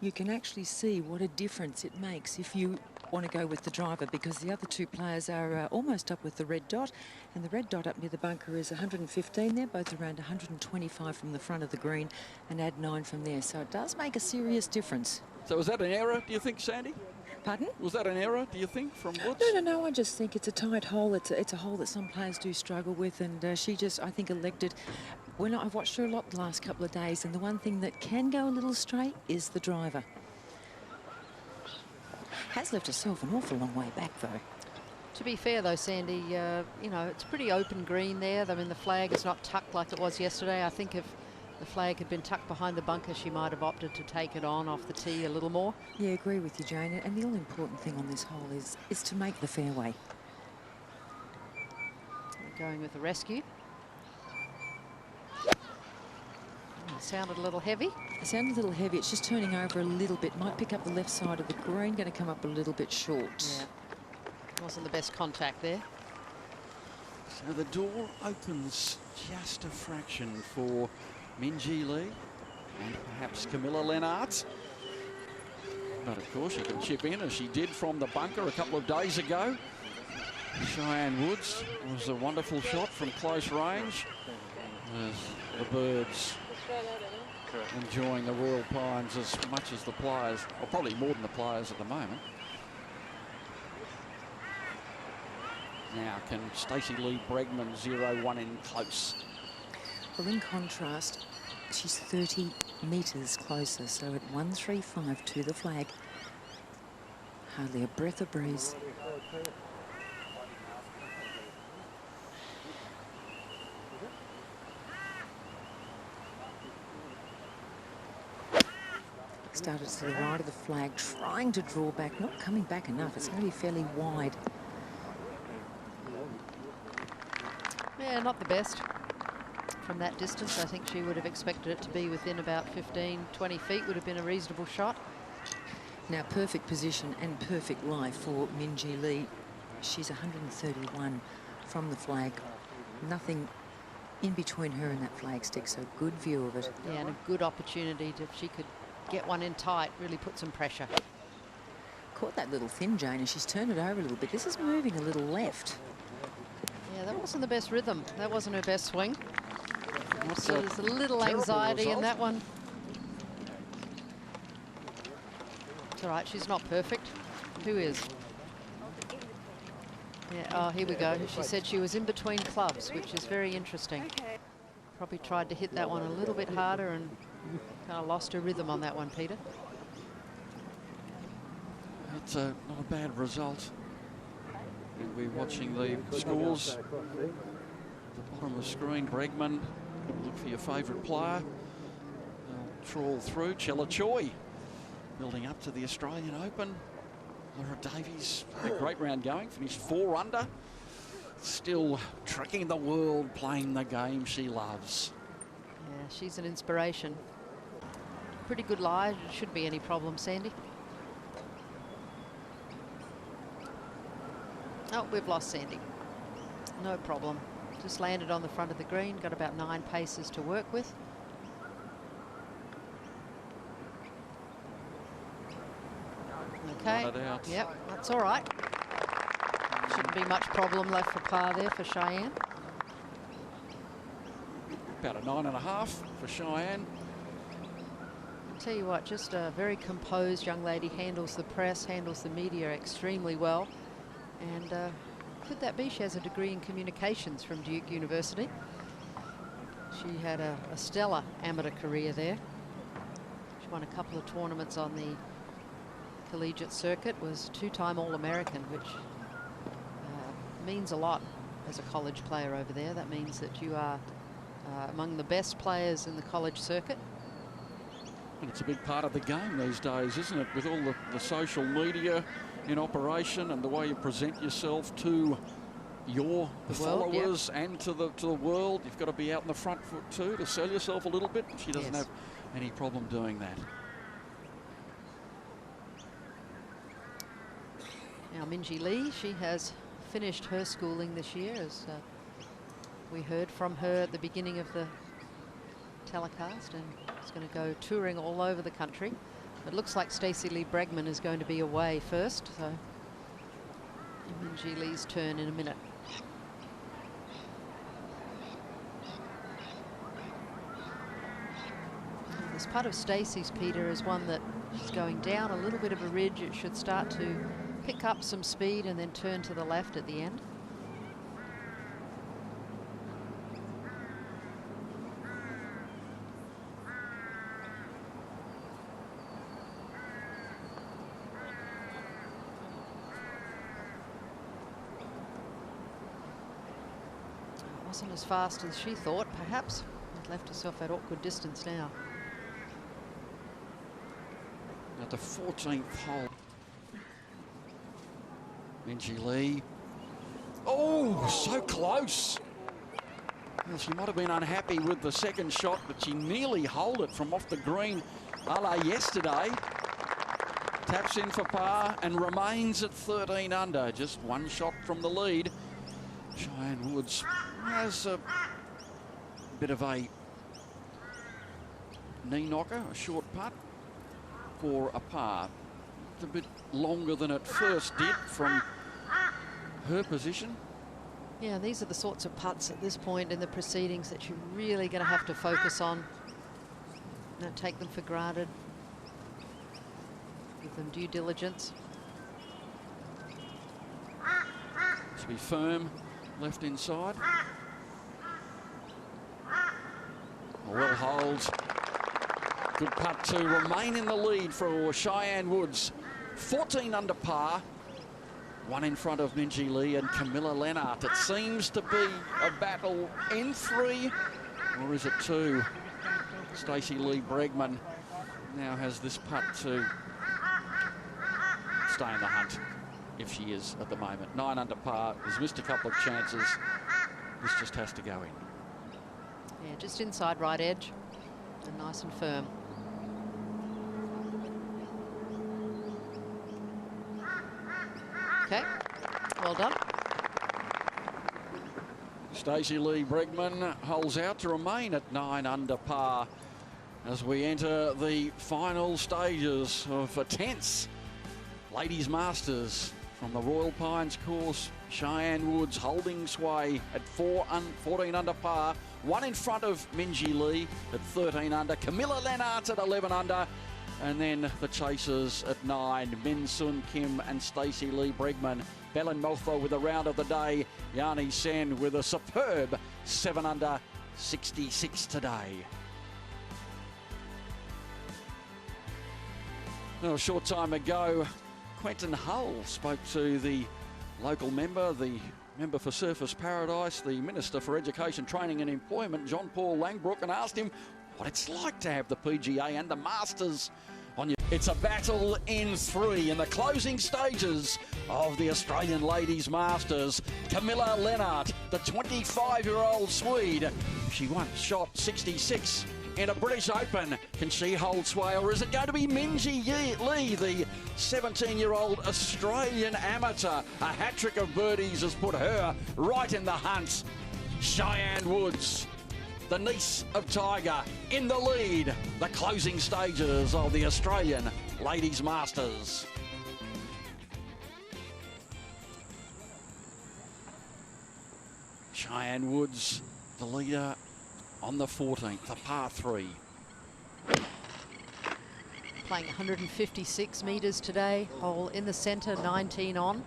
you can actually see what a difference it makes if you want to go with the driver, because the other two players are almost up with the red dot, and the red dot up near the bunker is 115. They're both around 125 from the front of the green, and add 9 from there. So it does make a serious difference. So was that an error, do you think, Sandy? Pardon? Was that an error, do you think, from Woods? No. I just think it's a tight hole. It's a hole that some players do struggle with, and she just, I think, elected. I've watched her a lot the last couple of days, and the one thing that can go a little straight is the driver. Has left herself an awful long way back, though. To be fair, though, Sandy, you know, it's pretty open green there. I mean, the flag is not tucked like it was yesterday. I think if the flag had been tucked behind the bunker, she might have opted to take it on off the tee a little more. Yeah, agree with you, Jane. And the all-important thing on this hole is to make the fairway. Going with the rescue. It sounded a little heavy. It sounded a little heavy. It's just turning over a little bit. Might pick up the left side of the green. Going to come up a little bit short. Yeah. Wasn't the best contact there. So the door opens just a fraction for Minjee Lee and perhaps Camilla Lennart. But of course, she can chip in as she did from the bunker a couple of days ago. Cheyenne Woods was a wonderful shot from close range. As the birds enjoying the Royal Pines as much as the players, or probably more than the players at the moment. Now can Stacey Lee Bregman 0-1 in close? Well, in contrast, she's 30 metres closer, so at 135 to the flag. Hardly a breath of breeze. Started to the right of the flag, trying to draw back, not coming back enough. It's going to be fairly wide. Yeah, not the best. From that distance, I think she would have expected it to be within about 15, 20 feet would have been a reasonable shot. Now, perfect position and perfect lie for Minjee Lee. She's 131 from the flag. Nothing in between her and that flag stick, so good view of it. Yeah, and a good opportunity to, if she could get one in tight, really put some pressure. Caught that little thin, Jane, and she's turned it over a little bit. This is moving a little left. Yeah, that wasn't the best rhythm. That wasn't her best swing. So there's a little terrible anxiety result in that one. It's all right, she's not perfect. Who is? Yeah, oh, here we go. She said she was in between clubs, which is very interesting. Probably tried to hit that one a little bit harder and kind of lost her rhythm on that one, Peter. It's not a bad result. And we're watching the scores. At the bottom of the screen, Bregman, look for your favourite player. They'll trawl through. Chella Choi building up to the Australian Open. Laura Davies had a great round going, finished 4 under. Still trekking the world, playing the game she loves. Yeah, she's an inspiration. Pretty good lie. Shouldn't be any problem, Sandy. Oh, we've lost Sandy. No problem. Just landed on the front of the green. Got about 9 paces to work with. Okay. Yep, that's all right. Shouldn't be much problem left for par there for Cheyenne. About a 9.5 for Cheyenne. I'll tell you what, just a very composed young lady, handles the press, handles the media extremely well. And could that be? She has a degree in communications from Duke University. She had a stellar amateur career there. She won a couple of tournaments on the collegiate circuit, was 2-time All-American, which means a lot as a college player over there. That means that you are among the best players in the college circuit. And it's a big part of the game these days, isn't it? With all the social media in operation and the way you present yourself to your followers and to the world. You've got to be out in the front foot too to sell yourself a little bit. She doesn't have any problem doing that. Now Minjee Lee, she has finished her schooling this year, as we heard from her at the beginning of the telecast, and is going to go touring all over the country. It looks like Stacey Lee Bregman is going to be away first, so Minjee Lee's turn in a minute. This putt of Stacey's, Peter, is one that she's going down a little bit of a ridge. It should start to pick up some speed and then turn to the left at the end. Wasn't as fast as she thought, perhaps. Left herself at awkward distance now. At the 14th hole. Minjee Lee. Oh, so close. Well, she might have been unhappy with the second shot, but she nearly holed it from off the green a la yesterday. Taps in for par and remains at 13 under. Just one shot from the lead. Cheyenne Woods has a bit of a knee knocker, a short putt for a par. It's a bit longer than it first did from her position. Yeah, these are the sorts of putts at this point in the proceedings that you're really going to have to focus on. Don't take them for granted. Give them due diligence. To be firm, left inside. Well holds. Good putt to remain in the lead for Cheyenne Woods. 14 under par. One in front of Minjee Lee and Camilla Lennart. It seems to be a battle in 3, or is it 2? Stacey Lee Bregman now has this putt to stay in the hunt, if she is at the moment. 9 under par. Has missed a couple of chances. This just has to go in. Yeah, just inside right edge and nice and firm. Okay, well done. Stacey Lee Bregman holds out to remain at 9 under par as we enter the final stages of a tense Ladies Masters from the Royal Pines course. Cheyenne Woods holding sway at 14 under par. One in front of Minjee Lee at 13 under. Camilla Lennart at 11 under. And then the chasers at 9, Min Sun Kim and Stacey Lee Bregman. Belen Molfo with the round of the day. Yani Sen with a superb 7 under 66 today. Well, a short time ago, Quentin Hull spoke to the local member, the member for Surfers Paradise, the Minister for Education, Training and Employment, John Paul Langbrook, and asked him what it's like to have the PGA and the Masters on you. It's a battle in 3 in the closing stages of the Australian Ladies Masters. Camilla Lennart, the 25-year-old Swede, she once shot 66 in a British Open. Can she hold sway, or is it going to be Minjee Lee, the 17-year-old Australian amateur? A hat-trick of birdies has put her right in the hunt. Cheyenne Woods, the niece of Tiger, in the lead. The closing stages of the Australian Ladies Masters. Cheyenne Woods, the leader on the 14th, the par 3. Playing 156 metres today, hole in the centre, 19 on.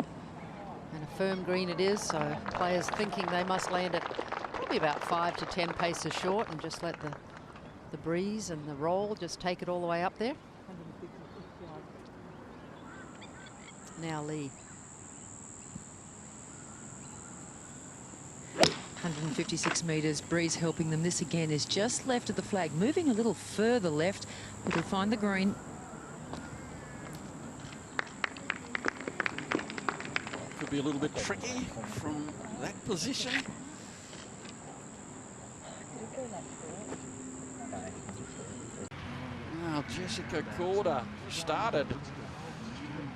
And a firm green it is, so players thinking they must land it probably about 5 to 10 paces short and just let the breeze and the roll just take it all the way up there. Now Lee. 156 metres, breeze helping them. This again is just left of the flag, moving a little further left. It'll find the green. Could be a little bit tricky from that position. Now Jessica Corder started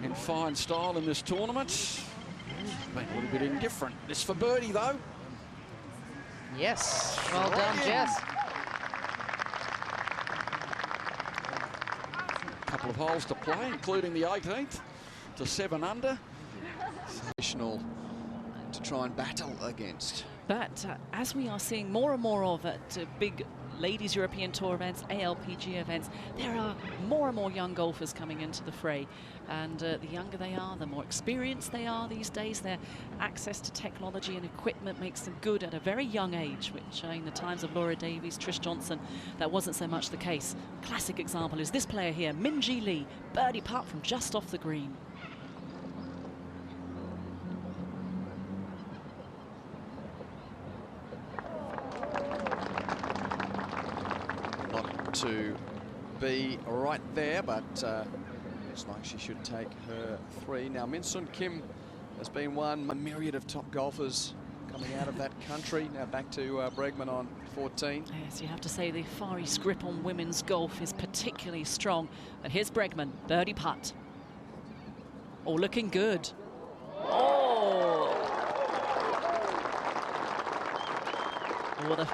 in fine style in this tournament. Been a little bit indifferent. This for birdie though. Yes, well done, Jess. A couple of holes to play, including the 18th to 7 under. To try and battle against. But as we are seeing more and more of at big Ladies European Tour events, ALPG events, there are more and more young golfers coming into the fray. And the younger they are, the more experienced they are these days. Their access to technology and equipment makes them good at a very young age, which in the times of Laura Davies, Trish Johnson, that wasn't so much the case. Classic example is this player here, Minjee Lee, birdie putt from just off the green. To be right there, but looks like she should take her 3. Now, Min Sun Kim has been one. A myriad of top golfers coming out of that country. Now back to Bregman on 14. Yes, you have to say the Far East grip on women's golf is particularly strong. But here's Bregman, birdie putt. Oh, looking good. Oh! What a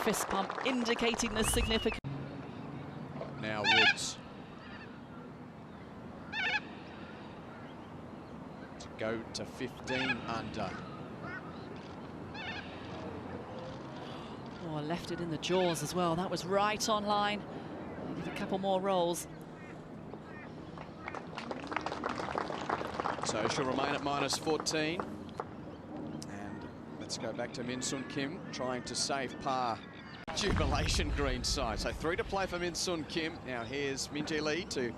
fist pump indicating the significance. Now Woods to go to 15 under. Oh, left it in the jaws as well. That was right on line. With a couple more rolls. So she'll remain at -14. And let's go back to Min Sun Kim trying to save par. Jubilation green side. So 3 to play for Min Sun Kim. Now here's Minjee Lee to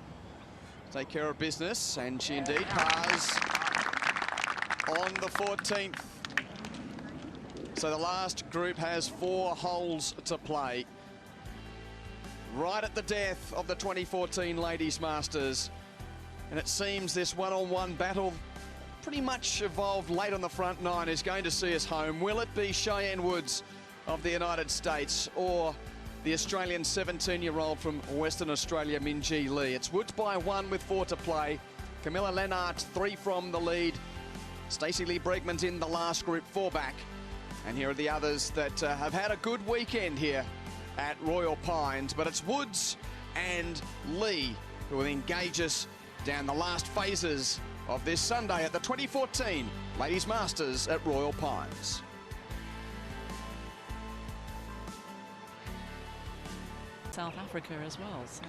take care of business, and she indeed pars on the 14th. So the last group has 4 holes to play. Right at the death of the 2014 Ladies Masters. And it seems this one-on-one battle pretty much evolved late on the front 9 is going to see us home. Will it be Cheyenne Woods of the United States or the Australian 17-year-old from Western Australia, Minjee Lee? It's Woods by 1 with 4 to play. Camilla Lennart 3 from the lead. Stacey Lee Bregman's in the last group, 4 back. And here are the others that have had a good weekend here at Royal Pines. But it's Woods and Lee who will engage us down the last phases of this Sunday at the 2014 Ladies Masters at Royal Pines. South Africa as well, so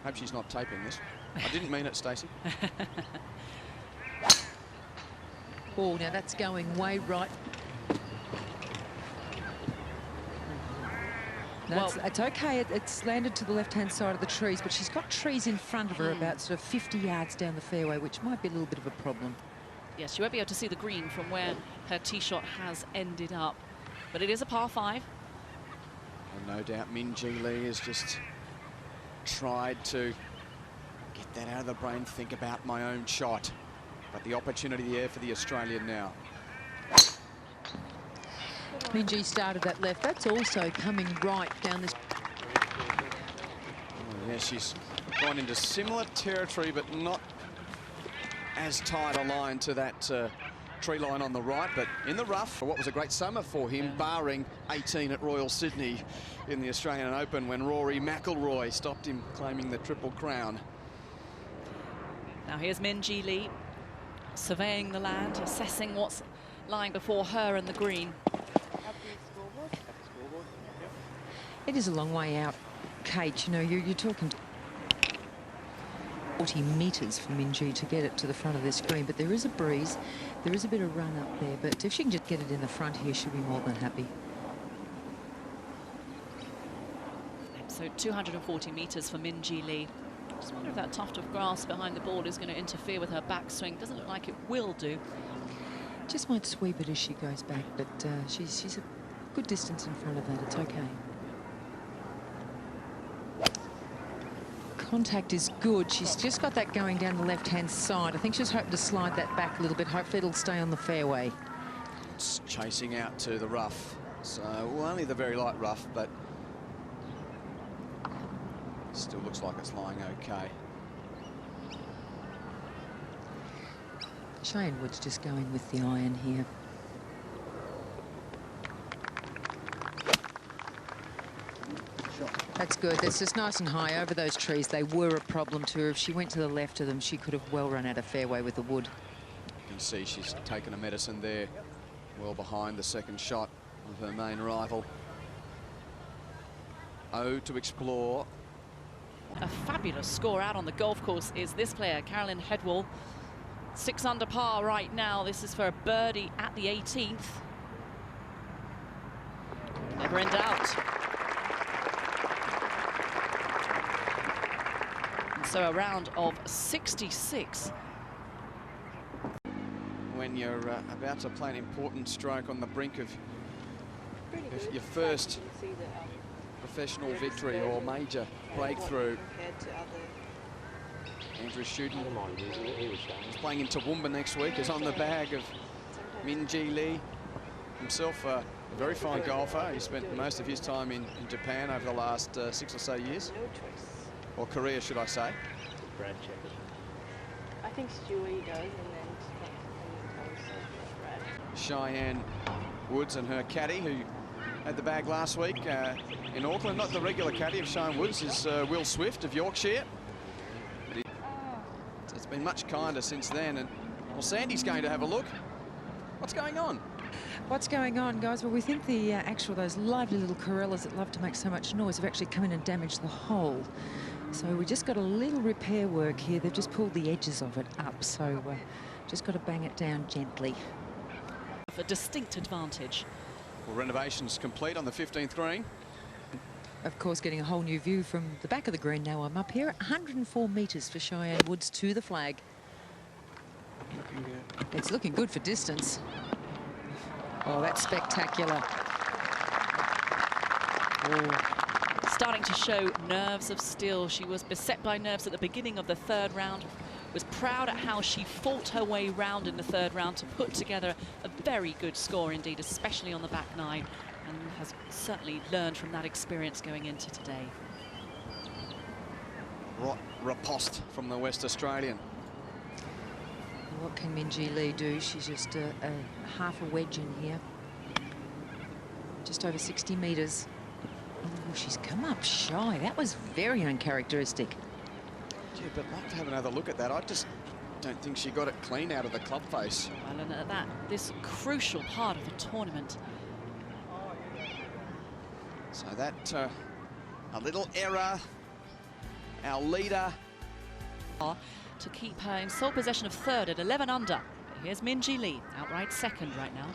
hope she's not taping this. I didn't mean it, Stacey. Oh, now that's going way right. No, Well, it's okay. It's landed to the left-hand side of the trees, but she's got trees in front of her about sort of 50 yards down the fairway, which might be a little bit of a problem. yes, you won't be able to see the green from where her tee shot has ended up, but it is a par 5. And no doubt Minjee Lee has just tried to get that out of the brain, think about my own shot. But the opportunity there for the Australian now. Minjee started that left. That's also coming right down this. Oh, yeah, she's gone into similar territory, but not as tight a line to that tree line on the right, but in the rough. What was a great summer for him, barring 18 at Royal Sydney in the Australian Open when Rory McIlroy stopped him claiming the Triple Crown. Now here's Minjee Lee, surveying the land, assessing what's lying before her and the green. It is a long way out, Kate. You know, you're talking 40 metres for Minjee to get it to the front of this green, but there is a breeze, there is a bit of run up there, but if she can just get it in the front here, she'll be more than happy. So 240 metres for Minjee Lee. Just wonder if that tuft of grass behind the ball is going to interfere with her backswing. Doesn't look like it will do. Just might sweep it as she goes back, but she's a good distance in front of that. It's okay. Contact is good. She's just got that going down the left-hand side. I think she's hoping to slide that back a little bit. Hopefully it'll stay on the fairway. It's chasing out to the rough. So, well, only the very light rough, but still looks like it's lying okay. Cheyenne Wood's just going with the iron here. That's good. That's just nice and high over those trees. They were a problem to her. If she went to the left of them, she could have well run out of fairway with the wood. You can see she's taken a medicine there, well behind the second shot of her main rival. Oh, to explore. A fabulous score out on the golf course is this player, Carolyn Headwall. 6 under par right now. This is for a birdie at the 18th. Never in doubt. And so a round of 66. When you're about to play an important stroke on the brink of your first professional victory or major breakthrough. Andrew Shooten, who's playing in Toowoomba next week, is on the bag of Minjee Lee. Himself a very fine golfer. He spent most of his time in Japan over the last 6 or so years. Or Korea, should I say. Brad check it. I think Stewie does, and then Brad. Cheyenne Woods and her caddy, who had the bag last week in Auckland. Not the regular caddy of Cheyenne Woods, is Will Swift of Yorkshire. It's been much kinder since then, and well, Sandy's going to have a look. What's going on? What's going on, guys? Well, we think the those lively little corellas that love to make so much noise have actually come in and damaged the hole. So we just got a little repair work here. They've just pulled the edges of it up, so just got to bang it down gently. A distinct advantage. Well, renovations complete on the 15th green. Of course, getting a whole new view from the back of the green now. I'm up here at 104 metres for Cheyenne Woods to the flag. It's looking good for distance. Oh, that's spectacular. Oh. Starting to show nerves of steel. She was beset by nerves at the beginning of the third round. Was proud at how she fought her way round in the third round to put together a very good score indeed, especially on the back nine, and has certainly learned from that experience going into today. Riposte from the West Australian. What can Minjee Lee do? She's just a half a wedge in here. Just over 60 metres. Oh, she's come up shy. That was very uncharacteristic. Yeah, but I'd like to have another look at that. I just don't think she got it clean out of the club face. Well, and at that, this crucial part of the tournament. So that, a little error. Our leader. To keep her in sole possession of third at 11 under. But here's Minjee Lee, outright second right now.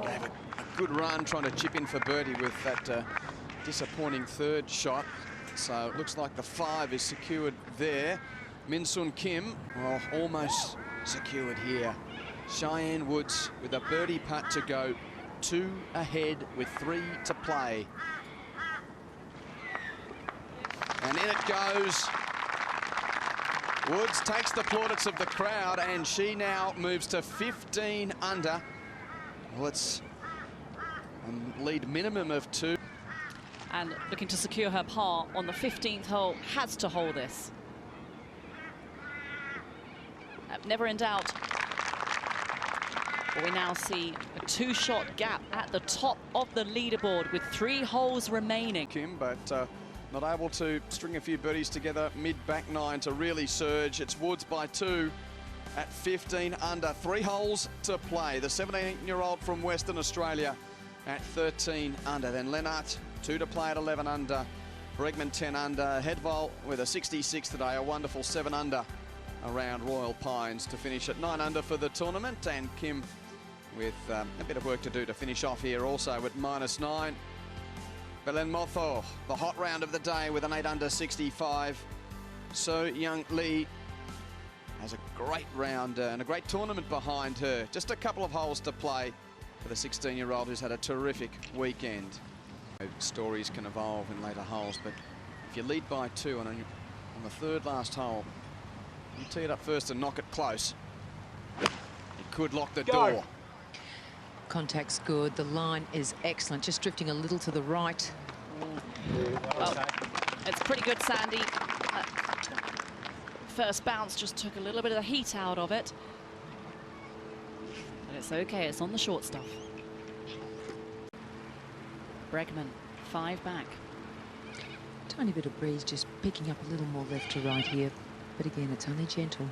Gave a good run trying to chip in for birdie with that disappointing third shot. So it looks like the 5 is secured there. Min Sun Kim, well, almost secured here. Cheyenne Woods with a birdie putt to go, 2 ahead with 3 to play. And in it goes. Woods takes the plaudits of the crowd, and she now moves to 15 under. Well, it's a lead minimum of 2. And looking to secure her par on the 15th hole, has to hold this. Never in doubt. But we now see a 2-shot gap at the top of the leaderboard with 3 holes remaining. Kim, but not able to string a few birdies together mid-back 9 to really surge. It's Woods by 2 at 15 under. 3 holes to play. The 17-year-old from Western Australia at 13 under. Then Lennart, 2 to play at 11 under. Bregman 10 under. Hedvall with a 66 today, a wonderful 7 under around Royal Pines to finish at 9 under for the tournament. And Kim with a bit of work to do to finish off here also at -9. Belen Motho, the hot round of the day with an 8 under 65. So Young Lee has a great round and a great tournament behind her. Just a couple of holes to play for the 16-year-old who's had a terrific weekend. Stories can evolve in later holes, but if you lead by 2 on the 3rd last hole, you tee it up first and knock it close, it could lock the door. Contact's good. The line is excellent. Just drifting a little to the right. Well, it's pretty good, Sandy. First bounce just took a little bit of the heat out of it. But it's okay. It's on the short stuff. Bregman, 5 back. Tiny bit of breeze just picking up a little more left to right here. But again, it's only gentle.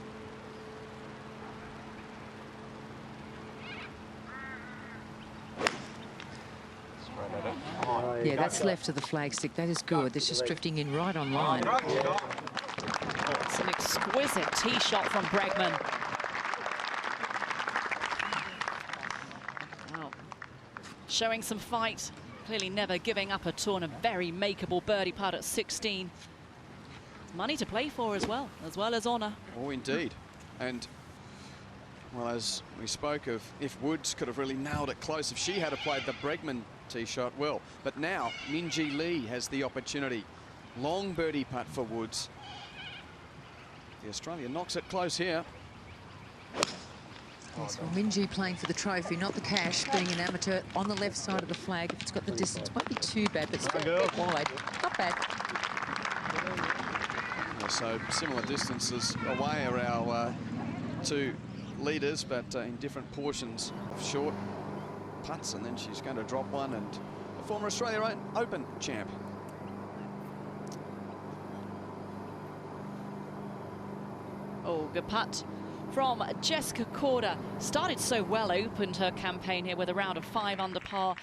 Yeah, that's left of the flagstick. That is good. It's just drifting in right on line. It's an exquisite tee shot from Bregman. Wow. Showing some fight. Clearly never giving up at all. And a very makeable birdie putt at 16. Money to play for as well as honour. Oh, indeed. And, well, as we spoke of, if Woods could have really nailed it close, if she had played the Bregman tee shot well. But now Minjee Lee has the opportunity. Long birdie putt for Woods. The Australian knocks it close here. Yes, well, Minjee playing for the trophy, not the cash, being an amateur on the left side of the flag. If it's got the distance, won't be too bad, but still a bit wide. Not bad. So similar distances away are our 2 leaders, but in different portions of short putts, and then she's going to drop one, and a former Australia Open champ. Oh, good putt from Jessica Corder. Started so well, opened her campaign here with a round of 5 under par,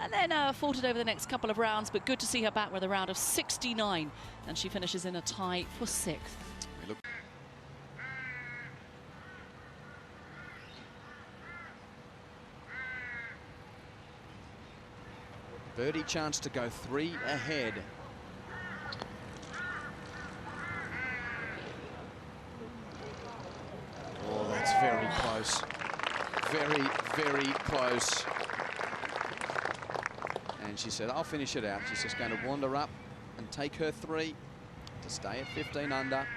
and then faltered over the next couple of rounds, but good to see her back with a round of 69, and she finishes in a tie for 6th. Birdie chance to go 3 ahead. Oh, that's very close. Very, very close. And she said, I'll finish it out. She's just going to wander up and take her 3 to stay at 15 under.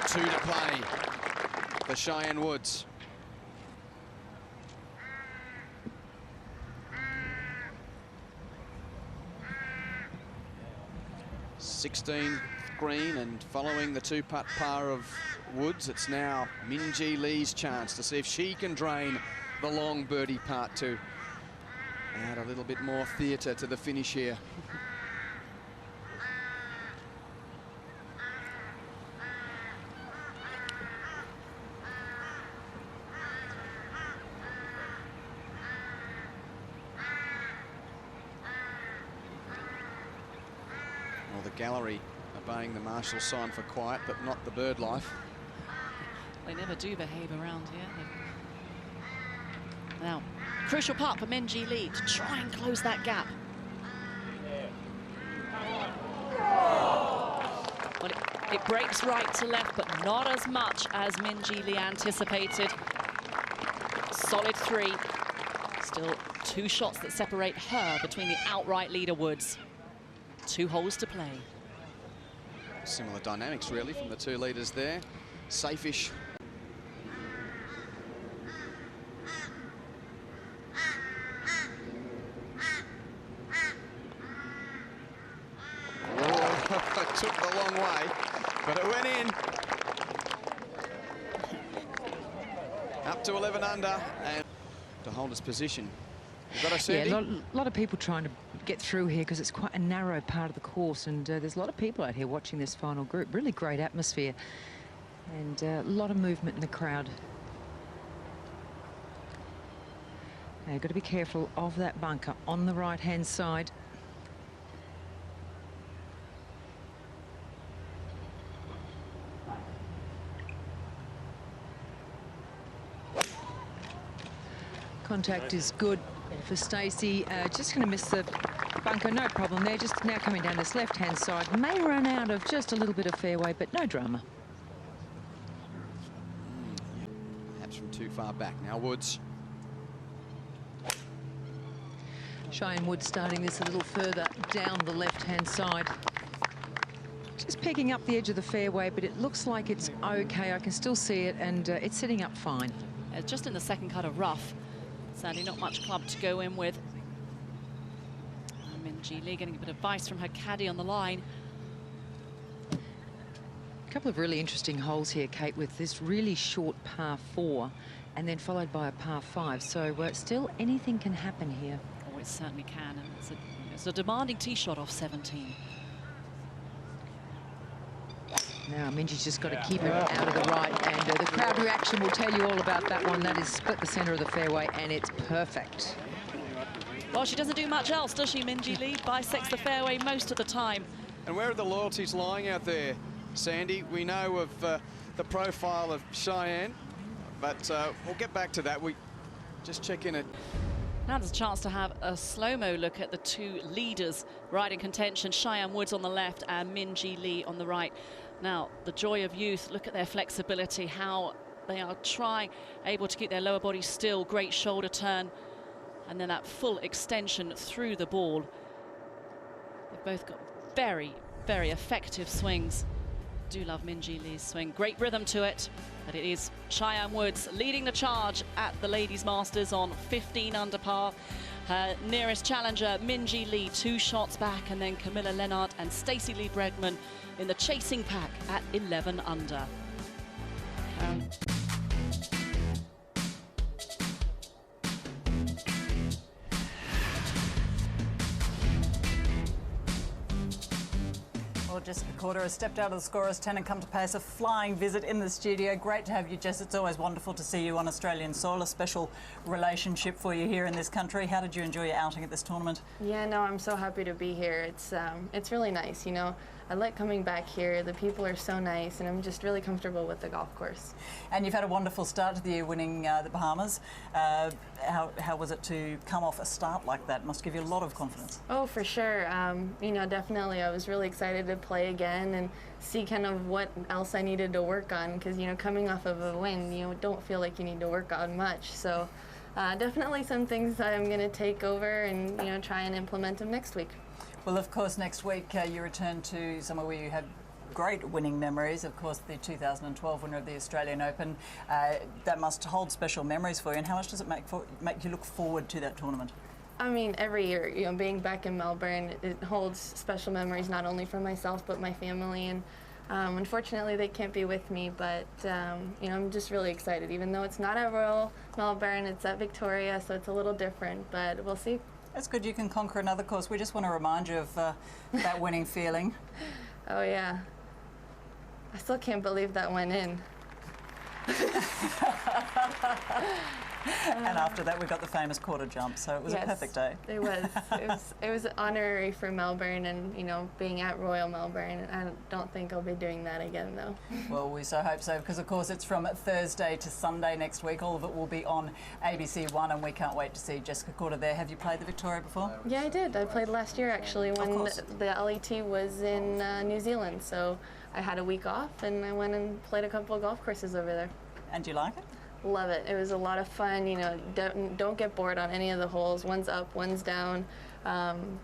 2 to play for Cheyenne Woods. #16 green, and following the 2-putt par of Woods, it's now Minjee Lee's chance to see if she can drain the long birdie putt to add a little bit more theatre to the finish here. Well, the gallery obeying the marshal sign for quiet, but not the bird life. They never do behave around here. Now, crucial putt for Minjee Lee to try and close that gap. Well, it breaks right to left, but not as much as Minjee Lee anticipated. Solid 3. Still 2 shots that separate her between the outright leader Woods. 2 holes to play. Similar dynamics, really, from the 2 leaders there. Safe-ish. Oh, it took the long way, but it went in. Up to 11 under, and to hold his position. You've got to see. Yeah, a lot of people trying to get through here because it's quite a narrow part of the course, and there's a lot of people out here watching this final group. Really great atmosphere, and a lot of movement in the crowd. Now, you've got to be careful of that bunker on the right-hand side. Contact is good for Stacey. Just going to miss the bunker, no problem there. Just now coming down this left-hand side. May run out of just a little bit of fairway, but no drama. Perhaps from too far back. Now Woods. Cheyenne Woods starting this a little further down the left-hand side. Just picking up the edge of the fairway, but it looks like it's okay. I can still see it, and it's sitting up fine. Just in the second cut of rough. Sadly, not much club to go in with. Minjee Lee getting a bit of advice from her caddy on the line. A couple of really interesting holes here, Kate, with this really short par 4 and then followed by a par 5. So still anything can happen here. Oh, it certainly can. And it's a demanding tee shot off 17. Now, Minjee's just got to keep it out of the right, and the crowd reaction will tell you all about that one. That is split the centre of the fairway, and it's perfect. Well, she doesn't do much else, does she, Minjee Lee? Bisects the fairway most of the time. And where are the loyalties lying out there, Sandy? We know of the profile of Cheyenne, but we'll get back to that. We just check in at... Now there's a chance to have a slow-mo look at the 2 leaders right in contention. Cheyenne Woods on the left and Minjee Lee on the right. Now, the joy of youth, look at their flexibility, how they are able to keep their lower body still, great shoulder turn, and then that full extension through the ball. They've both got very, very effective swings. Do love Minjee Lee's swing. Great rhythm to it, but it is Cheyenne Woods leading the charge at the Ladies Masters on 15 under par. Her nearest challenger, Minjee Lee, 2 shots back, and then Camilla Lennart and Stacey Lee Bregman in the chasing pack at 11 under. Well, Jessica Corder has stepped out of the scorer's tent and come to pay us a flying visit in the studio. Great to have you, Jess. It's always wonderful to see you on Australian soil, a special relationship for you here in this country. How did you enjoy your outing at this tournament? Yeah, no, I'm so happy to be here. It's really nice, you know. I like coming back here. The people are so nice, and I'm just really comfortable with the golf course. And you've had a wonderful start to the year, winning the Bahamas. How was it to come off a start like that? It must give you a lot of confidence. Oh, for sure. You know, definitely. I was really excited to play again and see kind of what else I needed to work on, because, you know, coming off of a win, you don't feel like you need to work on much. So definitely some things that I'm going to take over and, you know, try and implement them next week. Well, of course, next week you return to somewhere where you had great winning memories. Of course, the 2012 winner of the Australian Open. That must hold special memories for you. And how much does it make you look forward to that tournament? I mean, every year, you know, being back in Melbourne, it holds special memories not only for myself but my family. And unfortunately, they can't be with me. But you know, I'm just really excited. Even though it's not at Royal Melbourne, it's at Victoria, so it's a little different. But we'll see. That's good. You can conquer another course. We just want to remind you of that winning feeling. Oh, yeah. I still can't believe that went in. And after that, we got the famous quarter jump, so it was a perfect day. It was. It was honorary for Melbourne, and, you know, being at Royal Melbourne. I don't think I'll be doing that again, though. Well, we so hope so, because, of course, it's from Thursday to Sunday next week. All of it will be on ABC One, and we can't wait to see Jessica Corder there. Have you played the Victoria before? Yeah, I did. I played last year, actually, when the LET was in New Zealand. So I had a week off, and I went and played a couple of golf courses over there. And do you like it? Love it. It was a lot of fun. You know, don't get bored on any of the holes. One's up, one's down.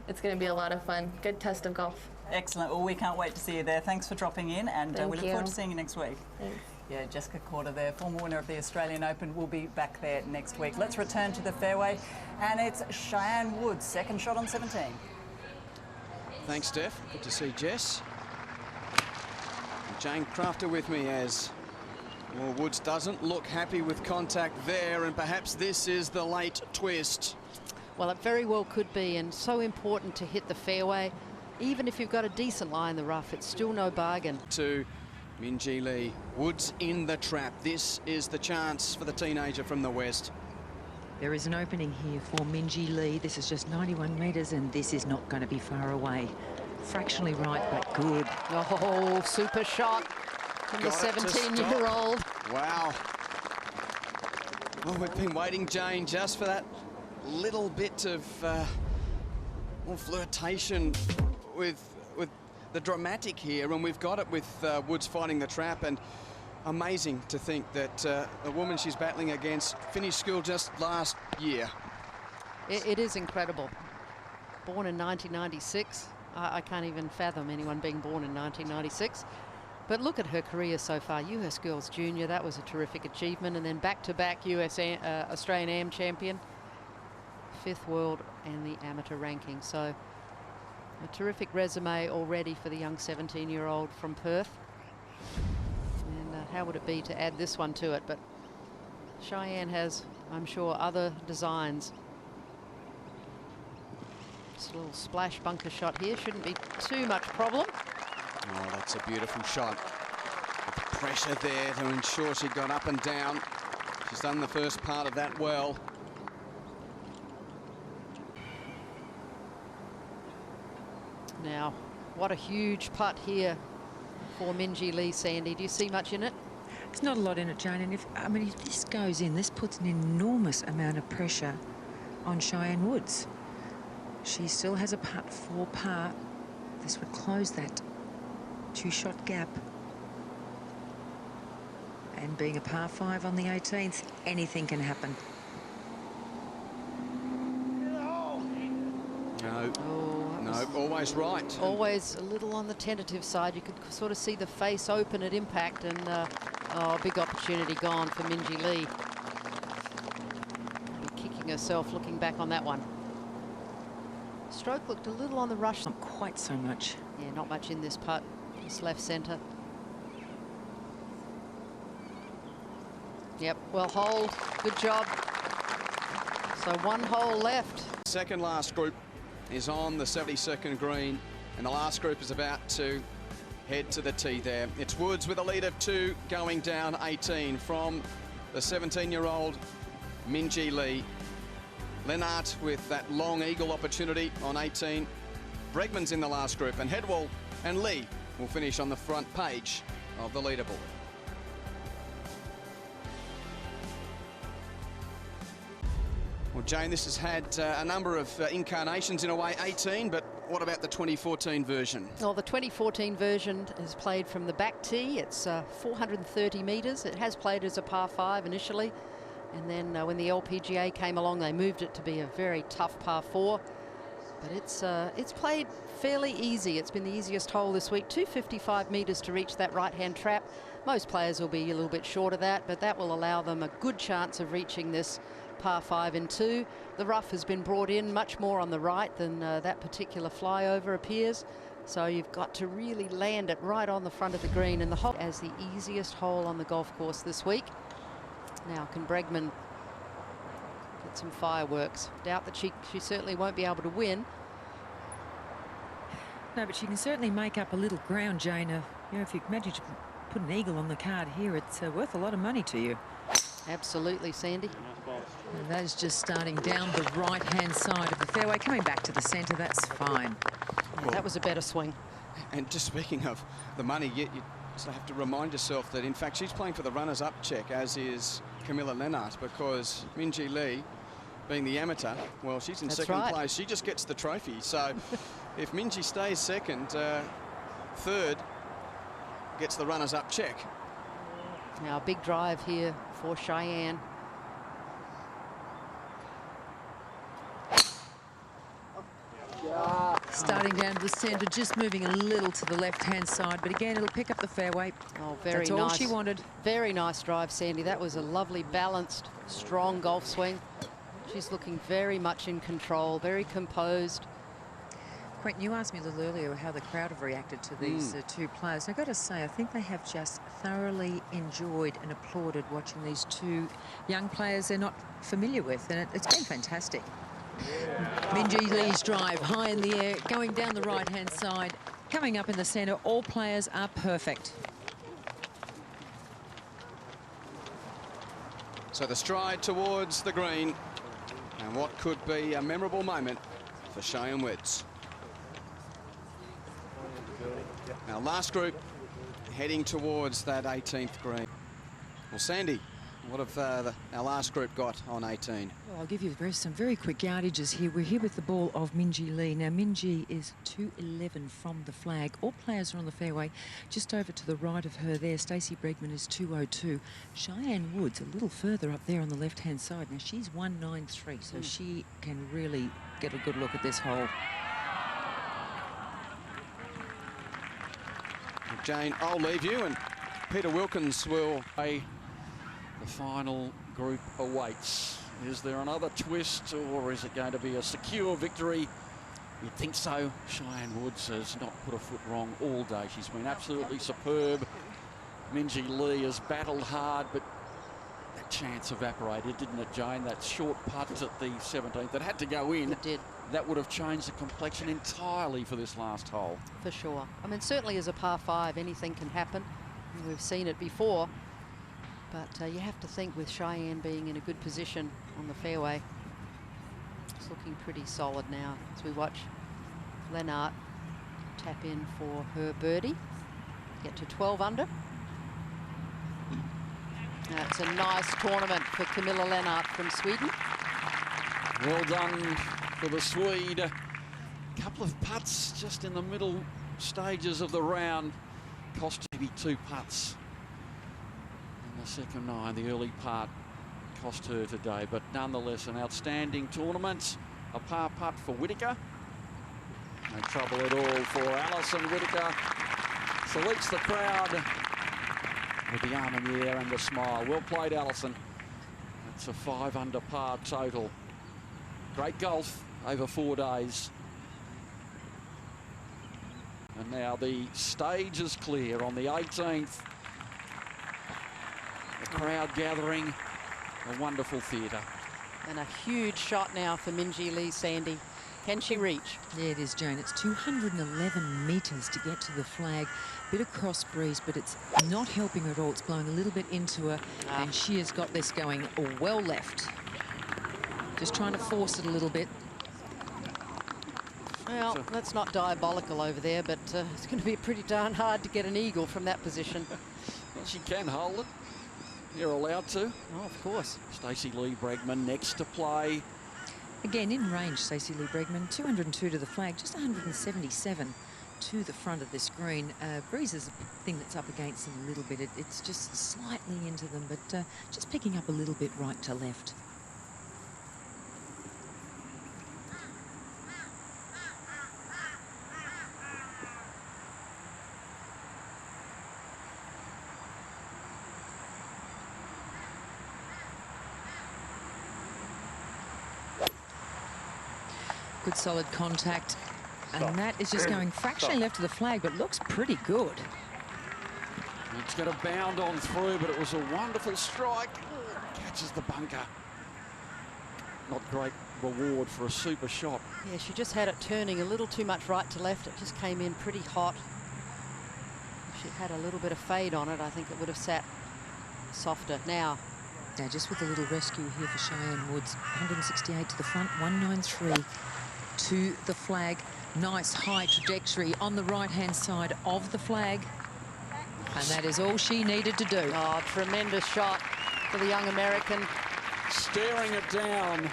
it's going to be a lot of fun. Good test of golf. Excellent. Well, we can't wait to see you there. Thanks for dropping in, and we look forward to seeing you next week. Thanks. Yeah, Jessica Corder there, former winner of the Australian Open, will be back there next week. Let's return to the fairway, and it's Cheyenne Woods, second shot on 17. Thanks, Steph. Good to see Jess. And Jane Crafter with me as well. Woods doesn't look happy with contact there, and perhaps this is the late twist. Well, it very well could be, and so important to hit the fairway. Even if you've got a decent lie in the rough, it's still no bargain. To Minjee Lee. Woods in the trap. This is the chance for the teenager from the west. There is an opening here for Minjee Lee. This is just 91 metres, and this is not going to be far away. Fractionally right, but good. Oh, super shot from the 17-year-old. Wow. Well, we've been waiting, Jane, just for that little bit of flirtation with the dramatic here, and we've got it with Woods finding the trap. And amazing to think that the woman she's battling against finished school just last year. It is incredible. Born in 1996. I can't even fathom anyone being born in 1996. But look at her career so far. US Girls Junior, that was a terrific achievement. And then back-to-back Australian Am champion. 5th world and the amateur ranking. So a terrific resume already for the young 17-year-old from Perth. And how would it be to add this one to it? But Cheyenne has, I'm sure, other designs. Just a little splash bunker shot here. Shouldn't be too much problem. Oh, that's a beautiful shot. With the pressure there to ensure she got up and down. She's done the first part of that well. Now, what a huge putt here for Minjee Lee, Sandy. Do you see much in it? There's not a lot in it, Jane, and if this goes in, this puts an enormous amount of pressure on Cheyenne Woods. She still has a putt for par. This would close that 2-shot gap. And being a par 5 on the 18th, anything can happen. No. Oh, no, always right. Always a little on the tentative side. You could sort of see the face open at impact, and oh, big opportunity gone for Minjee Lee. Kicking herself looking back on that one. Stroke looked a little on the rush. Not quite so much. Yeah, not much in this putt. Just left centre. Yep, well holed. Good job. So one hole left. Second last group is on the 72nd green, and the last group is about to head to the tee there. It's Woods with a lead of 2 going down 18 from the 17-year-old Minjee Lee. Lennart with that long eagle opportunity on 18. Bregman's in the last group, and Headwall and Lee will finish on the front page of the leaderboard. Well, Jane, this has had a number of incarnations in a way, 18, but what about the 2014 version? Well, the 2014 version is played from the back tee. It's 430 metres. It has played as a par 5 initially, and then when the LPGA came along, they moved it to be a very tough par 4. But it's played fairly easy. It's been the easiest hole this week. 255 metres to reach that right-hand trap. Most players will be a little bit short of that, but that will allow them a good chance of reaching this par 5 and 2. The rough has been brought in much more on the right than that particular flyover appears. So you've got to really land it right on the front of the green, and the hole as the easiest hole on the golf course this week. Now, can Bregman get some fireworks? Doubt that she certainly won't be able to win. No, but she can certainly make up a little ground, Jane. If you manage to put an eagle on the card here, it's worth a lot of money to you. Absolutely, Sandy. And that is just starting down the right-hand side of the fairway, coming back to the centre. That's fine. Yeah, that was a better swing. And just speaking of the money, you just have to remind yourself that, in fact, she's playing for the runners-up check, as is Camilla Lennart, because Minjee Lee, being the amateur, well, she's in second place. She just gets the trophy. So if Minjee stays second, third gets the runners-up check. Now, a big drive here for Cheyenne. Starting down to the centre, just moving a little to the left-hand side. But again, it'll pick up the fairway. Oh, very That's nice. all she wanted. Very nice drive, Sandy. That was a lovely, balanced, strong golf swing. She's looking very much in control, very composed. Quentin, you asked me a little earlier how the crowd have reacted to these two players. I've got to say, I think they have just thoroughly enjoyed and applauded watching these two young players they're not familiar with, and it's been fantastic. Minjee Lee's drive high in the air, going down the right-hand side, coming up in the centre. All players are perfect. So the stride towards the green, and what could be a memorable moment for Cheyenne Woods. Now, last group heading towards that 18th green. Well, Sandy, what have our last group got on 18? Well, I'll give you some very quick yardages here. We're here with the ball of Minjee Lee. Now, Minjee is 211 from the flag. All players are on the fairway. Just over to the right of her there, Stacey Bregman is 202. Cheyenne Woods a little further up there on the left-hand side. Now, she's 193, so she can really get a good look at this hole. Jane, I'll leave you, and Peter Wilkins will The final group awaits. Is there another twist, or is it going to be a secure victory? You'd think so. Cheyenne Woods has not put a foot wrong all day. She's been absolutely superb. Minjee Lee has battled hard, but that chance evaporated, didn't it, Jane? That short putt at the 17th that had to go in. It did. That would have changed the complexion entirely for this last hole. For sure. I mean, certainly as a par 5, anything can happen. We've seen it before. But you have to think with Cheyenne being in a good position on the fairway. It's looking pretty solid now as we watch Lennart tap in for her birdie. Get to 12 under. That's a nice tournament for Camilla Lennart from Sweden. Well done for the Swede. A couple of putts just in the middle stages of the round. Cost maybe 2 putts in the second 9. The early part cost her today, but nonetheless an outstanding tournament. A par putt for Whittaker. No trouble at all for Alison Whittaker. Salutes the crowd with the arm in the air and the smile. Well played, Alison. It's a 5 under par total. Great golf over 4 days. And now the stage is clear on the 18th. The crowd gathering, a wonderful theatre. And a huge shot now for Minjee Lee, Sandy. Can she reach? Yeah, it is, Jane. It's 211 metres to get to the flag. Bit of cross breeze, but it's not helping her at all. It's blowing a little bit into her, and she has got this going well left. Just trying to force it a little bit. Well, that's not diabolical over there, but it's going to be pretty darn hard to get an eagle from that position. Well, she can hold it. You're allowed to. Oh, of course. Stacey Lee Bregman next to play. Again, in range, Stacey Lee Bregman, 202 to the flag, just 177 to the front of this green. Breeze is the thing that's up against them a little bit. It's just slightly into them, but just picking up a little bit right to left. Good solid contact, and that is just going fractionally left of the flag, but looks pretty good. It's going to bound on through, but it was a wonderful strike. Catches the bunker. Not great reward for a super shot. Yeah, she just had it turning a little too much right to left. It just came in pretty hot. If she had a little bit of fade on it, I think it would have sat softer. Now just with a little rescue here for Cheyenne Woods. 168 to the front, 193 to the flag. Nice high trajectory on the right-hand side of the flag. And that is all she needed to do. Oh, tremendous shot for the young American. Staring it down.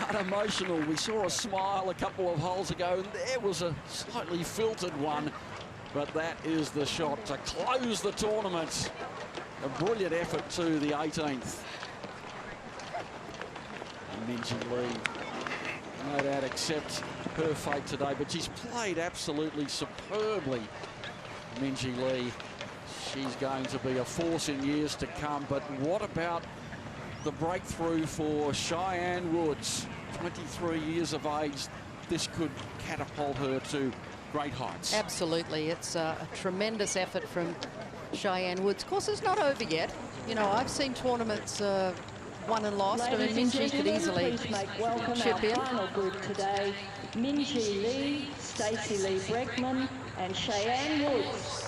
Unemotional. We saw a smile a couple of holes ago, and there was a slightly filtered one. But that is the shot to close the tournament. A brilliant effort to the 18th. And Minjee Lee, no doubt, accept her fate today, but she's played absolutely superbly, Minjee Lee. She's going to be a force in years to come, but what about the breakthrough for Cheyenne Woods? 23 years of age, this could catapult her to great heights. Absolutely. It's a tremendous effort from Cheyenne Woods. Of course, it's not over yet. You know, I've seen tournaments won and lost. I mean, Minjee could easily chip in. Final group today, Minjee Lee, Stacey Lee Bregman and Cheyenne Woods.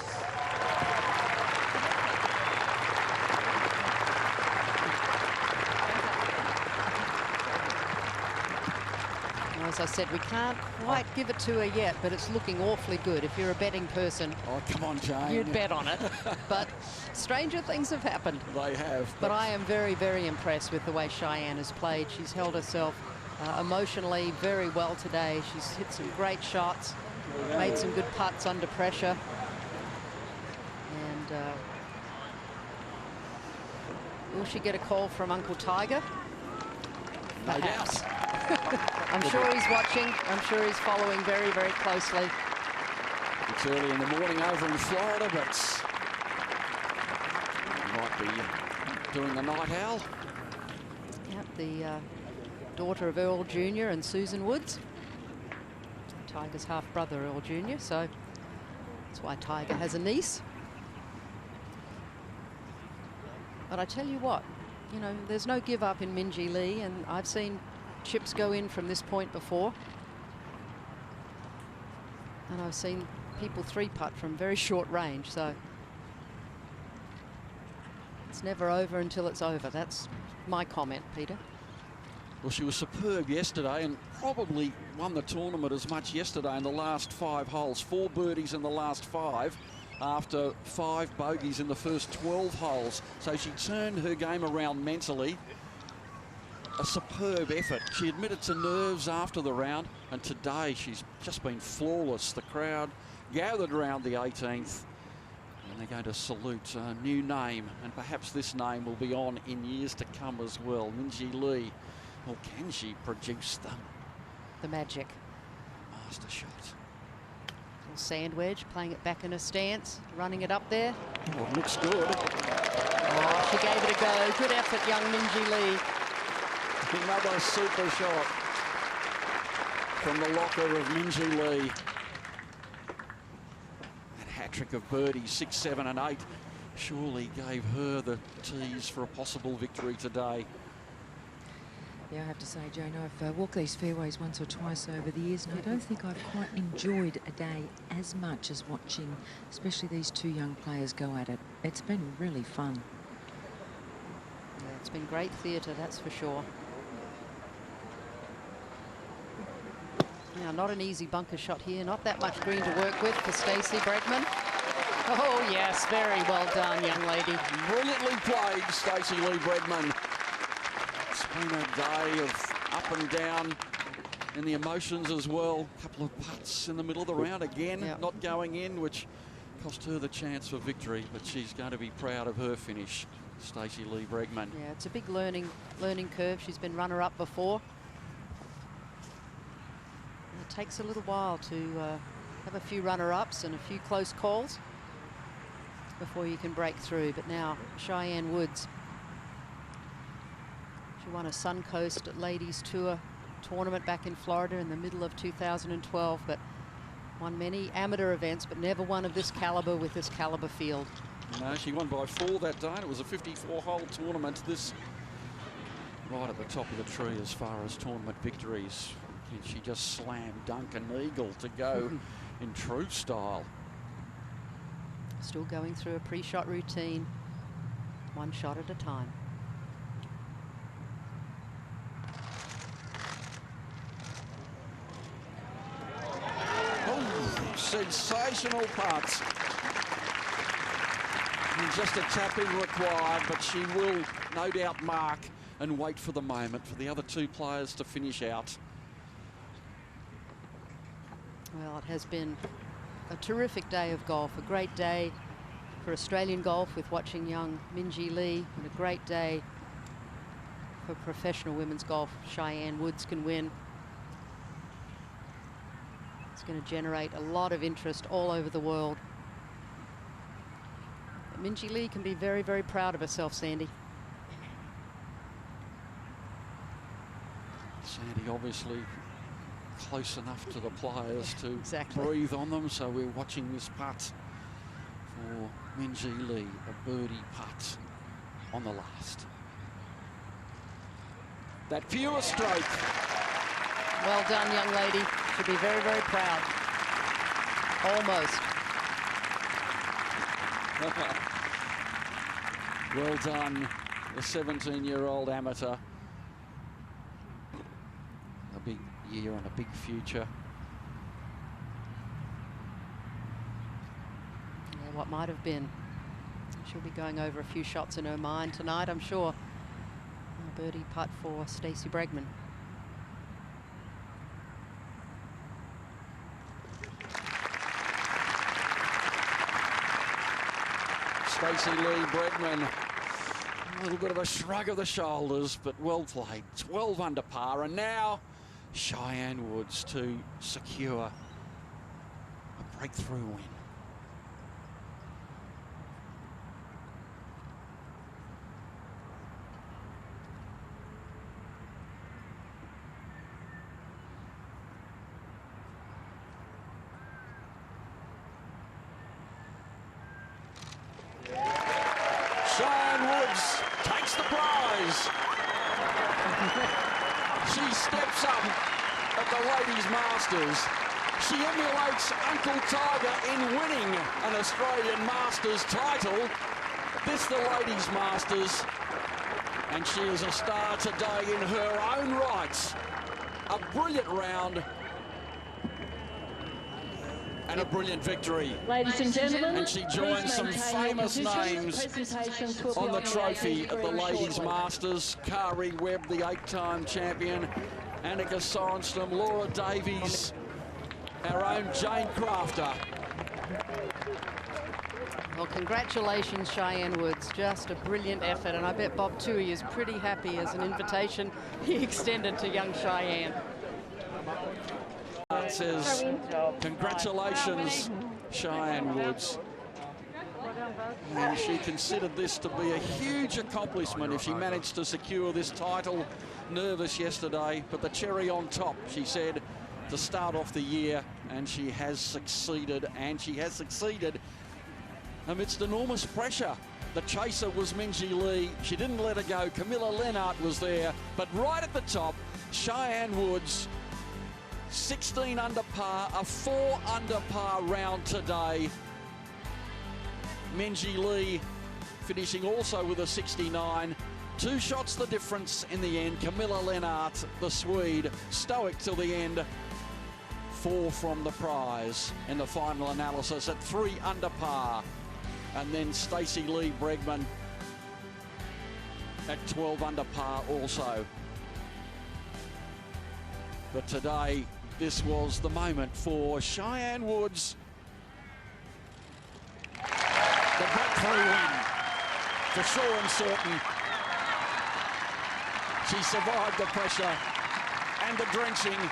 As I said, we can't quite give it to her yet, but it's looking awfully good. If you're a betting person, oh, come on, Jane. You'd bet on it. But stranger things have happened. They have. But I am very, very impressed with the way Cheyenne has played. She's held herself emotionally very well today. She's hit some great shots, made some good putts under pressure. And will she get a call from Uncle Tiger? Perhaps. I'm sure he's watching. I'm sure he's following very, very closely. It's early in the morning over in Florida, but he might be doing the night owl. Yep, the daughter of Earl Jr. and Susan Woods. Tiger's half-brother, Earl Jr., so that's why Tiger has a niece. But I tell you what, you know, there's no give up in Minjee Lee, and I've seen chips go in from this point before. And I've seen people three-putt from very short range, so it's never over until it's over. That's my comment, Peter. Well, she was superb yesterday and probably won the tournament as much yesterday in the last 5 holes. 4 birdies in the last 5 after 5 bogeys in the first 12 holes. So she turned her game around mentally. A superb effort. She admitted to nerves after the round, and today she's just been flawless. The crowd gathered around the 18th, and they're going to salute a new name, and perhaps this name will be on in years to come as well. Minjee Lee. Or can she produce the magic? Master shot. Little sand wedge, playing it back in her stance, running it up there. Oh, it looks good. Oh, she gave it a go. Good effort, young Minjee Lee. Another super shot from the locker of Minjee Lee. That hat-trick of birdies, 6, 7 and 8, surely gave her the tease for a possible victory today. Yeah, I have to say, Jane, I've walked these fairways once or twice over the years, and I don't think I've quite enjoyed a day as much as watching, especially these 2 young players go at it. It's been really fun. Yeah, it's been great theatre, that's for sure. Now, not an easy bunker shot here. Not that much green to work with for Stacey Bregman. Oh, yes, very well done, young lady. Brilliantly played, Stacey Lee Bregman. It's been a day of up and down in the emotions as well. A couple of putts in the middle of the round again, not going in, which cost her the chance for victory, but she's going to be proud of her finish, Stacey Lee Bregman. Yeah, it's a big learning curve. She's been runner-up before. It takes a little while to have a few runner-ups and a few close calls before you can break through. But now Cheyenne Woods, she won a Suncoast Ladies Tour tournament back in Florida in the middle of 2012, but won many amateur events, but never one of this caliber with this caliber field. No, she won by 4 that day. It was a 54-hole tournament. This right at the top of the tree as far as tournament victories. She just slammed dunk an eagle to go in true style. Still going through a pre-shot routine, 1 shot at a time. Oh, sensational putts. And just a tap-in required, but she will no doubt mark and wait for the moment for the other 2 players to finish out. Well, it has been a terrific day of golf, a great day for Australian golf with watching young Minjee Lee, and a great day for professional women's golf. Cheyenne Woods can win. It's going to generate a lot of interest all over the world. But Minjee Lee can be very, very proud of herself, Sandy. Sandy obviously close enough to the players to breathe on them, so we're watching this putt for Minjee Lee, a birdie putt on the last. That pure stroke. Well done, young lady. Should be very, very proud. Almost. Well done, the 17-year-old amateur. A big year and a big future. Yeah, what might have been. She'll be going over a few shots in her mind tonight, I'm sure. A birdie putt for Stacey Bregman. Stacey Lee Bregman, a little bit of a shrug of the shoulders, but well played. 12 under par, and now Cheyenne Woods to secure a breakthrough win. Cheyenne Woods takes the prize. She steps up at the Ladies Masters. She emulates Uncle Tiger in winning an Australian Masters title. This the Ladies Masters, and she is a star today in her own right. A brilliant round and a brilliant victory. Ladies and gentlemen, and she joins some famous names on the trophy at the Ladies Masters. Kari Webb, the 8-time champion, Annika Sorenstam, Laura Davies, our own Jane Crafter. Well, congratulations, Cheyenne Woods. Just a brilliant effort, and I bet Bob Toohey is pretty happy as an invitation he extended to young Cheyenne. Says, congratulations, Cheyenne Woods. And she considered this to be a huge accomplishment if she managed to secure this title. Nervous yesterday, but the cherry on top, she said, to start off the year, and she has succeeded, amidst enormous pressure. The chaser was Minjee Lee. She didn't let her go. Camilla Lennart was there, but right at the top, Cheyenne Woods, 16 under par, a 4 under par round today. Minjee Lee finishing also with a 69. 2 shots the difference in the end. Camilla Lennart, the Swede, stoic till the end. 4 from the prize in the final analysis at 3 under par. And then Stacey Lee Bregman at 12 under par also. But today, this was the moment for Cheyenne Woods. The breakthrough win for sure and certain. She survived the pressure and the drenching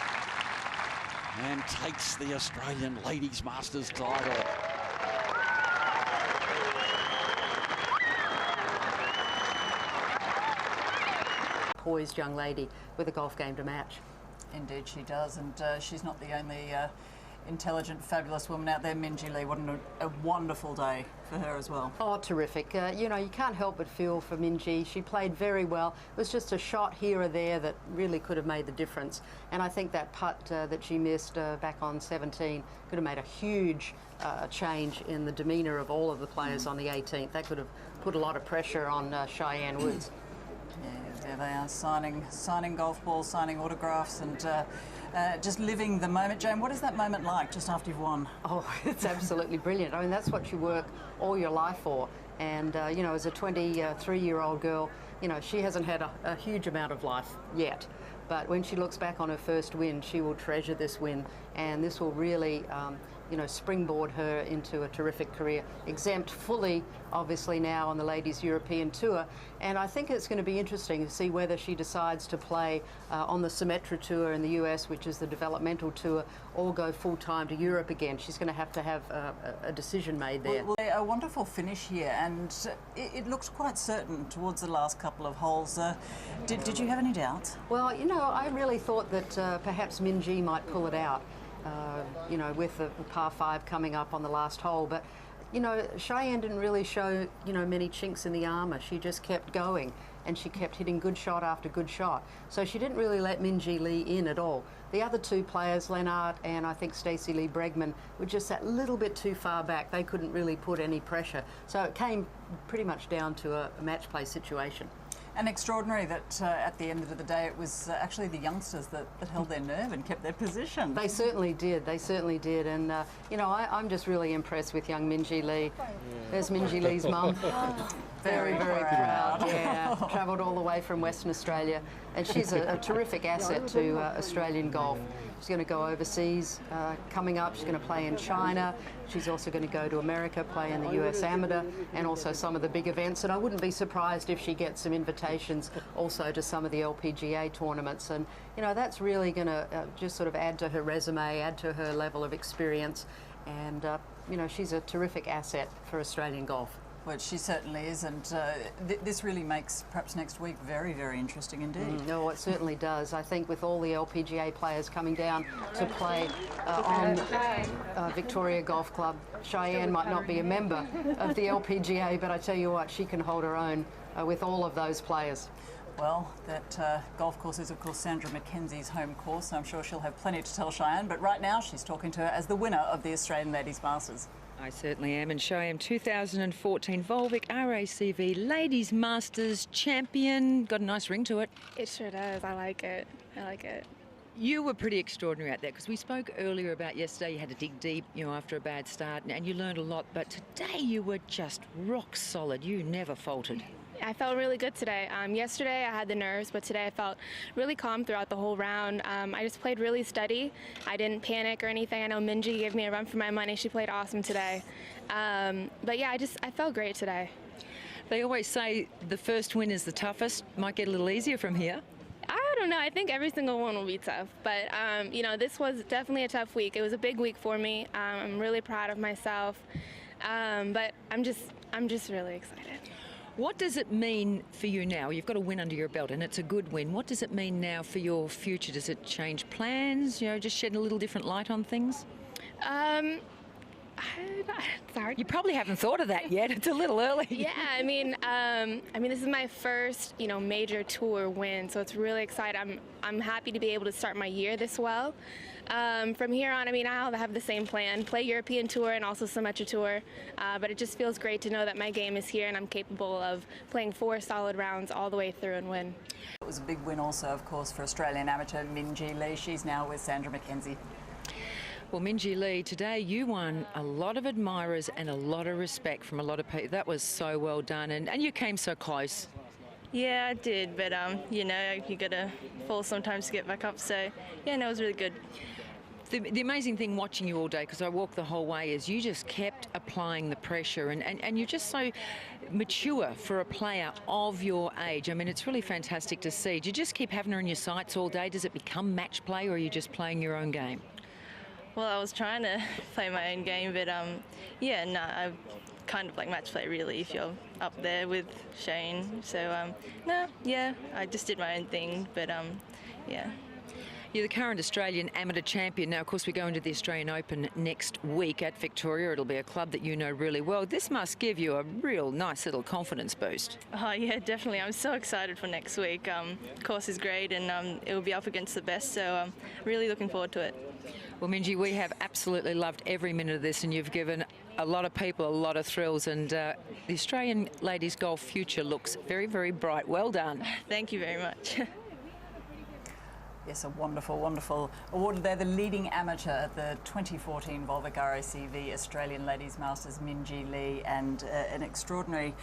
and takes the Australian Ladies Masters title. Poised young lady with a golf game to match. Indeed she does, and she's not the only intelligent, fabulous woman out there. Minjee Lee, what a wonderful day for her as well. Oh, terrific. You know, you can't help but feel for Minjee. She played very well. It was just a shot here or there that really could have made the difference. And I think that putt that she missed back on 17 could have made a huge change in the demeanour of all of the players on the 18th. That could have put a lot of pressure on Cheyenne Woods. Yeah, there they are, signing golf balls, signing autographs, and just living the moment. Jane, what is that moment like just after you've won? Oh, it's absolutely brilliant. I mean, that's what you work all your life for. And, you know, as a 23-year-old girl, you know, she hasn't had a huge amount of life yet. But when she looks back on her first win, she will treasure this win. And this will really springboard her into a terrific career. Exempt fully, obviously, now on the Ladies European Tour. And I think it's going to be interesting to see whether she decides to play on the Symetra Tour in the US, which is the developmental tour, or go full-time to Europe again. She's going to have a decision made there. Well, a wonderful finish here, and it looked quite certain towards the last couple of holes. Did you have any doubts? Well, I really thought that perhaps Minjee might pull it out, with the par 5 coming up on the last hole. But, Cheyenne didn't really show, many chinks in the armour. She just kept going, and she kept hitting good shot after good shot. So she didn't really let Minjee Lee in at all. The other two players, Lennart and I think Stacey Lee Bregman, were just that little bit too far back. They couldn't really put any pressure. So it came pretty much down to a match play situation. And extraordinary that at the end of the day it was actually the youngsters that held their nerve and kept their position. They certainly did. And, I'm just really impressed with young Minjee Lee. There's Minjee Lee's mum. Very, very proud. Yeah, travelled all the way from Western Australia. And she's a terrific asset to Australian golf. She's going to go overseas coming up. She's going to play in China. She's also going to go to America, play in the US Amateur, and also some of the big events. And I wouldn't be surprised if she gets some invitations also to some of the LPGA tournaments. And, that's really going to just sort of add to her resume, add to her level of experience. And, she's a terrific asset for Australian golf. Well, she certainly is, and this really makes perhaps next week very, very interesting indeed. No, it certainly does. I think with all the LPGA players coming down to play on Victoria Golf Club, Cheyenne might not be a member of the LPGA, but I tell you what, she can hold her own with all of those players. Well, that golf course is, of course, Sandra Mackenzie's home course, and I'm sure she'll have plenty to tell Cheyenne, but right now she's talking to her as the winner of the Australian Ladies Masters. I certainly am, and Cheyenne, 2014 Volvic RACV Ladies Masters champion. Got a nice ring to it. It sure does. I like it. You were pretty extraordinary out there, because we spoke earlier about yesterday you had to dig deep, after a bad start, and you learned a lot, but today you were just rock solid. You never faltered. I felt really good today. Yesterday I had the nerves, but today I felt really calm throughout the whole round. I just played really steady. I didn't panic or anything. I know Minjee gave me a run for my money. She played awesome today. But yeah, I felt great today. They always say the first win is the toughest. Might get a little easier from here. I don't know. I think every single one will be tough. But, this was definitely a tough week. It was a big week for me. I'm really proud of myself. But I'm just really excited. What does it mean for you now? You've got a win under your belt, and it's a good win. What does it mean now for your future? Does it change plans? Just shed a little different light on things? Sorry. You probably haven't thought of that yet. It's a little early. Yeah, I mean, this is my first, major tour win, so it's really exciting. I'm happy to be able to start my year this well. From here on, I'll have the same plan, play European Tour and also Symetra Tour, but it just feels great to know that my game is here and I'm capable of playing 4 solid rounds all the way through and win. It was a big win also, of course, for Australian amateur Minjee Lee. She's now with Sandra Mackenzie. Well, Minjee Lee, today you won a lot of admirers and a lot of respect from a lot of people. That was so well done, and you came so close. Yeah, I did, but you got to fall sometimes to get back up, so yeah, no, it was really good. The amazing thing watching you all day, because I walked the whole way, is you just kept applying the pressure, and you're just so mature for a player of your age. It's really fantastic to see. Do you just keep having her in your sights all day? Does it become match play, or are you just playing your own game? Well, I was trying to play my own game, but I kind of like match play really if you're up there with Cheyenne. So I just did my own thing, but yeah. You're the current Australian amateur champion. Now, of course, we go into the Australian Open next week at Victoria. It'll be a club that you know really well. This must give you a real nice little confidence boost. Oh, yeah, definitely. I'm so excited for next week. Course is great, and it will be up against the best, so I'm really looking forward to it. Well, Minjee, we have absolutely loved every minute of this, and you've given a lot of people a lot of thrills, and the Australian ladies golf future looks very, very bright. Well done. Thank you very much. Yes, a wonderful, wonderful award. They're the leading amateur at the 2014 Volvic RACV Australian Ladies Masters, Minjee Lee, and an extraordinary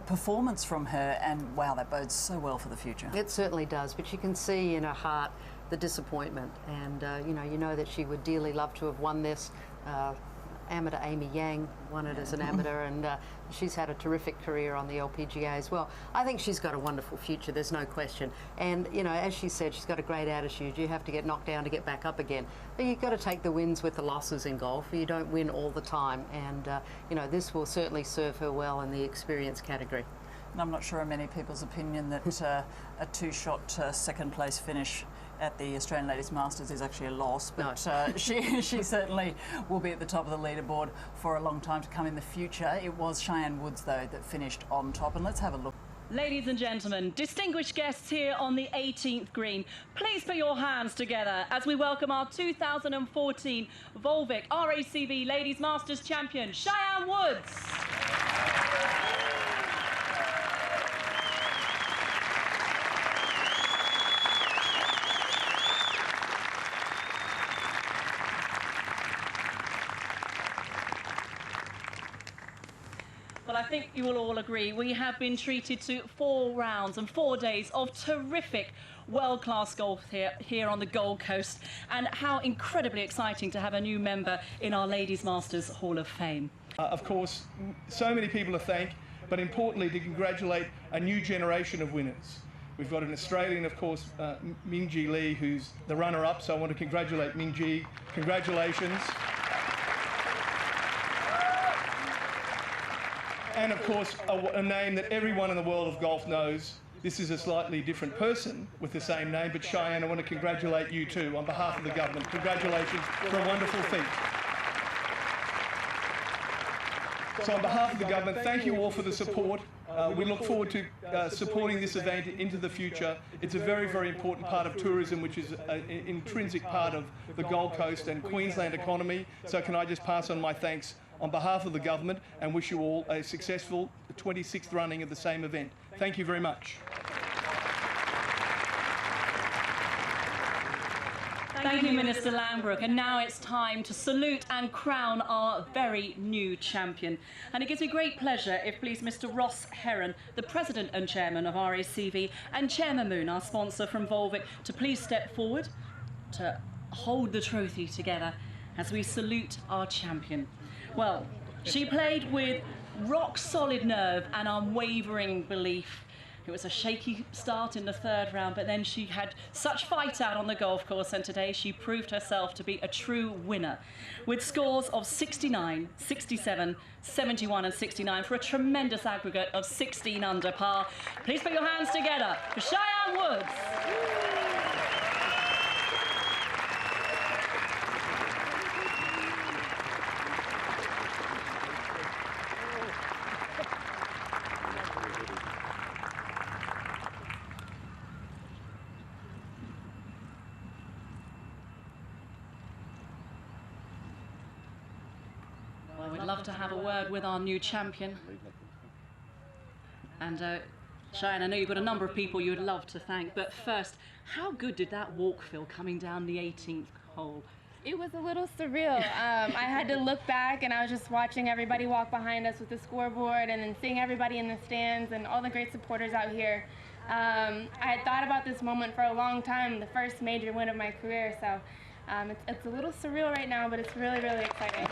performance from her. And wow, that bodes so well for the future. It certainly does, but you can see in her heart the disappointment, and you know that she would dearly love to have won this. amateur Amy Yang won it as an amateur, and she's had a terrific career on the LPGA as well. I think she's got a wonderful future, there's no question. And, you know, as she said, she's got a great attitude. You have to get knocked down to get back up again. But you've got to take the wins with the losses in golf. You don't win all the time. And, you know, this will certainly serve her well in the experience category. And I'm not sure in many people's opinion that a two-shot second place finish at the Australian Ladies Masters is actually a loss, but no. she certainly will be at the top of the leaderboard for a long time to come in the future. It was Cheyenne Woods, though, that finished on top, and let's have a look. Ladies and gentlemen, distinguished guests here on the 18th green, please put your hands together as we welcome our 2014 Volvic RACV Ladies Masters champion, Cheyenne Woods. Well, I think you will all agree we have been treated to 4 rounds and 4 days of terrific world-class golf here on the Gold Coast, and how incredibly exciting to have a new member in our Ladies Masters Hall of Fame. Of course, so many people to thank, but importantly to congratulate a new generation of winners. We've got an Australian, of course, Minjee Lee, who's the runner-up, so I want to congratulate Minjee. Congratulations. And of course, a name that everyone in the world of golf knows. This is a slightly different person with the same name, but Cheyenne, I want to congratulate you too on behalf of the government. Congratulations for a wonderful feat. So on behalf of the government, thank you all for the support. We look forward to supporting this event into the future. It's a very, very important part of tourism, which is an intrinsic part of the Gold Coast and Queensland economy. So can I just pass on my thanks on behalf of the government and wish you all a successful 26th running of the same event. Thank you very much. Thank you, Minister Langbroek. And now it's time to salute and crown our very new champion. And it gives me great pleasure if please Mr. Ross Heron, the President and Chairman of RACV, and Chairman Moon, our sponsor from Volvic, to please step forward to hold the trophy together as we salute our champion. Well, she played with rock-solid nerve and unwavering belief. It was a shaky start in the 3rd round, but then she had such fight out on the golf course, and today she proved herself to be a true winner, with scores of 69, 67, 71 and 69 for a tremendous aggregate of 16 under par. Please put your hands together for Cheyenne Woods. Well, we'd love to have a word with our new champion. And Cheyenne, I know you've got a number of people you would love to thank, but first, how good did that walk feel coming down the 18th hole? It was a little surreal. I had to look back and I was just watching everybody walk behind us with the scoreboard and then seeing everybody in the stands and all the great supporters out here. I had thought about this moment for a long time, the first major win of my career, so it's a little surreal right now, but it's really, really exciting.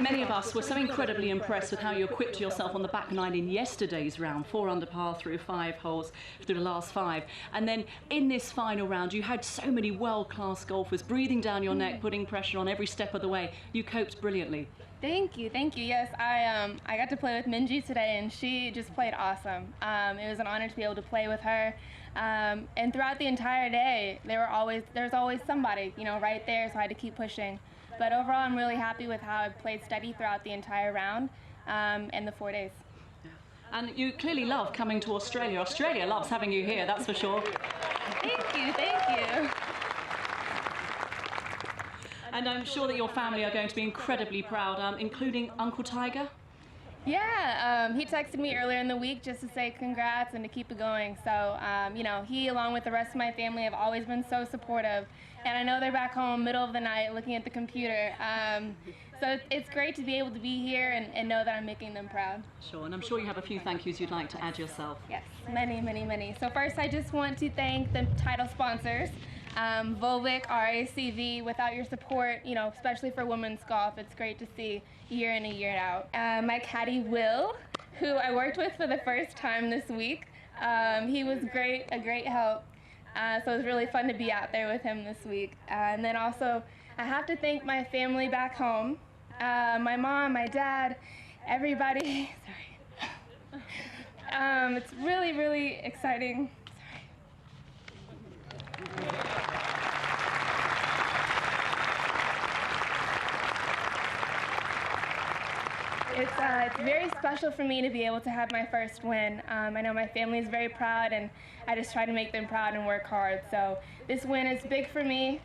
Many of us were so incredibly impressed with how you equipped yourself on the back 9 in yesterday's round, 4 under par through 5 holes through the last 5. And then in this final round, you had so many world-class golfers breathing down your neck, putting pressure on every step of the way. You coped brilliantly. Thank you, thank you. Yes, I got to play with Minjee today, and she just played awesome. It was an honor to be able to play with her. And throughout the entire day, there's always somebody, you know, right there, so I had to keep pushing. But overall, I'm really happy with how I played steady throughout the entire round and the 4 days. And you clearly love coming to Australia. Australia loves having you here, that's for sure. Thank you, thank you. And I'm sure that your family are going to be incredibly proud, including Uncle Tiger. Yeah, he texted me earlier in the week just to say congrats and to keep it going. So, you know, he, along with the rest of my family, have always been so supportive. And I know they're back home middle of the night looking at the computer. So it's great to be able to be here and know that I'm making them proud. Sure, and I'm sure you have a few thank yous you'd like to add yourself. Yes, many, many, many. So first, I just want to thank the title sponsors. Volvic, RACV, without your support, you know, especially for women's golf, it's great to see year in and year out. My caddy, Will, who I worked with for the first time this week. He was great, a great help. So it was really fun to be out there with him this week. And then also, I have to thank my family back home. My mom, my dad, everybody. Sorry. It's really, really exciting. It's very special for me to be able to have my first win. I know my family is very proud, and I just try to make them proud and work hard. So this win is big for me,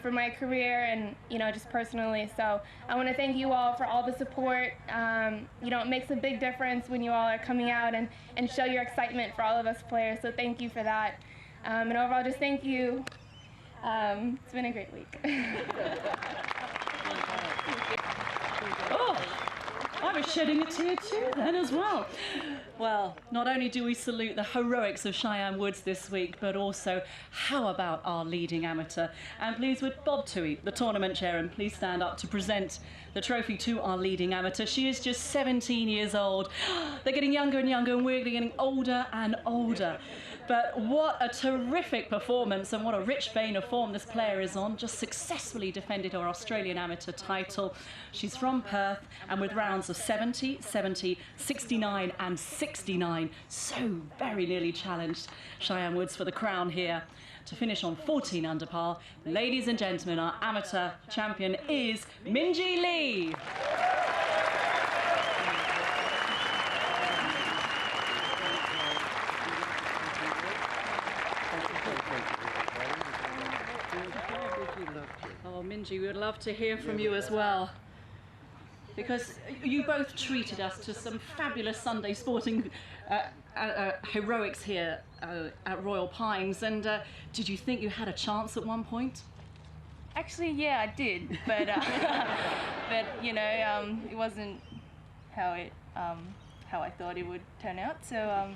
for my career, and just personally. So I want to thank you all for all the support. It makes a big difference when you all are coming out and show your excitement for all of us players. So thank you for that. And overall, just thank you. It's been a great week. Oh, I was shedding a tear too then as well. Well, not only do we salute the heroics of Cheyenne Woods this week, but also how about our leading amateur? And please would Bob Toohey, the tournament chair, and please stand up to present the trophy to our leading amateur. She is just 17 years old. They're getting younger and younger, and we're getting older and older. But what a terrific performance, and what a rich vein of form this player is on. Just successfully defended her Australian amateur title. She's from Perth, and with rounds of 70, 70, 69 and 69, so very nearly challenged Cheyenne Woods for the crown here. To finish on 14 under par, ladies and gentlemen, our amateur champion is Minjee Lee. Oh, Minjee, we would love to hear from you as well, because you both treated us to some fabulous Sunday sporting heroics here at Royal Pines, and did you think you had a chance at one point? Actually, yeah, I did, but it wasn't how I thought it would turn out. So,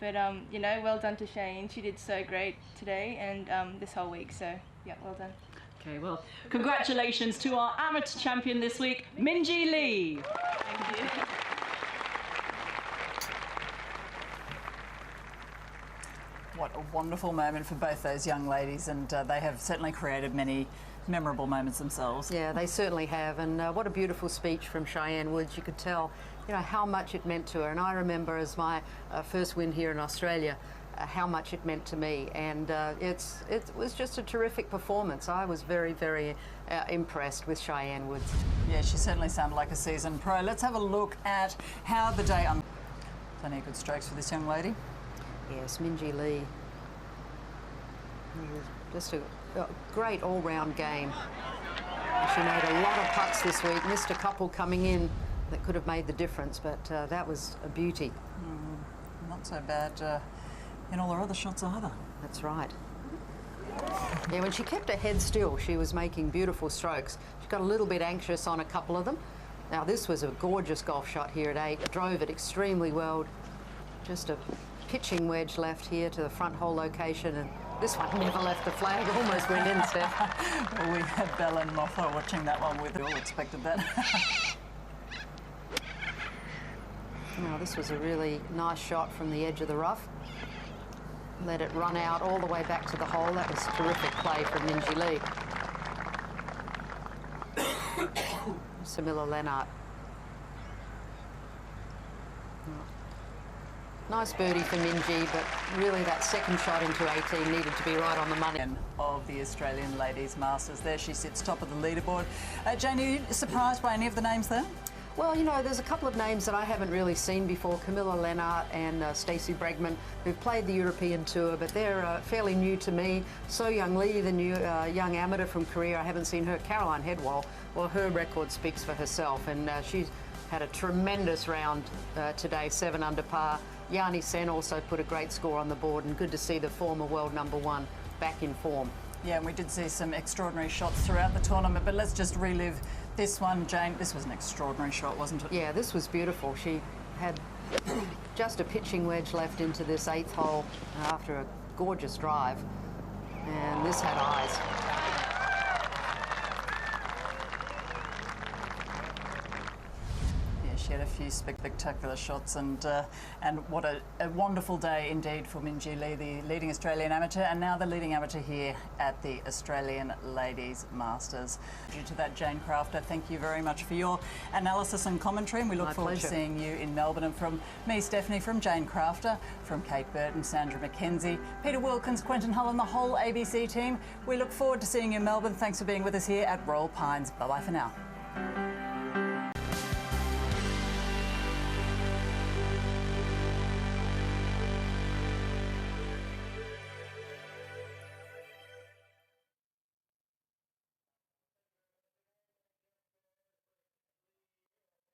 well done to Cheyenne. She did so great today and this whole week. So, yeah, well done. Okay, well, congratulations to our amateur champion this week, Minjee Lee. Thank you. What a wonderful moment for both those young ladies, and they have certainly created many memorable moments themselves. Yeah, they certainly have, and what a beautiful speech from Cheyenne Woods. You could tell, how much it meant to her, and I remember as my first win here in Australia, how much it meant to me, and it was just a terrific performance. I was very, very impressed with Cheyenne Woods. Yeah, she certainly sounded like a seasoned pro. Let's have a look at how the day... Plenty of good strokes for this young lady. Yes, Minjee Lee. Just a great all-round game. She made a lot of putts this week, missed a couple coming in that could have made the difference, but that was a beauty. Not so bad in all her other shots either. That's right. Yeah, when she kept her head still, she was making beautiful strokes. She got a little bit anxious on a couple of them. Now, this was a gorgeous golf shot here at 8. Drove it extremely well. Just a pitching wedge left here to the front hole location, and this one never left the flag. Almost went in, Steph. Well, we had Bella and Mothra watching that one with. We all expected that. Now, this was a really nice shot from the edge of the rough. Let it run out all the way back to the hole. That was terrific play from Minjee Lee. Samila Lennart. Nice birdie for Minjee, but really that second shot into 18 needed to be right on the money. Of the Australian Ladies Masters. There she sits top of the leaderboard. Jane, are you surprised by any of the names there? Well, there's a couple of names that I haven't really seen before, Camilla Lennart and Stacey Bregman, who've played the European Tour, but they're fairly new to me. So Young Lee, the new young amateur from Korea, I haven't seen her. Caroline Headwall, well, her record speaks for herself, and she's had a tremendous round today, 7 under par. Yani Sen also put a great score on the board, and good to see the former world #1 back in form. Yeah, and we did see some extraordinary shots throughout the tournament, but let's just relive this one, Jane. This was an extraordinary shot, wasn't it? Yeah, this was beautiful. She had just a pitching wedge left into this 8th hole after a gorgeous drive. And this had eyes. She had a few spectacular shots, and what a wonderful day indeed for Minjee Lee, the leading Australian amateur, and now the leading amateur here at the Australian Ladies Masters. Due to that, Jane Crafter, thank you very much for your analysis and commentary, and we look forward to seeing you in Melbourne. And from me, Stephanie, from Jane Crafter, from Kate Burton, Sandra McKenzie, Peter Wilkins, Quentin Hull and the whole ABC team, we look forward to seeing you in Melbourne. Thanks for being with us here at Royal Pines. Bye-bye for now.